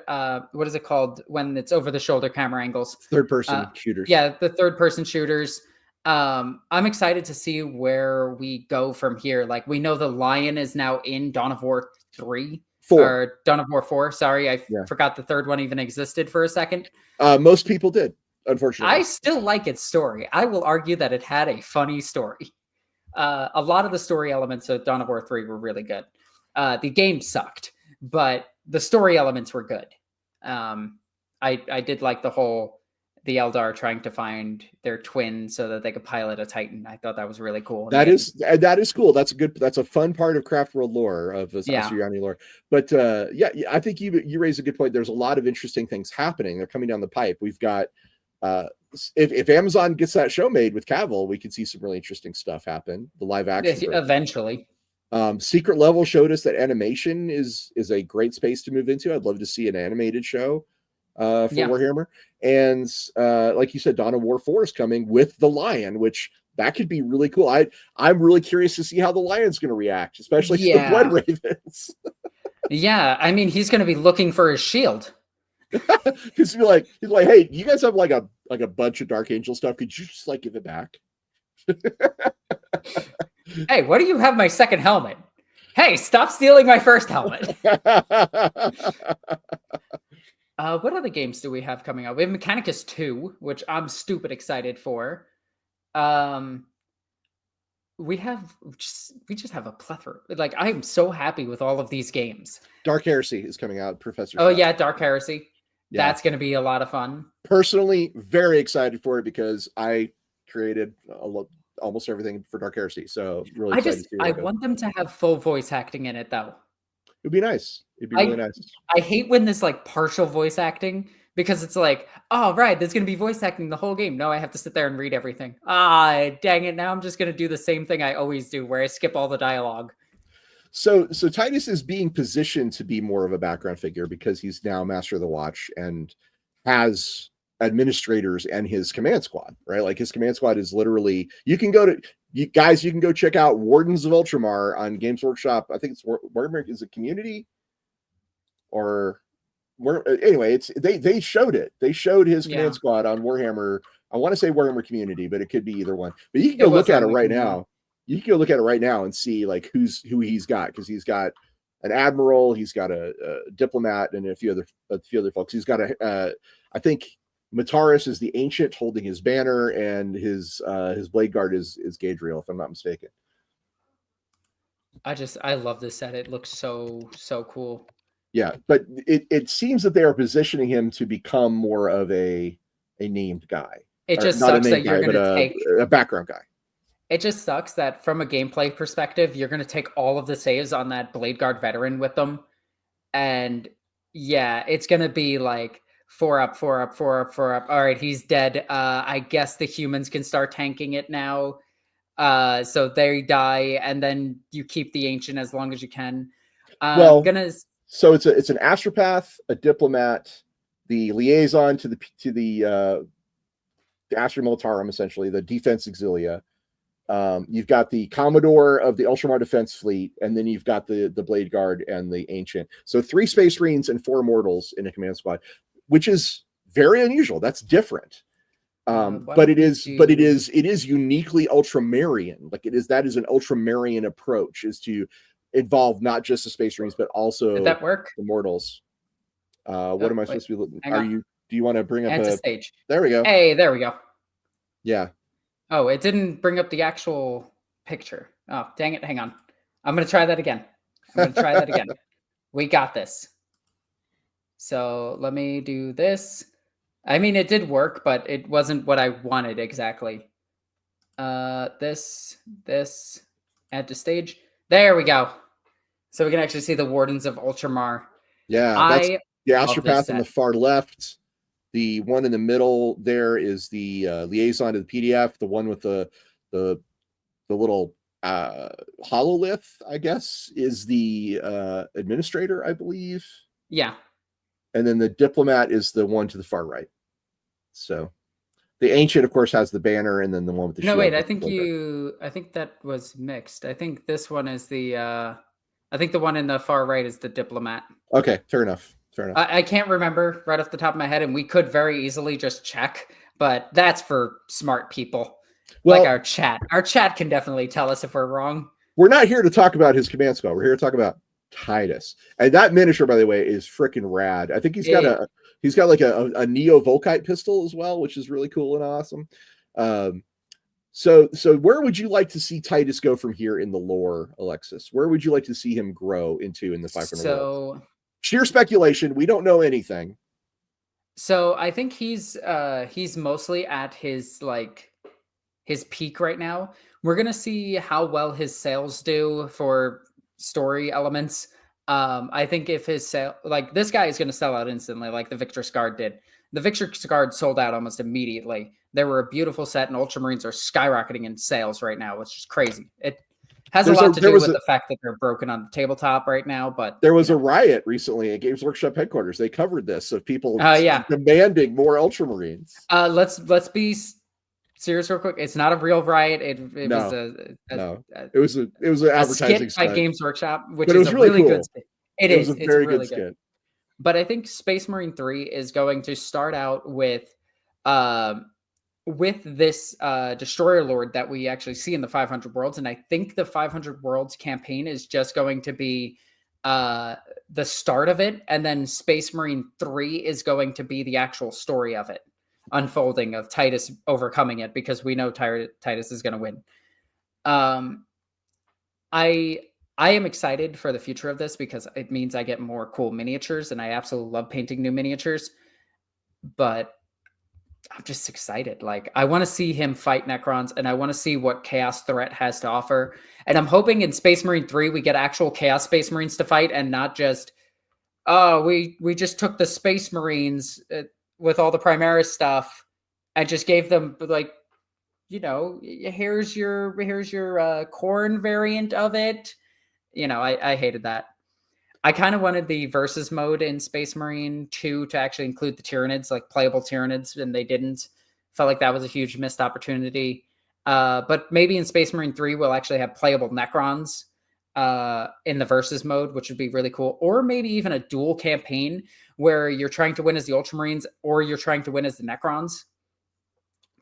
what is it called when it's over the shoulder camera angles? Third person shooters. Yeah, the third person shooters. I'm excited to see where we go from here. Like, we know the Lion is now in Dawn of War 4. Or Dawn of War 4. Sorry, I forgot the third one even existed for a second. Most people did, unfortunately. I still like its story. I will argue that it had a funny story. A lot of the story elements of Dawn of War 3 were really good. The game sucked, but the story elements were good. I did like the Eldar trying to find their twin so that they could pilot a Titan. I thought that was really cool. That is cool. That's a fun part of Craft World lore, of Asuryani lore. But I think you raise a good point. There's a lot of interesting things happening. They're coming down the pipe. We've got if Amazon gets that show made with Cavill, we could see some really interesting stuff happen. The live action eventually. Secret Level showed us that animation is a great space to move into. I'd love to see an animated show for Warhammer. And like you said, Dawn of War 4 is coming with the Lion, which that could be really cool. I'm really curious to see how the Lion's going to react, especially to the Blood Ravens. Yeah, I mean, he's going to be looking for his shield. He's like, hey, you guys have like a bunch of Dark Angel stuff. Could you just like give it back? Hey, what do you have my second helmet? Hey, stop stealing my first helmet. What other games do we have coming out? We have Mechanicus 2, which I'm stupid excited for. We just have a plethora. Like, I am so happy with all of these games. Dark Heresy is coming out, Professor. Oh, yeah, Dark Heresy. Yeah. That's going to be a lot of fun. Personally, very excited for it because I created almost everything for Dark Heresy. So really excited to see I want them to have full voice acting in it, though. It'd be nice. It'd be really nice. I hate when there's like partial voice acting, because it's like, oh, right, there's going to be voice acting the whole game. No, I have to sit there and read everything. Dang it. Now I'm just going to do the same thing I always do, where I skip all the dialogue. So Titus is being positioned to be more of a background figure because he's now Master of the Watch and has administrators and his command squad, right? Like, his command squad is literally, you can go check out Wardens of Ultramar on Games Workshop. I think it's Warhammer, is it Community? Or anyway, they showed it. They showed his command squad on Warhammer. I want to say Warhammer Community, but it could be either one. But you can go look at it right now. You can go look at it right now and see like who he's got, because he's got an admiral, he's got a diplomat, and a few other folks. He's got I think Mataris is the ancient holding his banner, and his blade guard is Gadriel, if I'm not mistaken. I love this set. It looks so cool. Yeah, but it seems that they are positioning him to become more of a named guy. It just sucks that you're going to take a background guy. It just sucks that from a gameplay perspective, you're going to take all of the saves on that Blade Guard veteran with them. And yeah, it's going to be like 4 up, 4 up, 4 up, 4 up. All right, he's dead. I guess the humans can start tanking it now. So they die, and then you keep the ancient as long as you can. So it's an astropath, a diplomat, the liaison to the Astra Militarum, essentially the defense auxilia. You've got the Commodore of the Ultramar Defense Fleet, and then you've got the Blade Guard and the Ancient. So 3 Space Marines and 4 Mortals in a command squad, which is very unusual. That's different. But it is uniquely Ultramarine. Like that is an Ultramarine approach, is to involve not just the Space Marines, but also Did that work? The Mortals. What am I supposed to be looking? Do you want to bring up a stage? There we go. Hey, there we go. Yeah. Oh, it didn't bring up the actual picture. Oh, dang it. Hang on. I'm going to try that again. We got this. So let me do this. I mean, it did work, but it wasn't what I wanted exactly. This, add to stage. There we go. So we can actually see the Wardens of Ultramar. Yeah, that's the Astropath on the far left. The one in the middle there is the liaison to the PDF. The one with the little hololith, I guess, is the administrator, I believe. Yeah. And then the diplomat is the one to the far right. So the ancient, of course, has the banner, and then the one with the shield. No, wait, I think that was mixed. I think this one is I think the one in the far right is the diplomat. Okay, fair enough. I can't remember right off the top of my head, and we could very easily just check, but that's for smart people. Well, like our chat. Our chat can definitely tell us if we're wrong. We're not here to talk about his command squad. We're here to talk about Titus. And that miniature, by the way, is freaking rad. I think he's got like a Neo Volkite pistol as well, which is really cool and awesome. So where would you like to see Titus go from here in the lore, Alexis? Where would you like to see him grow into in the 500 world? Sheer speculation. We don't know anything. So I think he's mostly at his peak right now. We're gonna see how well his sales do for story elements. I think if his sale, like this guy is gonna sell out instantly, like the Victor's Guard did. The Victor's Guard sold out almost immediately. They were a beautiful set, and Ultramarines are skyrocketing in sales right now, which is crazy. It has a lot to do with the fact that they're broken on the tabletop right now. But there was a riot recently at Games Workshop headquarters. They covered this of people demanding more Ultramarines. Let's be serious real quick. It's not a real riot. It was an advertising skit by Games Workshop, which is a really good skit. It's a very good skit. But I think Space Marine 3 is going to start out with this Destroyer Lord that we actually see in the 500 Worlds. And I think the 500 Worlds campaign is just going to be the start of it. And then Space Marine 3 is going to be the actual story of it, unfolding of Titus overcoming it, because we know Titus is going to win. I am excited for the future of this because it means I get more cool miniatures, and I absolutely love painting new miniatures. But I'm just excited. Like, I want to see him fight Necrons, and I want to see what Chaos Threat has to offer. And I'm hoping in Space Marine 3 we get actual Chaos Space Marines to fight, and not just, we just took the Space Marines with all the Primaris stuff and just gave them, like, you know, here's your Khorne variant of it. You know, I hated that. I kind of wanted the versus mode in Space Marine 2 to actually include the Tyranids, like playable Tyranids, and they didn't. Felt like that was a huge missed opportunity. But maybe in Space Marine 3, we'll actually have playable Necrons in the versus mode, which would be really cool. Or maybe even a dual campaign where you're trying to win as the Ultramarines or you're trying to win as the Necrons.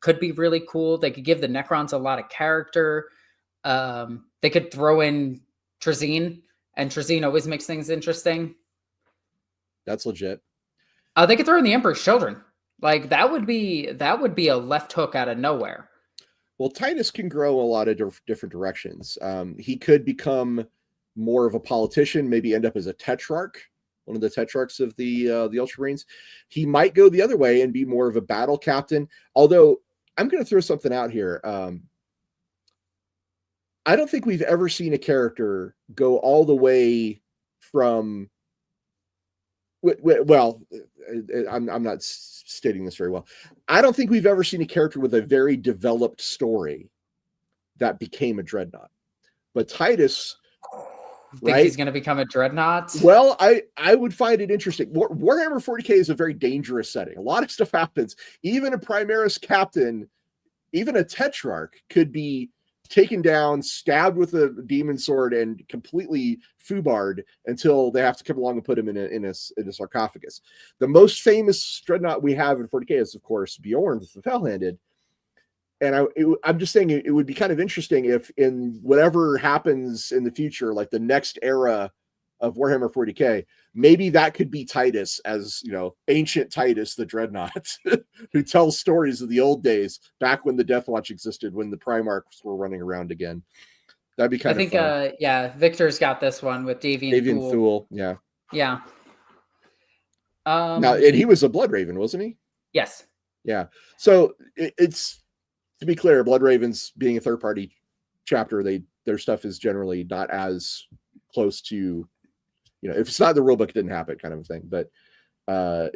Could be really cool. They could give the Necrons a lot of character. They could throw in Trazine, and Trazine always makes things interesting. That's legit. They could throw in the Emperor's Children. Like that would be a left hook out of nowhere. Well, Titus can grow a lot of different directions. He could become more of a politician, maybe end up as a tetrarch, one of the tetrarchs of the Ultramarines. He might go the other way and be more of a battle captain. Although I'm going to throw something out here. I don't think we've ever seen a character go all the way from. Well, I'm not stating this very well. I don't think we've ever seen a character with a very developed story that became a dreadnought. But Titus, think he's going to become a dreadnought? Well, I would find it interesting. Warhammer 40K is a very dangerous setting. A lot of stuff happens. Even a Primaris captain, even a tetrarch could be taken down, stabbed with a demon sword, and completely foobarred until they have to come along and put him in a sarcophagus. The most famous dreadnought we have in 40K is, of course, Bjorn, the Fell-Handed. And I'm just saying it would be kind of interesting if in whatever happens in the future, like the next era of Warhammer 40K, maybe that could be Titus as, ancient Titus, the dreadnought, who tells stories of the old days back when the Deathwatch existed, when the Primarchs were running around again. That'd be kind of fun. Victor's got this one with Davian Thule. Yeah. Yeah. Now, and he was a Blood Raven, wasn't he? Yes. Yeah. So it's, to be clear, Blood Ravens being a third-party chapter, their stuff is generally not as close to, if it's not the rule book, it didn't happen, kind of a thing. But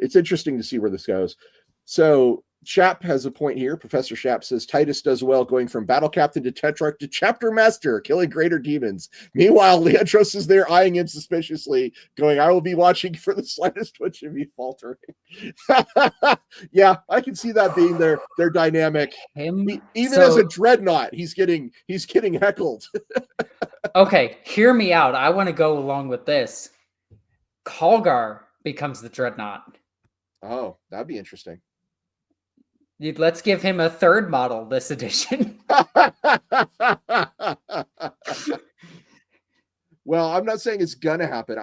it's interesting to see where this goes. So Shapp has a point here. Professor Shapp says Titus does well going from battle captain to tetrarch to chapter master, killing greater demons. Meanwhile, Leandros is there eyeing him suspiciously, going, I will be watching for the slightest twitch of you faltering. Yeah, I can see that being their dynamic. Even as a dreadnought, he's getting heckled. Okay, hear me out. I want to go along with this. Khalgar becomes the dreadnought. Oh, that'd be interesting. Let's give him a third model this edition. Well, I'm not saying it's gonna happen.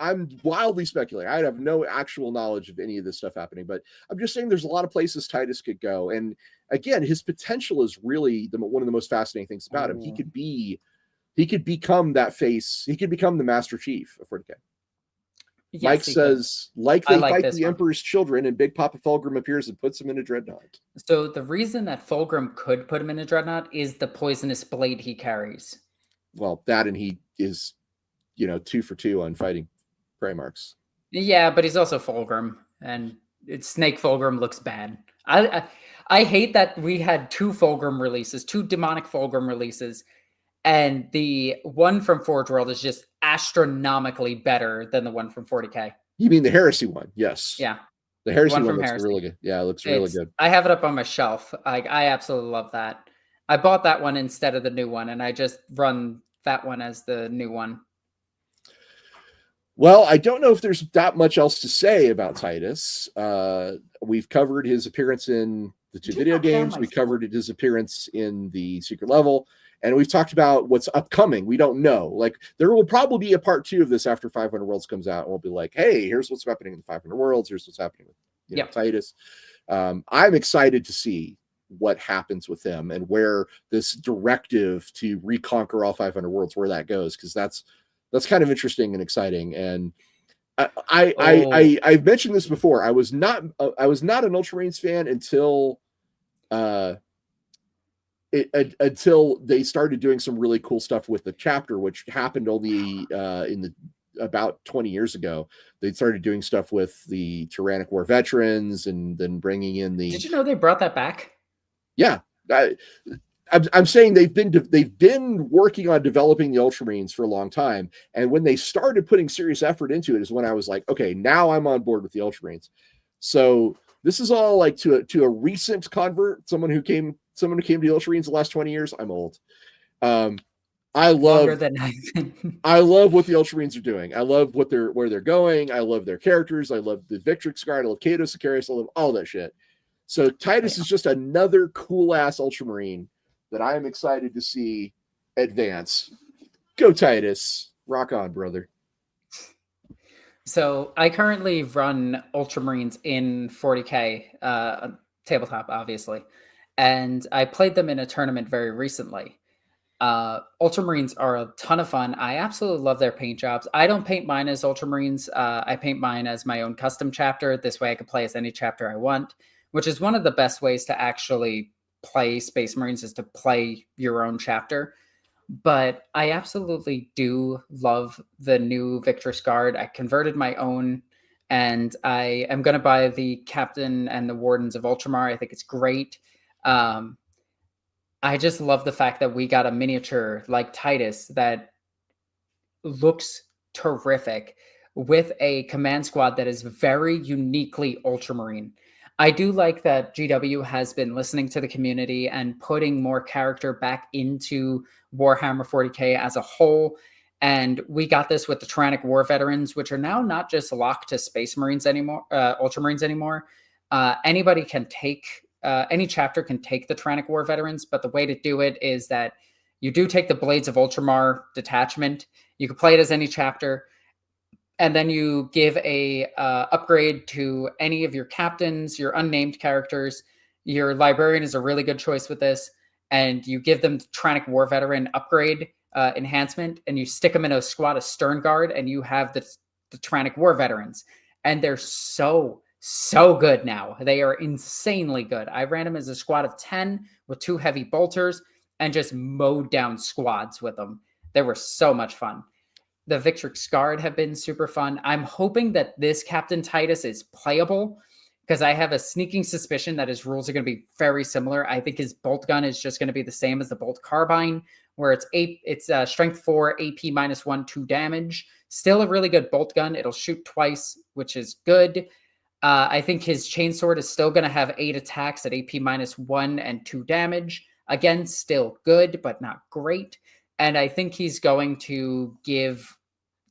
I'm wildly speculating. I have no actual knowledge of any of this stuff happening, but I'm just saying there's a lot of places Titus could go. And again, his potential is really one of the most fascinating things about him. He could become that face. He could become the Master Chief of 40K. Yes, Mike says, they fight the Emperor's children, and Big Papa Fulgrim appears and puts him in a dreadnought. So the reason that Fulgrim could put him in a dreadnought is the poisonous blade he carries. Well, that, and he is, 2 for 2 on fighting Primarchs. Yeah, but he's also Fulgrim, and Snake Fulgrim looks bad. I hate that we had 2 Fulgrim releases, 2 demonic Fulgrim releases, and the one from Forge World is just astronomically better than the one from 40K. You mean the Heresy one? Yes. Yeah. The Heresy one looks really good. Yeah, it looks really good. I have it up on my shelf. I absolutely love that. I bought that one instead of the new one, and I just run that one as the new one. Well, I don't know if there's that much else to say about Titus. We've covered his appearance in the 2 video games. We covered his appearance in the secret level. And we've talked about what's upcoming. We don't know. Like, there will probably be a part 2 of this after 500 Worlds comes out. And we'll be like, hey, here's what's happening in 500 Worlds. Here's what's happening with Titus. I'm excited to see what happens with him and where this directive to reconquer all 500 Worlds, where that goes. Because that's kind of interesting and exciting. And I've mentioned this before. I was not an Ultramarines fan until until they started doing some really cool stuff with the chapter, which happened only about 20 years ago. They started doing stuff with the Tyrannic War veterans, and then bringing in the. Did you know they brought that back? Yeah, I'm saying they've been working on developing the Ultramarines for a long time, and when they started putting serious effort into it is when I was like, okay, now I'm on board with the Ultramarines. So this is all like to a recent convert, someone who came to the Ultramarines the last 20 years. I'm old. I love what the Ultramarines are doing. I love where they're going. I love their characters. I love the Victrix Guard. I love Cato Sicarius. I love all that shit. So Titus is just another cool ass Ultramarine that I am excited to see advance. Go Titus. Rock on, brother. So I currently run Ultramarines in 40K tabletop, obviously, and I played them in a tournament very recently. Ultramarines are a ton of fun. I absolutely love their paint jobs. I don't paint mine as Ultramarines. I paint mine as my own custom chapter. This way I can play as any chapter I want, which is one of the best ways to actually play Space Marines is to play your own chapter. But I absolutely do love the new Victrix Guard. I converted my own, and I am going to buy the Captain and the Wardens of Ultramar. I think it's great. I just love the fact that we got a miniature like Titus that looks terrific with a command squad that is very uniquely Ultramarine. I do like that GW has been listening to the community and putting more character back into Warhammer 40K as a whole. And we got this with the Tyrannic War Veterans, which are now not just locked to Space Marines anymore, Ultramarines anymore. Anybody can take, any chapter can take the Tyrannic War Veterans, but the way to do it is that you do take the Blades of Ultramar detachment. You can play it as any chapter, and then you give a upgrade to any of your captains, your unnamed characters. Your librarian is a really good choice with this, and you give them Tyrannic War Veteran upgrade enhancement, and you stick them in a squad of Stern Guard, and you have the Tyrannic War Veterans, and they're so good now. They are insanely good. I ran them as a squad of 10 with 2 heavy bolters and just mowed down squads with them. They were so much fun. The Victrix Guard have been super fun. I'm hoping that this Captain Titus is playable because I have a sneaking suspicion that his rules are going to be very similar. I think his bolt gun is just going to be the same as the bolt carbine, where it's strength 4, AP -1, 2 damage. Still a really good bolt gun. It'll shoot twice, which is good. I think his chainsword is still going to have 8 attacks at AP -1 and 2 damage. Again, still good, but not great. And I think he's going to give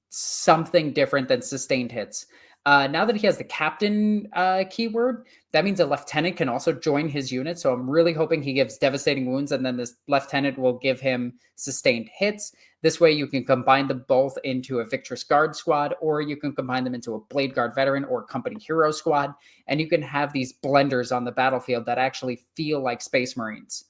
something different than sustained hits. Now that he has the captain keyword, that means a lieutenant can also join his unit. So I'm really hoping he gives devastating wounds, and then this lieutenant will give him sustained hits. This way you can combine them both into a Victrix Guard squad, or you can combine them into a Blade Guard veteran or company hero squad. And you can have these blenders on the battlefield that actually feel like Space Marines.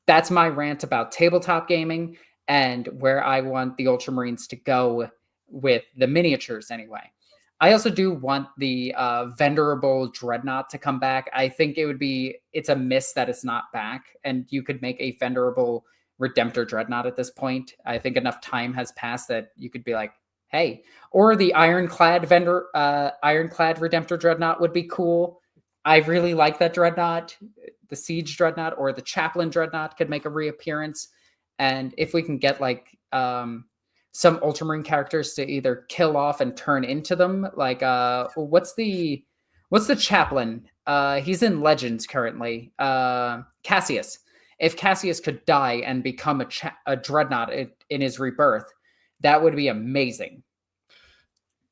That's my rant about tabletop gaming and where I want the Ultramarines to go with the miniatures anyway. I also do want the Venerable Dreadnought to come back. I think it's a miss that it's not back, and you could make a Venerable Redemptor Dreadnought at this point. I think enough time has passed that you could be like, hey, or the Ironclad Redemptor Dreadnought would be cool. I really like that Dreadnought. The Siege Dreadnought or the Chaplain Dreadnought could make a reappearance. And if we can get like some Ultramarine characters to either kill off and turn into them, like what's the Chaplain? He's in Legends currently. Cassius. If Cassius could die and become a Dreadnought in his rebirth, that would be amazing.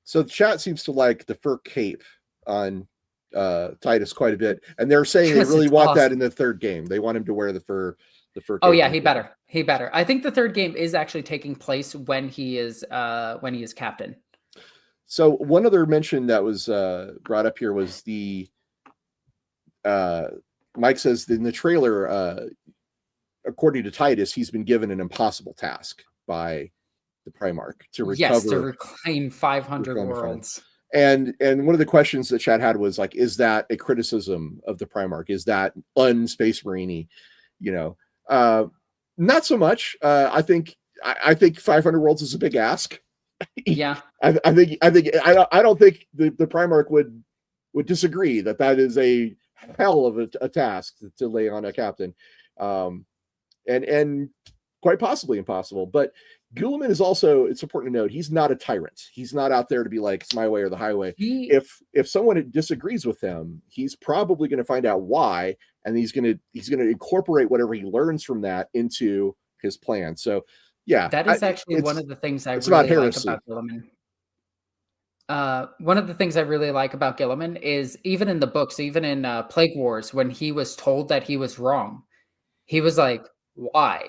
So the chat seems to like the fur cape on Titus quite a bit, and they're saying they really want that in the third game. They want him to wear the fur cape. Oh yeah, he better. I think the third game is actually taking place when he is captain. So one other mention that was brought up here was the Mike says in the trailer, according to Titus, he's been given an impossible task by the Primarch to reclaim 500 worlds. And one of the questions that chat had was like, is that a criticism of the Primarch? Is that un-Space Marine-y? Not so much. I think 500 worlds is a big ask. Yeah. I don't think the Primarch would disagree that is a hell of a task to lay on a captain. And quite possibly impossible. But Guilliman is also, it's important to note, he's not a tyrant. He's not out there to be like, it's my way or the highway. If someone disagrees with him, he's probably going to find out why, and he's going to incorporate whatever he learns from that into his plan. So yeah, that is actually one of the things I really like about Guilliman. One of the things I really like about Guilliman is even in the books, even in Plague Wars, when he was told that he was wrong, he was like, why?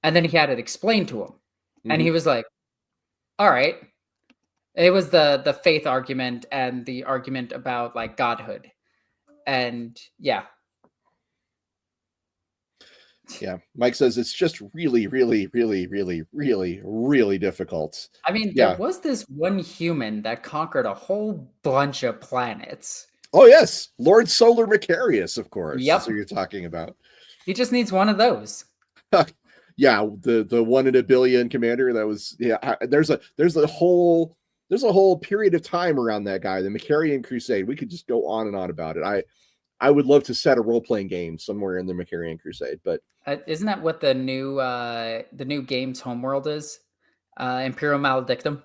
And then he had it explained to him. And he was like, all right. It was the faith argument and the argument about like godhood. And yeah. Yeah. Mike says it's just really, really, really, really, really, really difficult. I mean, there was this one human that conquered a whole bunch of planets. Oh, yes. Lord Solar Macarius, of course. Yep. That's what you're talking about. He just needs one of those. Yeah, the 1 in a billion commander. That was there's a whole period of time around that guy, the Macarian Crusade. We could just go on and on about it. I would love to set a role-playing game somewhere in the Macarian Crusade, but isn't that what the new game's homeworld is? Imperial Maledictum.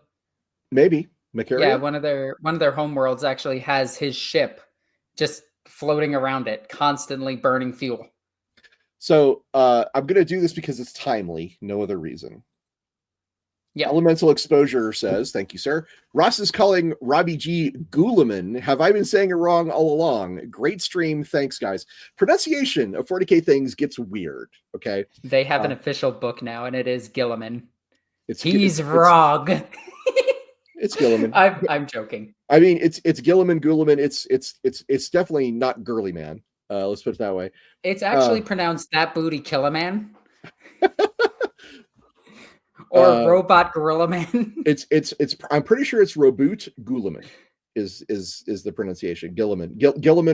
Maybe Macaria? Yeah, one of their homeworlds actually has his ship just floating around it, constantly burning fuel. So I'm going to do this because it's timely, no other reason. Yeah. Elemental Exposure says, thank you, sir. Ross is calling Robbie G. Guliman. Have I been saying it wrong all along? Great stream. Thanks, guys. Pronunciation of 40K things gets weird, okay? They have an official book now, and it is Gilliman. He's wrong. It's Gilliman. I'm joking. I mean, it's Gilliman, Guliman. It's definitely not Girly Man. Let's put it that way. It's actually pronounced that booty Killaman. Or Robot Gorilla Man. It's I'm pretty sure it's Roboot Guliman is the pronunciation. Gilliman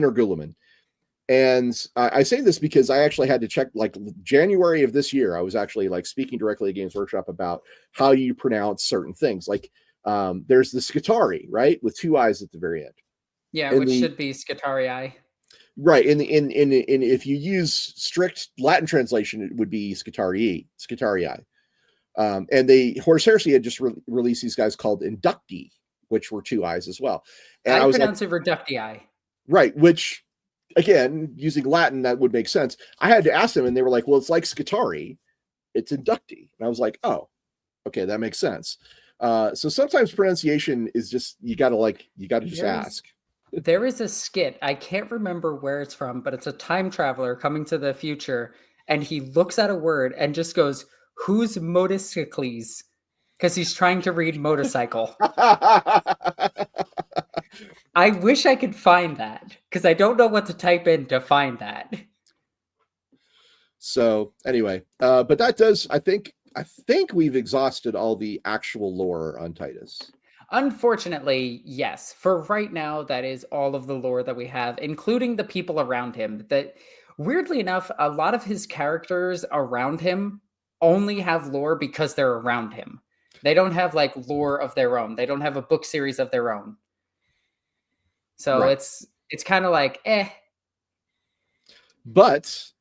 or Guliman. And I say this because I actually had to check, like January of this year, I was actually like speaking directly at Games Workshop about how you pronounce certain things. Like there's the Skitarii, right? With 2 eyes at the very end. Yeah, which should be Skitarii. Right. In if you use strict Latin translation, it would be Skitarii. And Horus Heresy had just released these guys called Inducti, which were 2 eyes as well. And I was pronounce it Reductii. Right, which again, using Latin, that would make sense. I had to ask them, and they were like, "Well, it's like Skitarii, it's Inducti," and I was like, "Oh, okay, that makes sense." So sometimes pronunciation is just you got to just ask. There is a skit, I can't remember where it's from, but it's a time traveler coming to the future, and he looks at a word and just goes, "Who's Motorcycles?" Because he's trying to read motorcycle. I wish I could find that, because I don't know what to type in to find that. So anyway, but that does, I think we've exhausted all the actual lore on Titus. Unfortunately, yes. For right now, that is all of the lore that we have, including the people around him. That, weirdly enough, a lot of his characters around him only have lore because they're around him. They don't have like lore of their own. They don't have a book series of their own. So right. It's kind of like But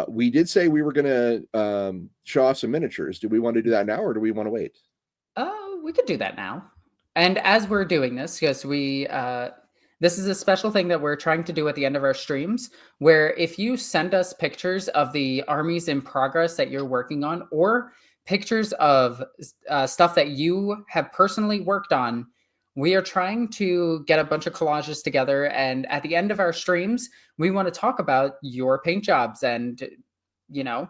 we did say we were going to show off some miniatures. Do we want to do that now, or do we want to wait? We could do that now. And as we're doing this, because this is a special thing that we're trying to do at the end of our streams, where if you send us pictures of the armies in progress that you're working on, or pictures of stuff that you have personally worked on, we are trying to get a bunch of collages together. And at the end of our streams, we want to talk about your paint jobs. And, you know,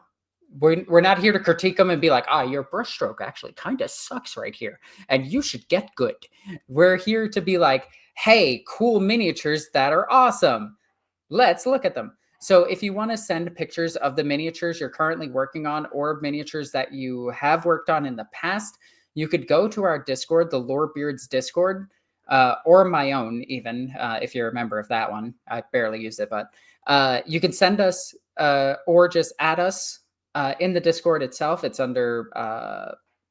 we're not here to critique them and be like, your brushstroke actually kind of sucks right here, and you should get good. We're here to be like, hey, cool miniatures that are awesome. Let's look at them. So if you want to send pictures of the miniatures you're currently working on, or miniatures that you have worked on in the past, you could go to our Discord, the Lorebeards Discord, or my own even, if you're a member of that one. I barely use it, but you can send us or just add us in the Discord itself. It's under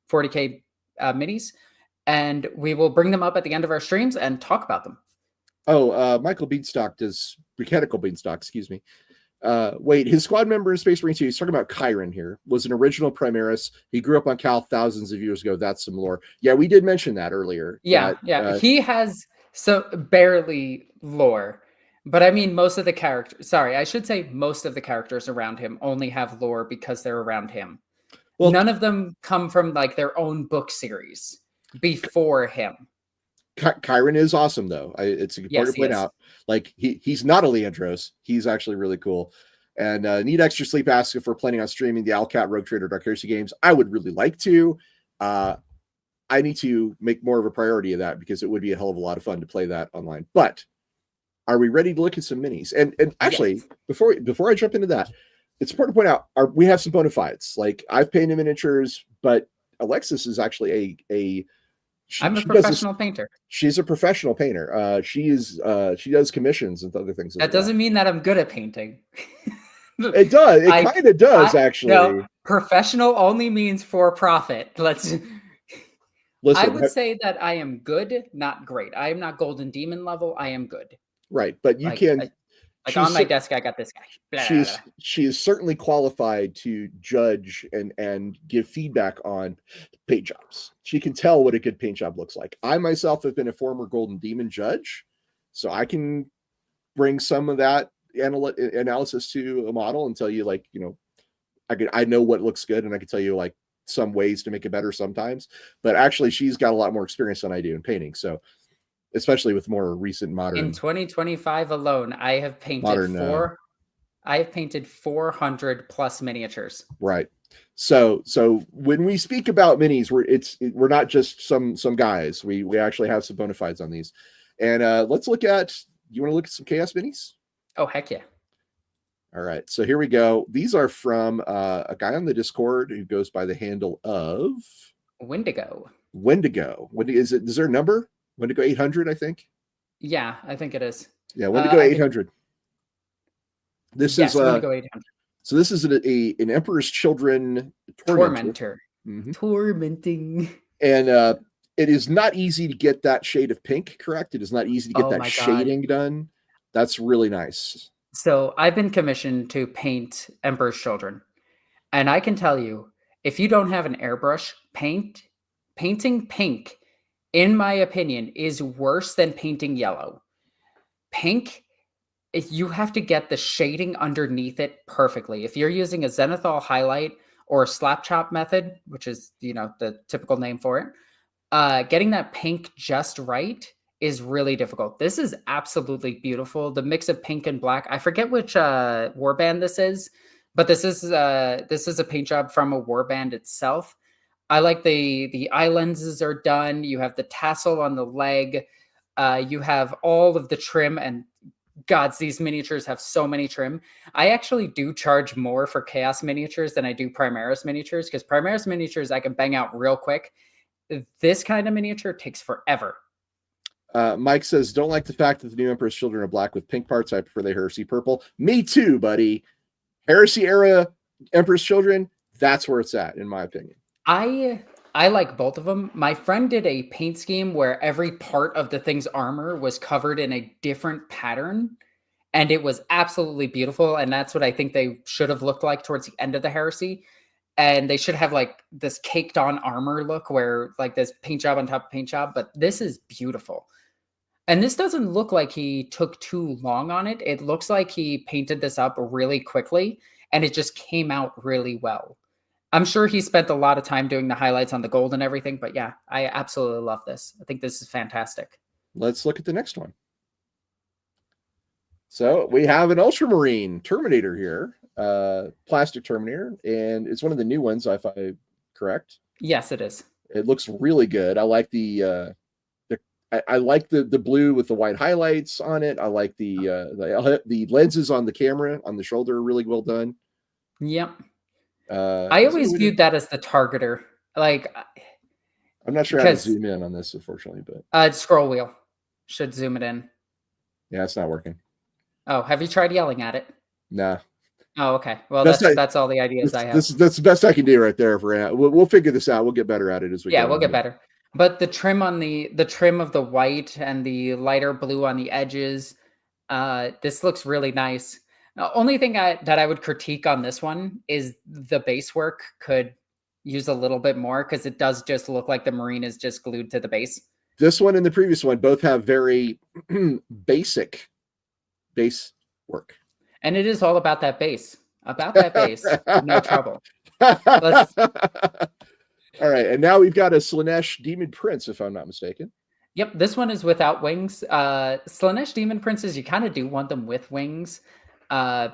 40K minis, and we will bring them up at the end of our streams and talk about them. Michael Beanstalk does Mechanical Beanstalk, excuse me. Wait, his squad member in Space Marine 2, he's talking about Chiron here, was an original Primaris. He grew up on Cal thousands of years ago. That's some lore. Yeah, we did mention that earlier. Yeah, he has barely lore. But I mean, most of the characters, I should say most of the characters around him only have lore because they're around him. Well, none of them come from like their own book series before him. Chiron is awesome, though. It's important to point out. Like he's not a Leandros. He's actually really cool. And Need Extra Sleep asks if we're planning on streaming the Alcat Rogue Trader Dark Heresy games. I would really like to. I I need to make more of a priority of that because it would be a hell of a lot of fun to play that online. But are we ready to look at some minis? And actually, before I jump into that, it's important to point out we have some bona fides. Like I've painted miniatures, but Alexis is actually I'm a professional painter. She's a professional painter. She does commissions and other things. That doesn't mean that I'm good at painting. It does. It kind of does, actually. No, professional only means for profit. Listen, I would say that I am good, not great. I am not Golden Demon level. I am good. Right, but you can. On my desk, I got this guy. Blah, she is certainly qualified to judge and give feedback on paint jobs. She can tell what a good paint job looks like. I myself have been a former Golden Demon judge, so I can bring some of that analysis to a model and tell you, like, you know, I know what looks good, and I can tell you like some ways to make it better sometimes. But actually, she's got a lot more experience than I do in painting, so. Especially with more recent modern. In 2025 alone, I have painted I have painted 400 plus miniatures. Right. So when we speak about minis, we're not just some guys. We actually have some bona fides on these. And let's look at. You want to look at some Chaos minis? Oh heck yeah! All right. So here we go. These are from a guy on the Discord who goes by the handle of Wendigo. Is it? Is there a number? Wendigo 800, I think. Yeah, I think it is. Yeah, Wendigo 800. This is Wendigo 800. So this is an Emperor's Children tormentor. Mm-hmm. Tormenting. And it is not easy to get that shade of pink correct. It is not easy to get that shading done. That's really nice. So I've been commissioned to paint Emperor's Children. And I can tell you, if you don't have an airbrush, painting pink, in my opinion, is worse than painting yellow. Pink, you have to get the shading underneath it perfectly. If you're using a zenithal highlight or a slap chop method, which is, you know, the typical name for it, getting that pink just right is really difficult. This is absolutely beautiful. The mix of pink and black. I forget which warband this is, but this is a paint job from a warband itself. I like the eye lenses are done. You have the tassel on the leg. You have all of the trim, and gods, these miniatures have so many trim. I actually do charge more for Chaos miniatures than I do Primaris miniatures, because Primaris miniatures I can bang out real quick. This kind of miniature takes forever. Mike says, don't like the fact that the new Emperor's Children are black with pink parts. I prefer the Heresy purple. Me too, buddy. Heresy era Emperor's Children, that's where it's at, in my opinion. I like both of them. My friend did a paint scheme where every part of the thing's armor was covered in a different pattern, and it was absolutely beautiful. And that's what I think they should have looked like towards the end of the Heresy. And they should have like this caked on armor look where like this paint job on top of paint job, but this is beautiful. And this doesn't look like he took too long on it. It looks like he painted this up really quickly, and it just came out really well. I'm sure he spent a lot of time doing the highlights on the gold and everything, but yeah, I absolutely love this. I think this is fantastic. Let's look at the next one. So we have an Ultramarine Terminator here, plastic Terminator, and it's one of the new ones, if I'm correct. Yes, it is. It looks really good. I like the blue with the white highlights on it. I like the lenses on the camera on the shoulder are really well done. Yep. I always viewed that as the targeter. Like, I'm not sure how to zoom in on this, unfortunately, but scroll wheel should zoom it in. Yeah, it's not working. Oh, have you tried yelling at it? Nah. Oh, okay. Well, that's all the ideas I have. That's the best I can do right there for now. We'll figure this out. We'll get better at it as we go. Yeah, we'll get better. But the trim on the trim of the white and the lighter blue on the edges, this looks really nice. The only thing that I would critique on this one is the base work could use a little bit more, because it does just look like the Marine is just glued to the base. This one and the previous one both have very basic base work. And it is all about that base. No trouble. All right, and now we've got a Slaanesh Demon Prince, if I'm not mistaken. Yep, this one is without wings. Slaanesh Demon Princes, you kind of do want them with wings.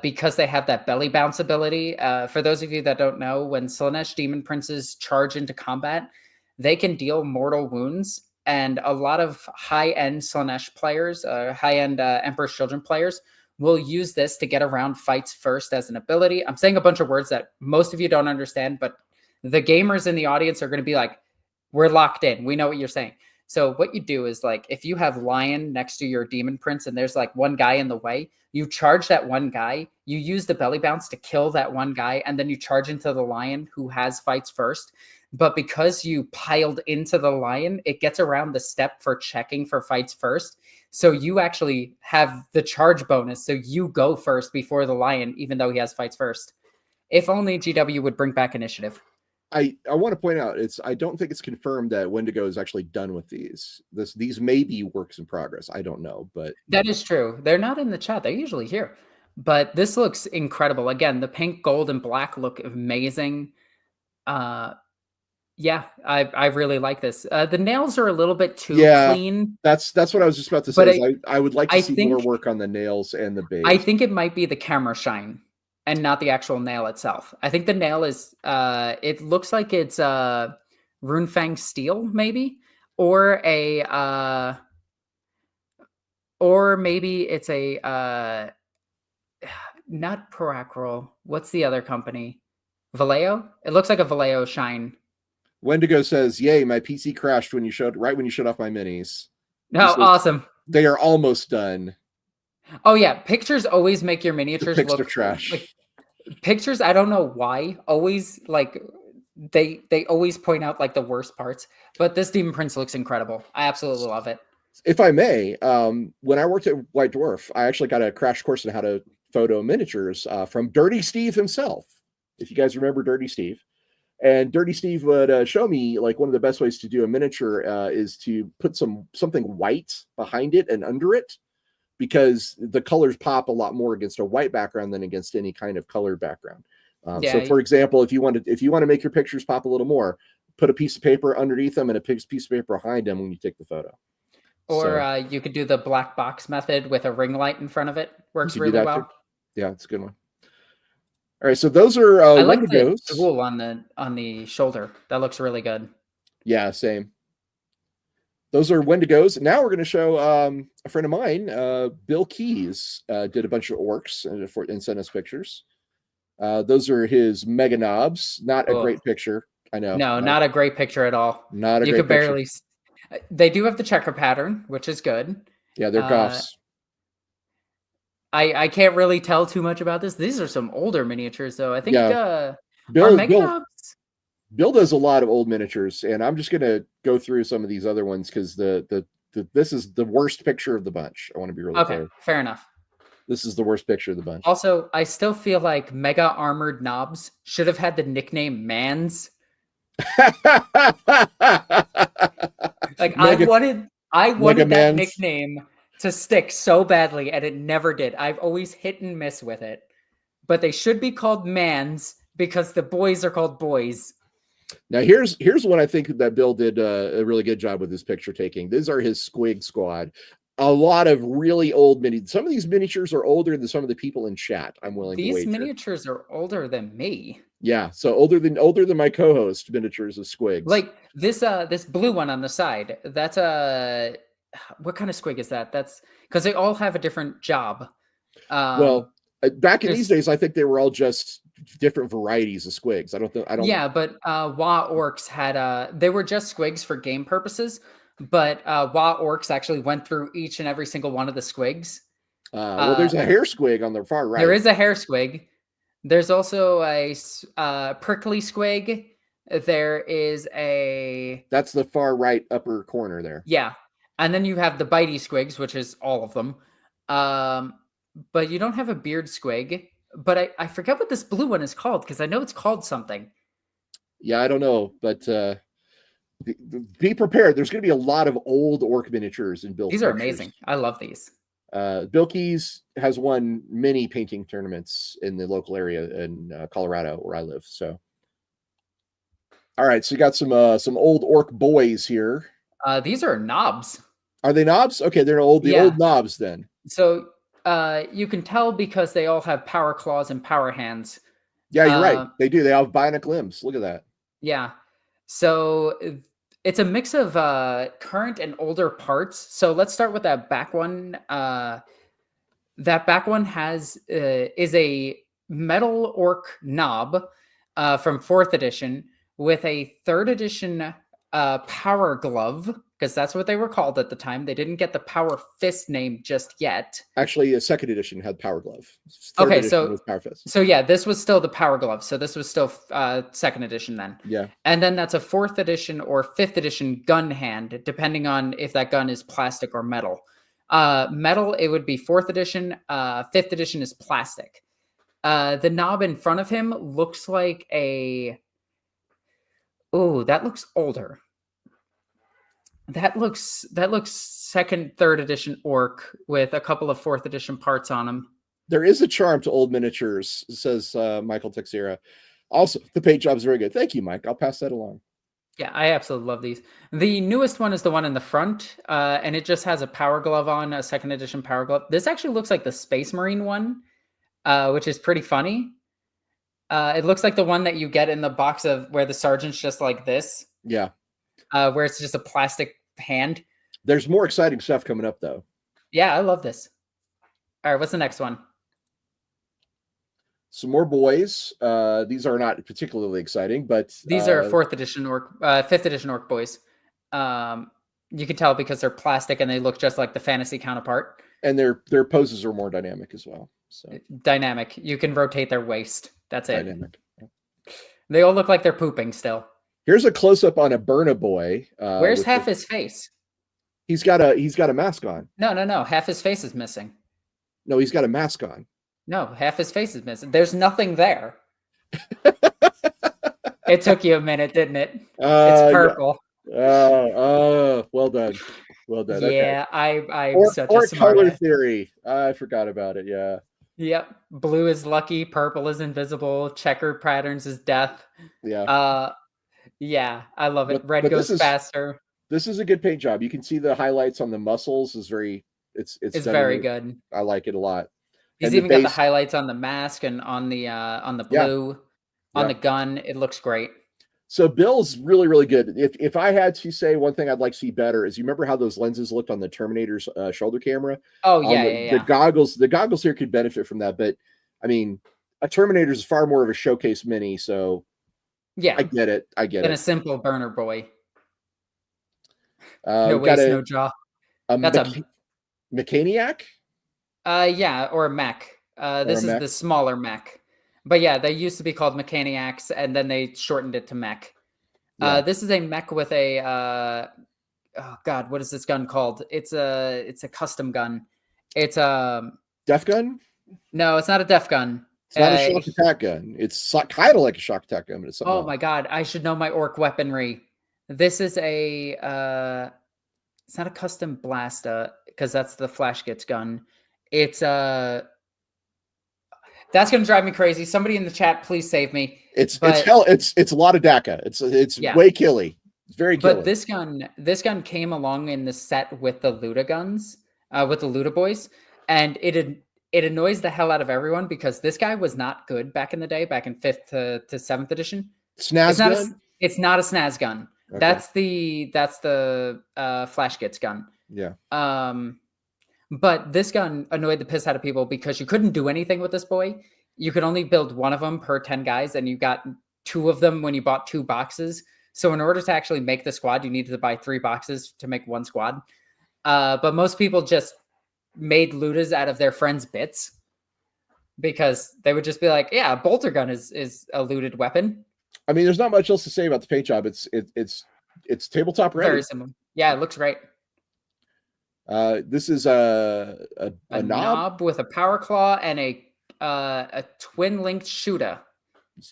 Because they have that belly bounce ability. For those of you that don't know, when Slaanesh Demon Princes charge into combat, they can deal mortal wounds. And a lot of high-end Slanesh players, high-end Emperor's Children players, will use this to get around fights first as an ability. I'm saying a bunch of words that most of you don't understand, but the gamers in the audience are going to be like, we're locked in. We know what you're saying. So what you do is, like, if you have Lion next to your Demon Prince and there's like one guy in the way, you charge that one guy, you use the belly bounce to kill that one guy, and then you charge into the Lion who has fights first. But because you piled into the Lion, it gets around the step for checking for fights first. So you actually have the charge bonus. So you go first before the Lion, even though he has fights first. If only GW would bring back initiative. I want to point out, I don't think it's confirmed that Wendigo is actually done with these. These may be works in progress. I don't know, but that is true. They're not in the chat. They're usually here. But this looks incredible. Again, the pink, gold, and black look amazing. Yeah, I really like this. The nails are a little bit too clean. That's what I was just about to say. I would like to see more work on the nails and the base. I think it might be the camera shine and not the actual nail itself. I think the nail is it looks like it's Runefang steel, maybe, or maybe it's a not Paracrol. What's the other company? Vallejo? It looks like a Vallejo shine. Wendigo says, "Yay, my PC crashed when you shut off my minis." Oh, awesome. They are almost done. Oh yeah, pictures always make your miniatures look trash. Like, pictures, I don't know why, always like they always point out like the worst parts, but this Demon Prince looks incredible. I absolutely love it. If I may, when I worked at White Dwarf, I actually got a crash course on how to photo miniatures from Dirty Steve himself. If you guys remember Dirty Steve. And Dirty Steve would show me, like, one of the best ways to do a miniature is to put something white behind it and under it, because the colors pop a lot more against a white background than against any kind of colored background. So, for example, if you want to make your pictures pop a little more, put a piece of paper underneath them and a piece of paper behind them when you take the photo. Or you could do the black box method with a ring light in front of it. Works really well. Too. Yeah, it's a good one. All right, so those are I like Wendigos. the tool on the shoulder. That looks really good. Yeah, same. Those are Wendigos. Now we're going to show a friend of mine, Bill Keys, did a bunch of orcs and sent us pictures. Those are his mega knobs. Not a great picture. I know. No, not a great picture at all. Not a you great could barely. Picture. They do have the checker pattern, which is good. Yeah, they're goths. I can't really tell too much about this. These are some older miniatures, though. I think Bill does a lot of old miniatures, and I'm just going to go through some of these other ones because this is the worst picture of the bunch. I want to be really clear. Fair enough. This is the worst picture of the bunch. Also, I still feel like Mega Armored Knobs should have had the nickname Mans. Like I wanted that nickname to stick so badly, and it never did. I've always hit and miss with it. But they should be called Mans because the boys are called boys. Now here's one I think that Bill did a really good job with his picture taking. These are his Squig squad. A lot of really old some of these miniatures are older than some of the people in chat. I'm willing to wager. These miniatures are older than me. Yeah, so older than my co-host miniatures of Squigs. Like this blue one on the side. That's what kind of Squig is that? That's because they all have a different job. Well, back in these days, I think they were all just different varieties of Squigs. I don't. Yeah, but WA Orks had they were just Squigs for game purposes, but WA Orks actually went through each and every single one of the Squigs. Well, there's a hair Squig on the far right. There is a hair Squig. There's also a prickly Squig. There is a... That's the far right upper corner there. Yeah. And then you have the bitey Squigs, which is all of them. But you don't have a beard Squig. But I forget what this blue one is called, because I know it's called something. Yeah, I don't know. But be prepared. There's going to be a lot of old orc miniatures in Bill's These are amazing. I love these. Bill Keys has won many painting tournaments in the local area in Colorado, where I live. So, all right, so you got some old orc boys here. These are knobs. Are they knobs? Okay, they're old knobs then. So you can tell because they all have power claws and power hands. Yeah, you're right. They do. They have bionic limbs. Look at that. Yeah. So It's a mix of current and older parts. So let's start with that back one. That back one is a metal orc knob from 4th edition with a 3rd edition power glove, because that's what they were called at the time. They didn't get the power fist name just yet. Actually, a 2nd edition had power glove. 3rd Okay, edition was power fist. so yeah, this was still the power glove. So this was still 2nd edition then. Yeah. And then that's a 4th edition or 5th edition gun hand, depending on if that gun is plastic or metal. Metal, it would be 4th edition. 5th edition is plastic. The knob in front of him looks like a... Oh, that looks older. That looks 2nd, 3rd edition orc with a couple of 4th edition parts on him. There is a charm to old miniatures, says Michael Texera. Also, the paint job is very good. Thank you, Mike. I'll pass that along. Yeah, I absolutely love these. The newest one is the one in the front, and it just has a power glove on, a 2nd edition power glove. This actually looks like the Space Marine one, which is pretty funny. It looks like the one that you get in the box of where the sergeant's just like this. Yeah. Where it's just a plastic hand. There's more exciting stuff coming up, though. Yeah, I love this. All right, what's the next one? Some more boys. These are not particularly exciting, but these are 4th edition orc, 5th edition orc boys. You can tell because they're plastic and they look just like the fantasy counterpart. And their poses are more dynamic as well. So dynamic. You can rotate their waist. That's it. Dynamic. They all look like they're pooping still. Here's a close up on a Burna boy. Where's half his face? He's got a mask on. No. Half his face is missing. No, he's got a mask on. No, half his face is missing. There's nothing there. It took you a minute, didn't it? It's purple. Well done. Well done. Yeah, okay. I'm such a smart color ass. theory. I forgot about it. Yeah. Yep. Blue is lucky. Purple is invisible. Checker patterns is death. Yeah. Yeah, I love it. Red but goes faster. This is a good paint job. You can see the highlights on the muscles is very. It's very good. I like it a lot. He's even got the highlights on the mask and on the blue, on the gun. It looks great. So Bill's really, really good. If I had to say one thing I'd like to see better is, you remember how those lenses looked on the Terminator's shoulder camera? Oh yeah, The goggles here could benefit from that. But I mean, a Terminator is far more of a showcase mini. So yeah, I get it. Than a simple burner boy. No waist, no jaw. That's a Mechaniac. Yeah, or a mech. This is the smaller mech. But yeah, they used to be called Mechaniacs, and then they shortened it to mech. Yeah. This is a mech with a oh god, what is this gun called? It's a custom gun. It's a def gun. No, it's not a def gun. It's not a shock attack gun. It's kind of like a shock attack gun, but it's something else. My god, I should know my orc weaponry. This is a it's not a custom blaster, because that's the Flash Gets gun. It's that's gonna drive me crazy. Somebody in the chat, please save me. It's a lot of DACA. It's way killy. It's very killy. But this gun came along in the set with the Luda guns, with the Luda boys, and it annoys the hell out of everyone because this guy was not good back in the day, back in 5th to 7th edition. Snaz gun? It's not a snaz gun. Okay. That's the Flash Gets gun. Yeah. But this gun annoyed the piss out of people because you couldn't do anything with this boy. You could only build one of them per 10 guys, and you got 2 of them when you bought 2 boxes. So in order to actually make the squad, you needed to buy 3 boxes to make 1 squad. But most people just made Ludas out of their friends' bits because they would just be like, yeah, a bolter gun is a looted weapon. I mean, there's not much else to say about the paint job. It's tabletop ready. Very similar. Yeah, it looks great. This is a knob with a power claw and a twin linked shooter.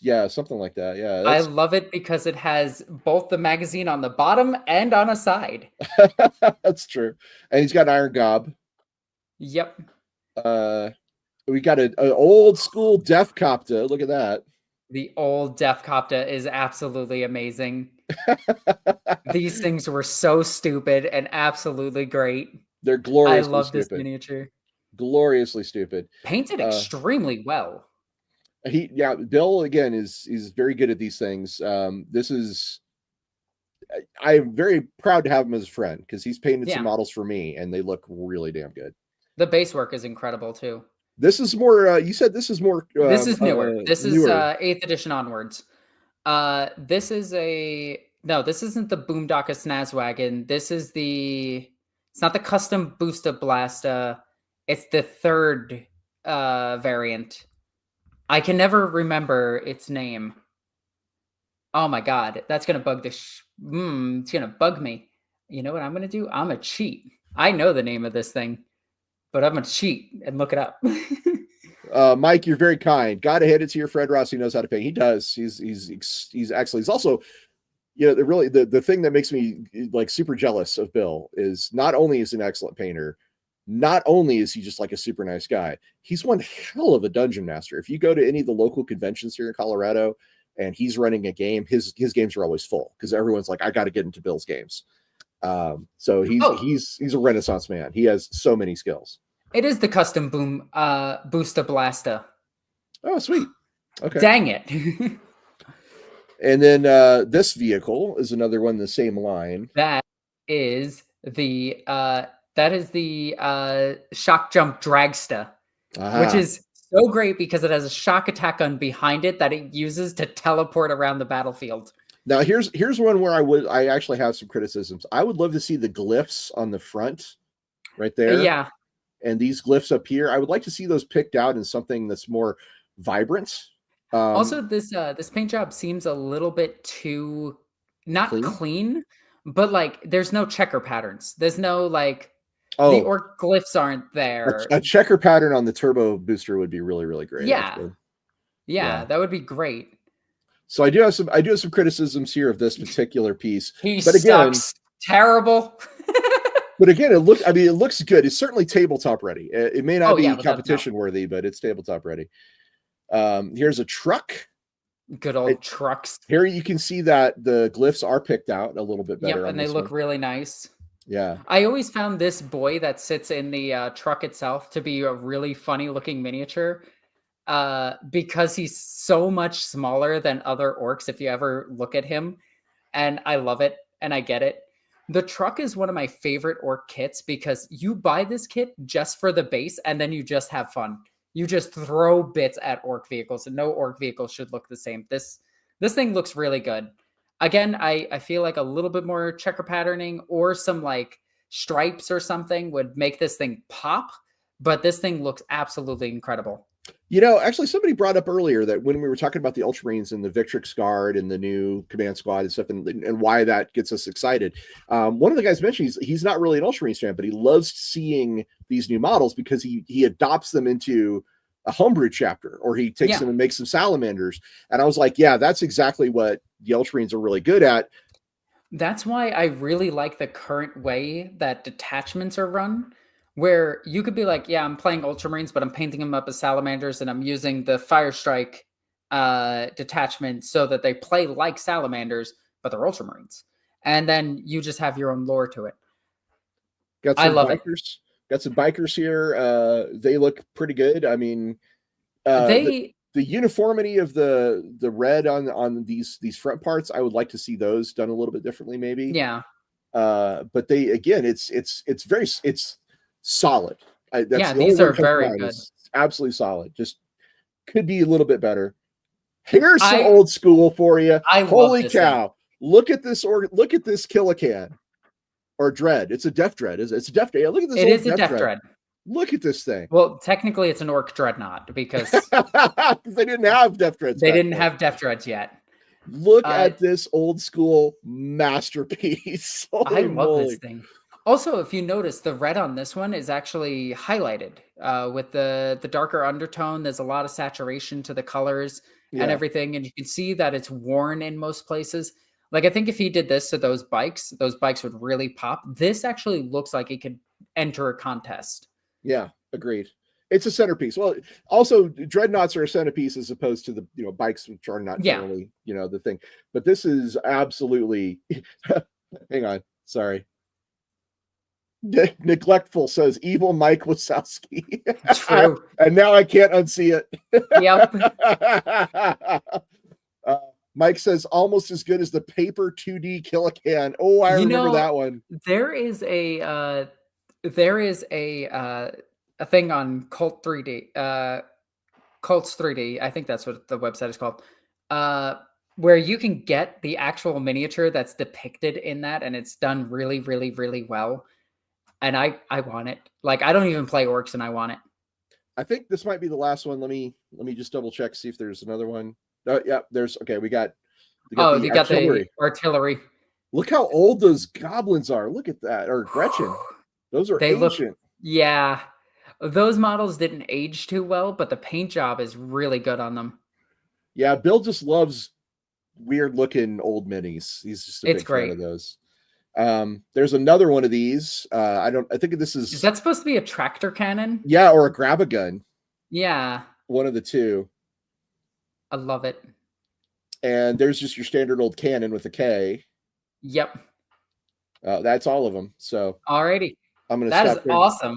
Yeah, something like that. Yeah, I love it because it has both the magazine on the bottom and on a side. That's true. And he's got an iron gob. Yep. We got an old school Death Copter. Look at that. The old Death Copter is absolutely amazing. These things were so stupid and absolutely great. They're gloriously I love stupid. This miniature. Gloriously stupid. Painted extremely well. Bill again is very good at these things. This is I'm very proud to have him as a friend because he's painted Yeah. some models for me, and they look really damn good. The base work is incredible too. This is more. You said this is more. This is newer. This is newer. 8th edition onwards. This is no. This isn't the Boondocka Snazwagon. This is the. It's not the custom Booster Blasta. It's the 3rd variant. I can never remember its name. Oh my god, that's gonna bug the. It's gonna bug me. You know what I'm gonna do? I'm gonna cheat. I know the name of this thing, but I'm gonna cheat and look it up. Mike, you're very kind. Gotta hand it to your friend Ross. He knows how to paint. He does. He's excellent. He's also, the thing that makes me like super jealous of Bill is not only is he an excellent painter, not only is he just like a super nice guy, he's one hell of a dungeon master. If you go to any of the local conventions here in Colorado and he's running a game, his games are always full because everyone's like, I got to get into Bill's games. So he's a Renaissance man. He has so many skills. It is the custom Booster Blasta. Oh, sweet. Okay. Dang it. And then this vehicle is another one in the same line. That is the Shock Jump Dragsta, which is so great because it has a shock attack gun behind it that it uses to teleport around the battlefield. Now here's one where I actually have some criticisms. I would love to see the glyphs on the front right there. Yeah. And these glyphs up here, I would like to see those picked out in something that's more vibrant. Also, this paint job seems a little bit too not clean, but like there's no checker patterns. There's no like the orc glyphs aren't there. A checker pattern on the turbo booster would be really, really great. Yeah, that would be great. So I do have some criticisms here of this particular piece. But again, sucks. Terrible. But again, it looks good. It's certainly tabletop ready. It may not be competition worthy, but it's tabletop ready. Here's a truck. Good old trucks. Here you can see that the glyphs are picked out a little bit better. Yep, and they look really nice. Yeah. I always found this boy that sits in the truck itself to be a really funny looking miniature because he's so much smaller than other orcs if you ever look at him. And I love it and I get it. The truck is one of my favorite orc kits because you buy this kit just for the base and then you just have fun. You just throw bits at orc vehicles and no orc vehicle should look the same. This thing looks really good. Again, I feel like a little bit more checker patterning or some like stripes or something would make this thing pop, but this thing looks absolutely incredible. Actually, somebody brought up earlier that when we were talking about the Ultramarines and the Victrix Guard and the new command squad and stuff, and why that gets us excited, one of the guys mentioned he's not really an Ultramarines fan, but he loves seeing these new models because he adopts them into a homebrew chapter, or he takes them and makes some salamanders. And I was like, yeah, that's exactly what the Ultramarines are really good at. That's why I really like the current way that detachments are run, where you could be like, yeah, I'm playing Ultramarines, but I'm painting them up as salamanders and I'm using the Fire Strike detachment so that they play like salamanders, but they're Ultramarines. And then you just have your own lore to it. I love bikers. Got some bikers here. They look pretty good. I mean, the uniformity of the red on these front parts, I would like to see those done a little bit differently, maybe. Yeah. But they, again, it's solid. These are very good. It's absolutely solid. Just could be a little bit better. Here's some old school for you. Holy cow! Look at this Killacan or Dread. It's a Death Dread. It's a Death Dread. Look at this. It is a Death Dread. Look at this thing. Well, technically, it's an Orc Dreadnought because they didn't have Death Dreads. They didn't have Death Dreads yet. Look at this old school masterpiece. I love this thing. Also, if you notice, the red on this one is actually highlighted with the darker undertone. There's a lot of saturation to the colors and everything. And you can see that it's worn in most places. Like, I think if he did this to those bikes would really pop. This actually looks like it could enter a contest. Yeah, agreed. It's a centerpiece. Well, also, dreadnoughts are a centerpiece as opposed to the bikes, which are not generally the thing. But this is absolutely... Hang on. Sorry. Neglectful says evil Mike Wazowski. True. And now I can't unsee it. Yep. Mike says almost as good as the paper 2D Kill-A-Can. Oh, I remember that one. There is a thing on Cult 3D, Cults 3D. I think that's what the website is called. Where you can get the actual miniature that's depicted in that, and it's done really, really, really well. And I want it. Like, I don't even play Orks, and I want it. I think this might be the last one. Let me just double check, see if there's another one. Yeah, there's okay. We got you got the artillery. Look how old those goblins are. Look at that. Or Gretchen. Those are ancient. Yeah. Those models didn't age too well, but the paint job is really good on them. Yeah, Bill just loves weird looking old minis. He's just a big fan of those. There's another one of these. I think this is that supposed to be a tractor cannon? Yeah, or a grab-a-gun. Yeah. One of the two. I love it. And there's just your standard old cannon with a K. Yep. That's all of them. So alrighty. I'm gonna That is awesome.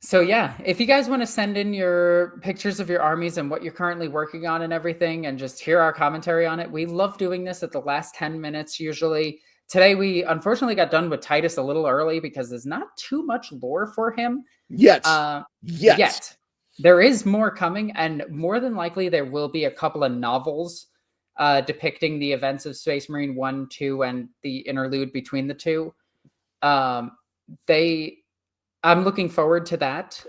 So yeah, if you guys want to send in your pictures of your armies and what you're currently working on and everything, and just hear our commentary on it, we love doing this at the last 10 minutes usually. Today we unfortunately got done with Titus a little early because there's not too much lore for him yet. Yet. There is more coming, and more than likely there will be a couple of novels depicting the events of Space Marine 1, 2, and the interlude between the two. I'm looking forward to that.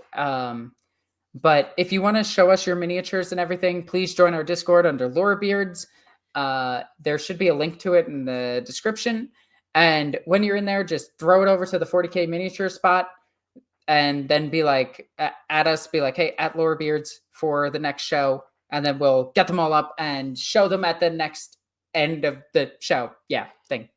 But if you want to show us your miniatures and everything, please join our Discord under Lorebeards. There should be a link to it in the description. And when you're in there, just throw it over to the 40K miniature spot and then be like, at us, be like, hey, at Lorebeards for the next show. And then we'll get them all up and show them at the next end of the show. Yeah, thing.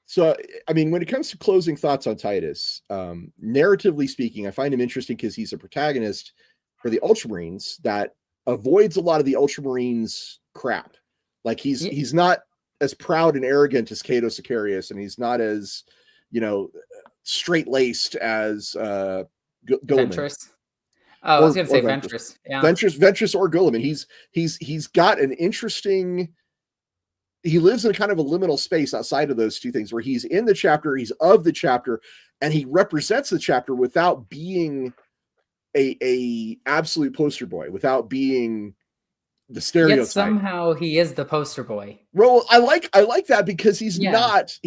So, I mean, when it comes to closing thoughts on Titus, narratively speaking, I find him interesting because he's a protagonist for the Ultramarines that avoids a lot of the Ultramarines crap. Like he's not as proud and arrogant as Cato Sicarius, and he's not as, straight-laced as Guilliman. Ventress. I was going to say Ventress. Yeah. Ventress or Guilliman. He's got an interesting. He lives in kind of a liminal space outside of those two things where he's in the chapter, he's of the chapter, and he represents the chapter without being a absolute poster boy, without being the stereotype. Yet somehow he is the poster boy. Well, I like that because he's not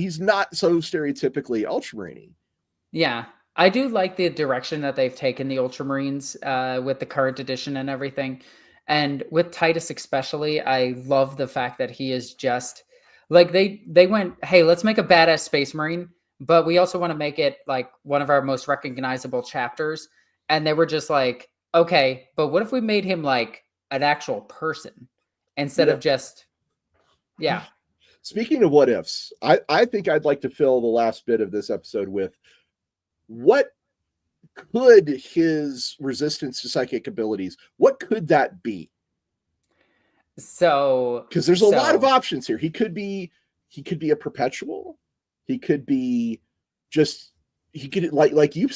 so stereotypically Ultramarine. Yeah. I do like the direction that they've taken the Ultramarines with the current edition and everything. And with Titus especially, I love the fact that he is just like they went, hey, let's make a badass Space Marine, but we also want to make it like one of our most recognizable chapters. And they were just like, okay, but what if we made him like an actual person instead of just, yeah. Speaking of what ifs, I think I'd like to fill the last bit of this episode with what could his resistance to psychic abilities, what could that be? So because there's a lot of options here. He could be a perpetual. He could be just like you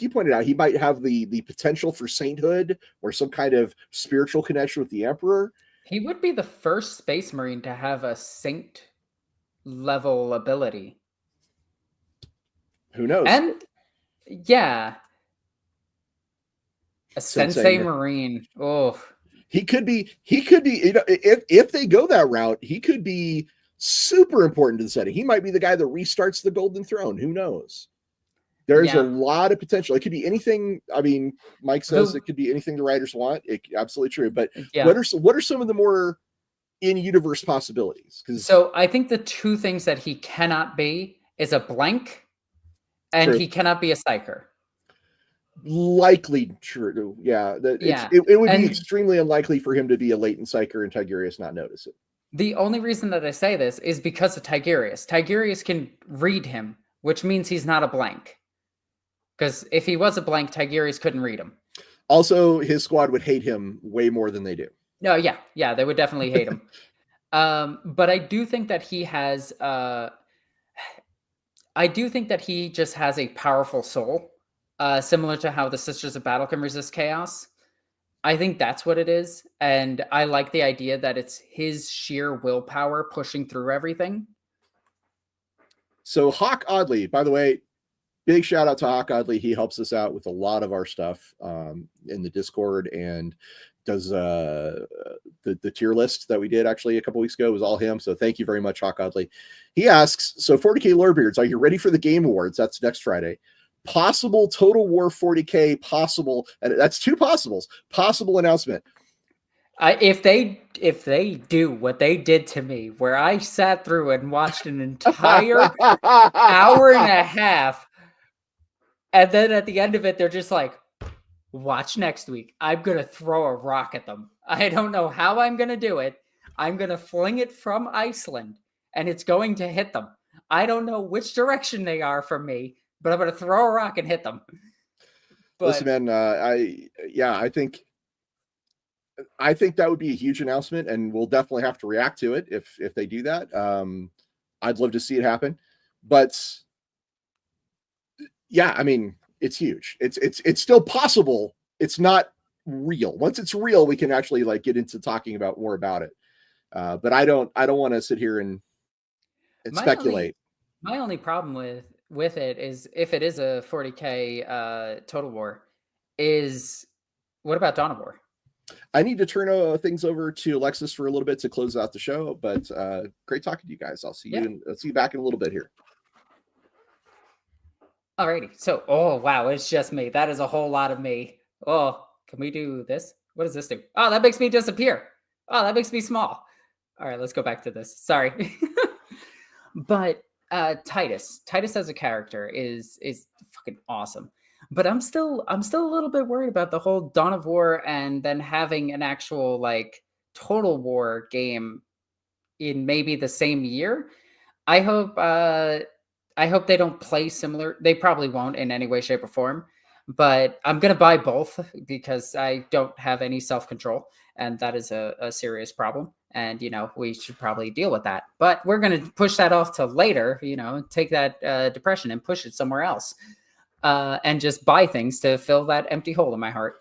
pointed out, he might have the potential for sainthood or some kind of spiritual connection with the Emperor. He would be the first Space Marine to have a saint level ability. Who knows? And yeah. A Sensei Marine. Oh, he could be, if they go that route, he could be super important to the setting. He might be the guy that restarts the Golden Throne. Who knows? There's a lot of potential. It could be anything. I mean, Mike says it could be anything the writers want. Absolutely true. But what are some of the more in-universe possibilities? So I think the two things that he cannot be is a blank, and he cannot be a psyker. Likely true. Yeah. It would be extremely unlikely for him to be a latent psyker and Tigurius not notice it. The only reason that I say this is because of Tigurius. Tigurius can read him, which means he's not a blank. Because if he was a blank, Tigurius couldn't read him. Also, his squad would hate him way more than they do. No, yeah, they would definitely hate him. But I do think that he has I do think that he just has a powerful soul. Similar to how the Sisters of Battle can resist chaos. I think that's what it is. And I like the idea that it's his sheer willpower pushing through everything. So Hawk Oddly, by the way, big shout out to Hawk Oddly. He helps us out with a lot of our stuff in the Discord and does the tier list that we did actually a couple weeks ago. It was all him. So thank you very much, Hawk Oddly. He asks, so 40K Lorebeards, are you ready for the Game Awards? That's next Friday. Possible Total War 40K possible, and that's two possibles. Possible announcement. If they do what they did to me, where I sat through and watched an entire hour and a half, and then at the end of it, they're just like, watch next week. I'm going to throw a rock at them. I don't know how I'm going to do it. I'm going to fling it from Iceland, and it's going to hit them. I don't know which direction they are from me, but I'm going to throw a rock and hit them. But, listen, man, I think that would be a huge announcement, and we'll definitely have to react to it if they do that. I'd love to see it happen, but yeah, I mean, it's huge. It's still possible. It's not real. Once it's real, we can actually like get into talking about more about it. But I don't want to sit here and speculate. My only problem with it is if it is a 40K Total War, is what about Dawn of War? I need to turn things over to Alexis for a little bit to close out the show, but great talking to you guys. I'll see you back in a little bit here. Alrighty. So, oh wow, it's just me. That is a whole lot of me. Oh, can we do this? What does this do? Oh, that makes me disappear. Oh, that makes me small. All right, let's go back to this. Sorry. But Titus as a character is fucking awesome. But I'm still a little bit worried about the whole Dawn of War and then having an actual like Total War game in maybe the same year. I hope they don't play similar. They probably won't in any way, shape, or form. But I'm gonna buy both because I don't have any self-control, and that is a serious problem. And we should probably deal with that. But we're gonna push that off till later. Take that depression and push it somewhere else. And just buy things to fill that empty hole in my heart.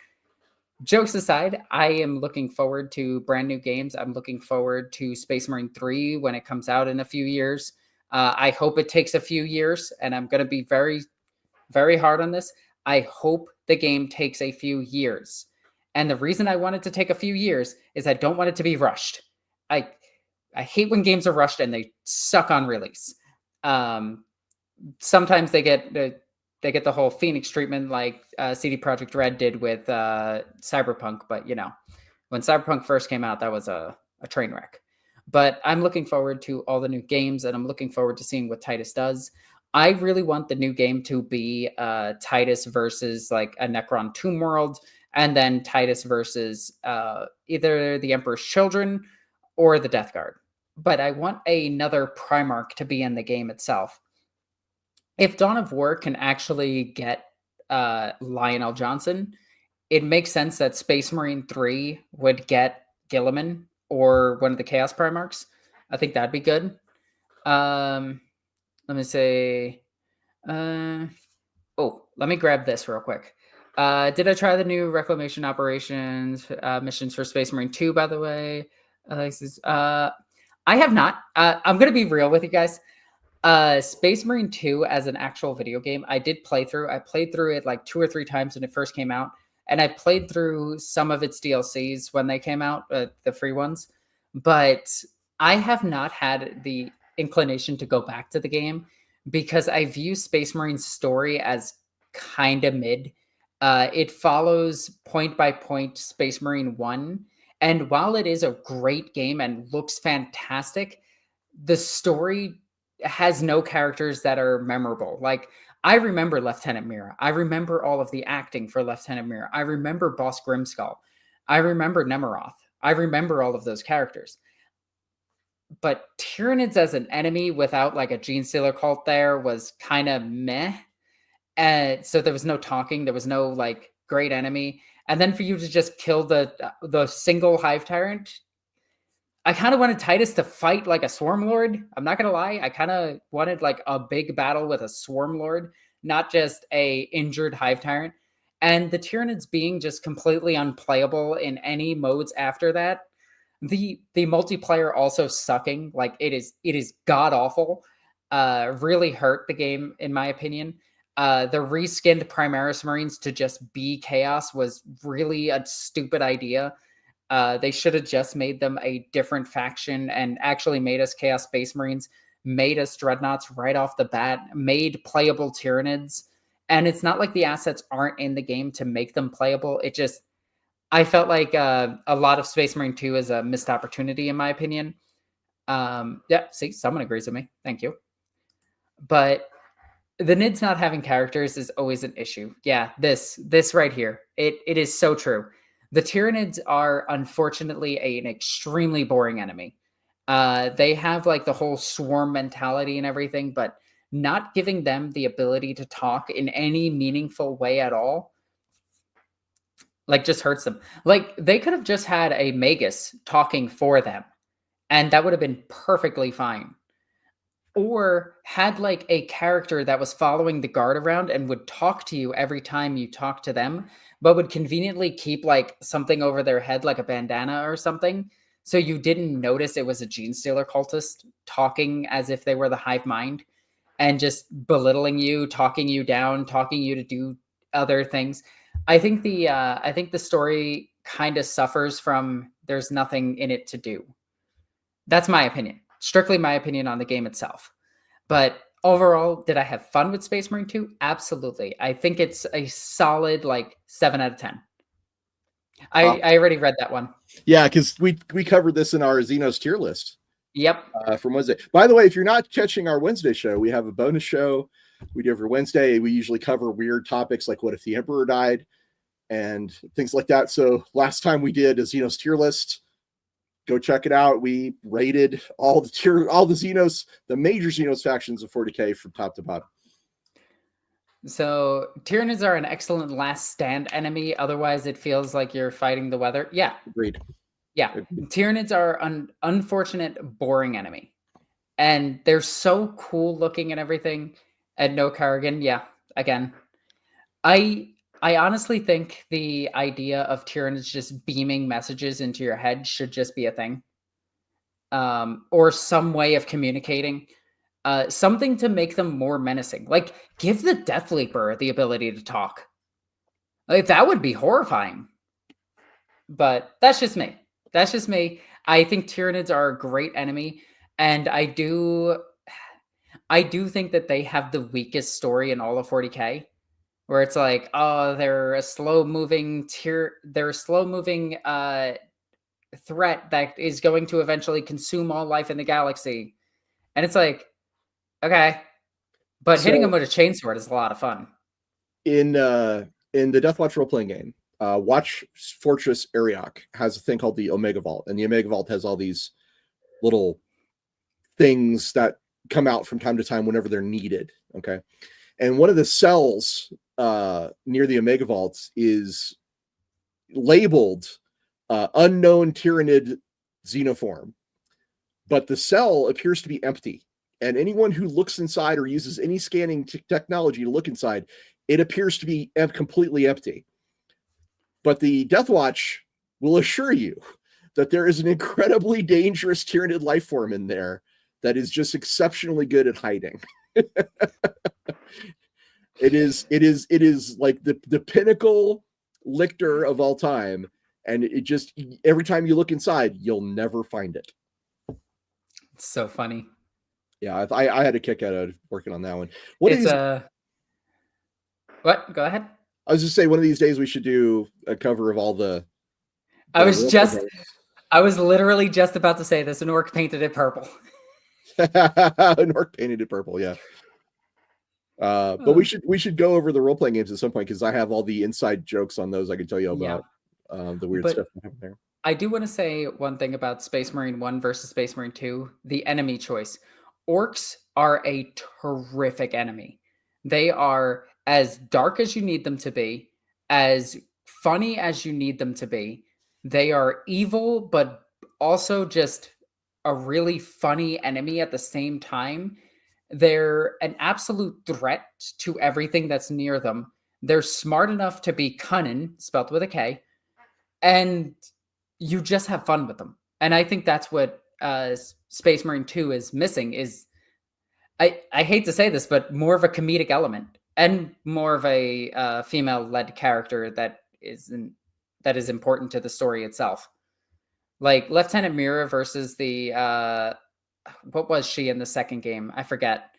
Jokes aside, I am looking forward to brand new games. I'm looking forward to Space Marine 3 when it comes out in a few years. I hope it takes a few years, and I'm going to be very, very hard on this. I hope the game takes a few years. And the reason I want it to take a few years is I don't want it to be rushed. I hate when games are rushed and they suck on release. Sometimes they get the whole Phoenix treatment like CD Projekt Red did with Cyberpunk. But, when Cyberpunk first came out, that was a train wreck. But I'm looking forward to all the new games, and I'm looking forward to seeing what Titus does. I really want the new game to be Titus versus like a Necron Tomb World, and then Titus versus either the Emperor's Children or the Death Guard. But I want another Primarch to be in the game itself. If Dawn of War can actually get Lionel Johnson, it makes sense that Space Marine 3 would get Gilliman or one of the Chaos Primarchs. I think that'd be good. Let me say... let me grab this real quick. Did I try the new Reclamation Operations missions for Space Marine 2, by the way? Alexis, I have not. I'm going to be real with you guys. Space Marine 2 as an actual video game, I did play through. I played through it like 2 or 3 times when it first came out, and I played through some of its DLCs when they came out, the free ones, but I have not had the inclination to go back to the game because I view Space Marine's story as kind of mid. It follows point by point Space Marine 1, and while it is a great game and looks fantastic, the story has no characters that are memorable. Like, I remember Lieutenant Mira. I remember all of the acting for Lieutenant Mira. I remember Boss Grimskull. I remember Nemeroth. I remember all of those characters. But Tyranids as an enemy without like a Gene Stealer cult there was kind of meh. And so there was no talking. There was no like great enemy. And then for you to just kill the single Hive Tyrant, I kind of wanted Titus to fight like a Swarm Lord. I'm not going to lie. I kind of wanted like a big battle with a Swarm Lord, not just a injured Hive Tyrant. And the Tyranids being just completely unplayable in any modes after that. The multiplayer also sucking, like it is god awful. Really hurt the game in my opinion. The reskinned Primaris Marines to just be chaos was really a stupid idea. They should have just made them a different faction and actually made us Chaos Space Marines, made us Dreadnoughts right off the bat, made playable Tyranids. And it's not like the assets aren't in the game to make them playable. It just, I felt like a lot of Space Marine 2 is a missed opportunity, in my opinion. Yeah, see, someone agrees with me. Thank you. But the Nids not having characters is always an issue. Yeah, this right here. It is so true. The Tyranids are unfortunately an extremely boring enemy. They have like the whole swarm mentality and everything, but not giving them the ability to talk in any meaningful way at all, like, just hurts them. Like, they could have just had a Magus talking for them, and that would have been perfectly fine. Or had like a character that was following the guard around and would talk to you every time you talk to them, but would conveniently keep like something over their head, like a bandana or something. So you didn't notice it was a Gene Stealer cultist talking as if they were the hive mind and just belittling you, talking you down, talking you to do other things. I think the story kind of suffers from there's nothing in it to do. That's my opinion. Strictly my opinion on the game itself. But overall, did I have fun with Space Marine 2? Absolutely. I think it's a solid like 7 out of 10. I already read that one. Yeah, because we covered this in our Xenos tier list. Yep. From Wednesday. By the way, if you're not catching our Wednesday show, we have a bonus show we do every Wednesday. We usually cover weird topics like what if the Emperor died and things like that. So last time we did a Xenos tier list. Go check it out. We rated all the Xenos, the major Xenos factions of 40K from top to bottom. So Tyranids are an excellent last stand enemy. Otherwise, it feels like you're fighting the weather. Yeah. Agreed. Yeah. Agreed. Tyranids are an unfortunate, boring enemy. And they're so cool looking and everything. And no Karrigan. Yeah. Again. I honestly think the idea of Tyranids just beaming messages into your head should just be a thing. Or some way of communicating. Something to make them more menacing. Like, give the Death Leaper the ability to talk. Like, that would be horrifying. But that's just me. That's just me. I think Tyranids are a great enemy. And I do think that they have the weakest story in all of 40K. Where it's like, oh, they're a slow-moving threat that is going to eventually consume all life in the galaxy. And it's like, okay. But hitting them with a chainsword is a lot of fun. In the Deathwatch role-playing game, Watch Fortress Ariok has a thing called the Omega Vault. And the Omega Vault has all these little things that come out from time to time whenever they're needed. Okay. And one of the cells near the Omega Vaults is labeled unknown Tyranid xenoform, but the cell appears to be empty. And anyone who looks inside or uses any scanning technology to look inside, it appears to be completely empty. But the Deathwatch will assure you that there is an incredibly dangerous Tyranid life form in there that is just exceptionally good at hiding. It is like the pinnacle lictor of all time, and it just every time you look inside, you'll never find it. It's so funny. Yeah, I had a kick out of working on that one. What? Go ahead. I was just saying, one of these days we should do a cover of all the. I was literally just about to say this. An orc painted it purple. An orc painted it purple, yeah. But we should go over the role-playing games at some point, because I have all the inside jokes on those I can tell you about. The weird stuff that happened there. I do want to say one thing about Space Marine 1 versus Space Marine 2, the enemy choice. Orcs are a terrific enemy. They are as dark as you need them to be, as funny as you need them to be. They are evil, but also just a really funny enemy at the same time. They're an absolute threat to everything that's near them. They're smart enough to be cunning, spelled with a K, and you just have fun with them. And I think that's what Space Marine 2 is missing. Is I hate to say this, but more of a comedic element and more of a female-led character that is important to the story itself. Like Lieutenant Mira versus the what was she in the second game? I forget.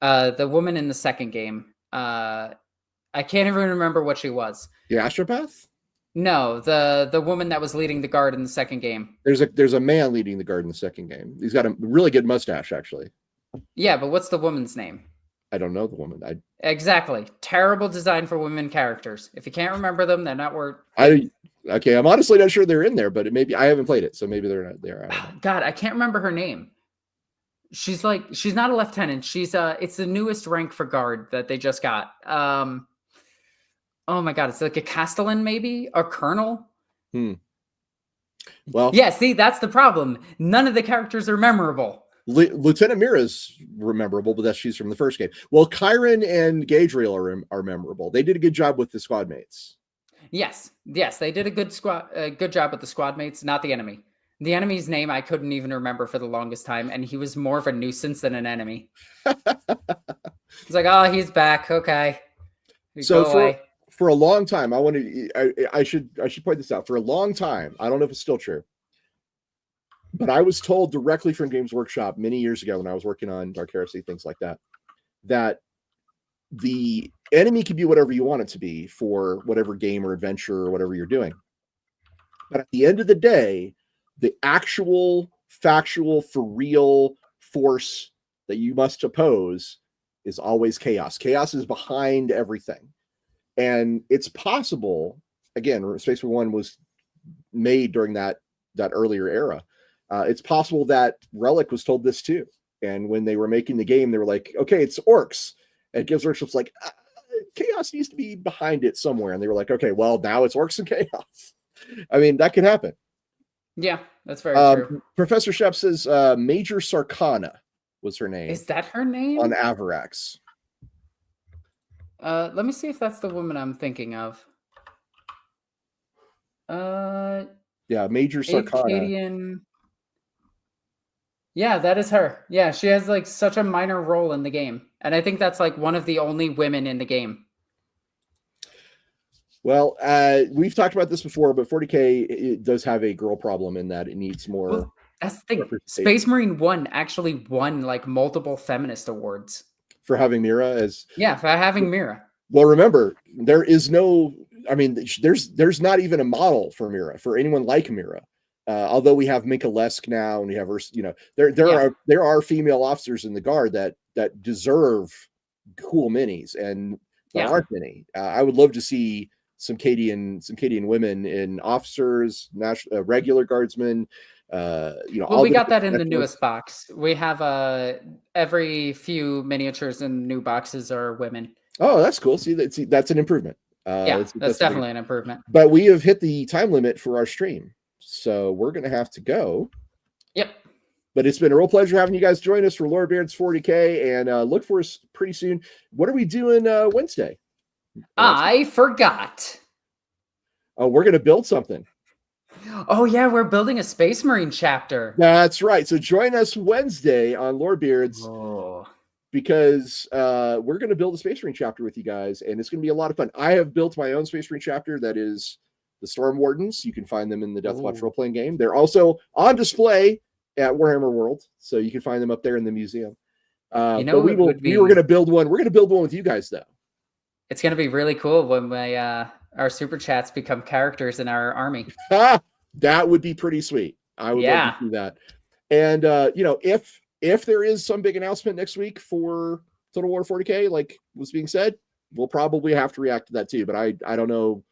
The woman in the second game. I can't even remember what she was. The Astropath? No, the woman that was leading the guard in the second game. There's a man leading the guard in the second game. He's got a really good mustache, actually. Yeah, but what's the woman's name? I don't know the woman. Exactly. Terrible design for women characters. If you can't remember them, they're not worth. Okay, I'm honestly not sure they're in there, but maybe I haven't played it, so maybe they're not there. I don't know. God, I can't remember her name. She's not a lieutenant. It's the newest rank for guard that they just got. Oh my God, it's like a Castellan, maybe a colonel. Well, yeah. See, that's the problem. None of the characters are memorable. Lieutenant Mira's memorable, but she's from the first game. Well, Chiron and Gadriel are memorable. They did a good job with the squad mates. Yes, they did a good job with the squad mates, not the enemy. The enemy's name I couldn't even remember for the longest time, and he was more of a nuisance than an enemy. It's like, oh, he's back. Okay. So for a long time, I should point this out. For a long time, I don't know if it's still true, but I was told directly from Games Workshop many years ago when I was working on Dark Heresy, things like that, that the enemy can be whatever you want it to be for whatever game or adventure or whatever you're doing. But at the end of the day, the actual, factual, for real force that you must oppose is always chaos. Chaos is behind everything. And it's possible, again, Space Marine 1 was made during that earlier era. It's possible that Relic was told this too. And when they were making the game, they were like, okay, it's Orks. And Games Workshop's like, chaos needs to be behind it somewhere. And they were like, okay, well, now it's Orks and chaos. I mean, that could happen. Yeah, that's very true. Professor Shep says Major Sarkana was her name. Is that her name? On Avarax. Let me see if that's the woman I'm thinking of. Yeah, Major Sarkana. Acadian. Yeah, that is her. Yeah, she has like such a minor role in the game. And I think that's like one of the only women in the game. Well, we've talked about this before, but 40K it does have a girl problem in that it needs more. Well, that's the thing. Space Marine 1 actually won like multiple feminist awards. For having Mira as... Yeah, for having Mira. Well, remember, there is no... I mean, there's not even a model for Mira, for anyone like Mira. Although we have Minka Lesk now, and we have her, there are female officers in the Guard that deserve cool minis, and there aren't many. I would love to see some Cadian women in officers, regular guardsmen. Well, we got that in the newest box. We have every few miniatures in new boxes are women. Oh, that's cool. See, that's an improvement. That's definitely an improvement. But we have hit the time limit for our stream, so we're going to have to go. Yep. But it's been a real pleasure having you guys join us for Lorebeards 40K, and look for us pretty soon. What are we doing Wednesday? I forgot. Oh, we're going to build something. Oh, yeah, we're building a Space Marine chapter. That's right. So join us Wednesday on Lorebeards because we're going to build a Space Marine chapter with you guys, and it's going to be a lot of fun. I have built my own Space Marine chapter that is the Storm Wardens. You can find them in the Deathwatch role-playing game. They're also on display at Warhammer World, so you can find them up there in the museum. But we were going to build one. We're going to build one with you guys, though. It's going to be really cool when our super chats become characters in our army. That would be pretty sweet. I would love to see that. And if there is some big announcement next week for Total War 40K, like was being said, we'll probably have to react to that too. But I don't know.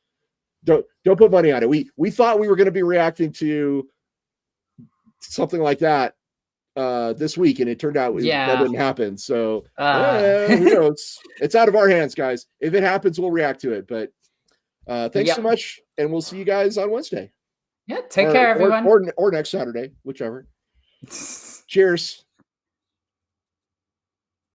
Don't put money on it. We thought we were going to be reacting to something like that this week, and it turned out that didn't happen. So who knows? It's out of our hands, guys. If it happens, we'll react to it. But thanks so much, and we'll see you guys on Wednesday. Yeah, take care, everyone. Or next Saturday, whichever. Cheers.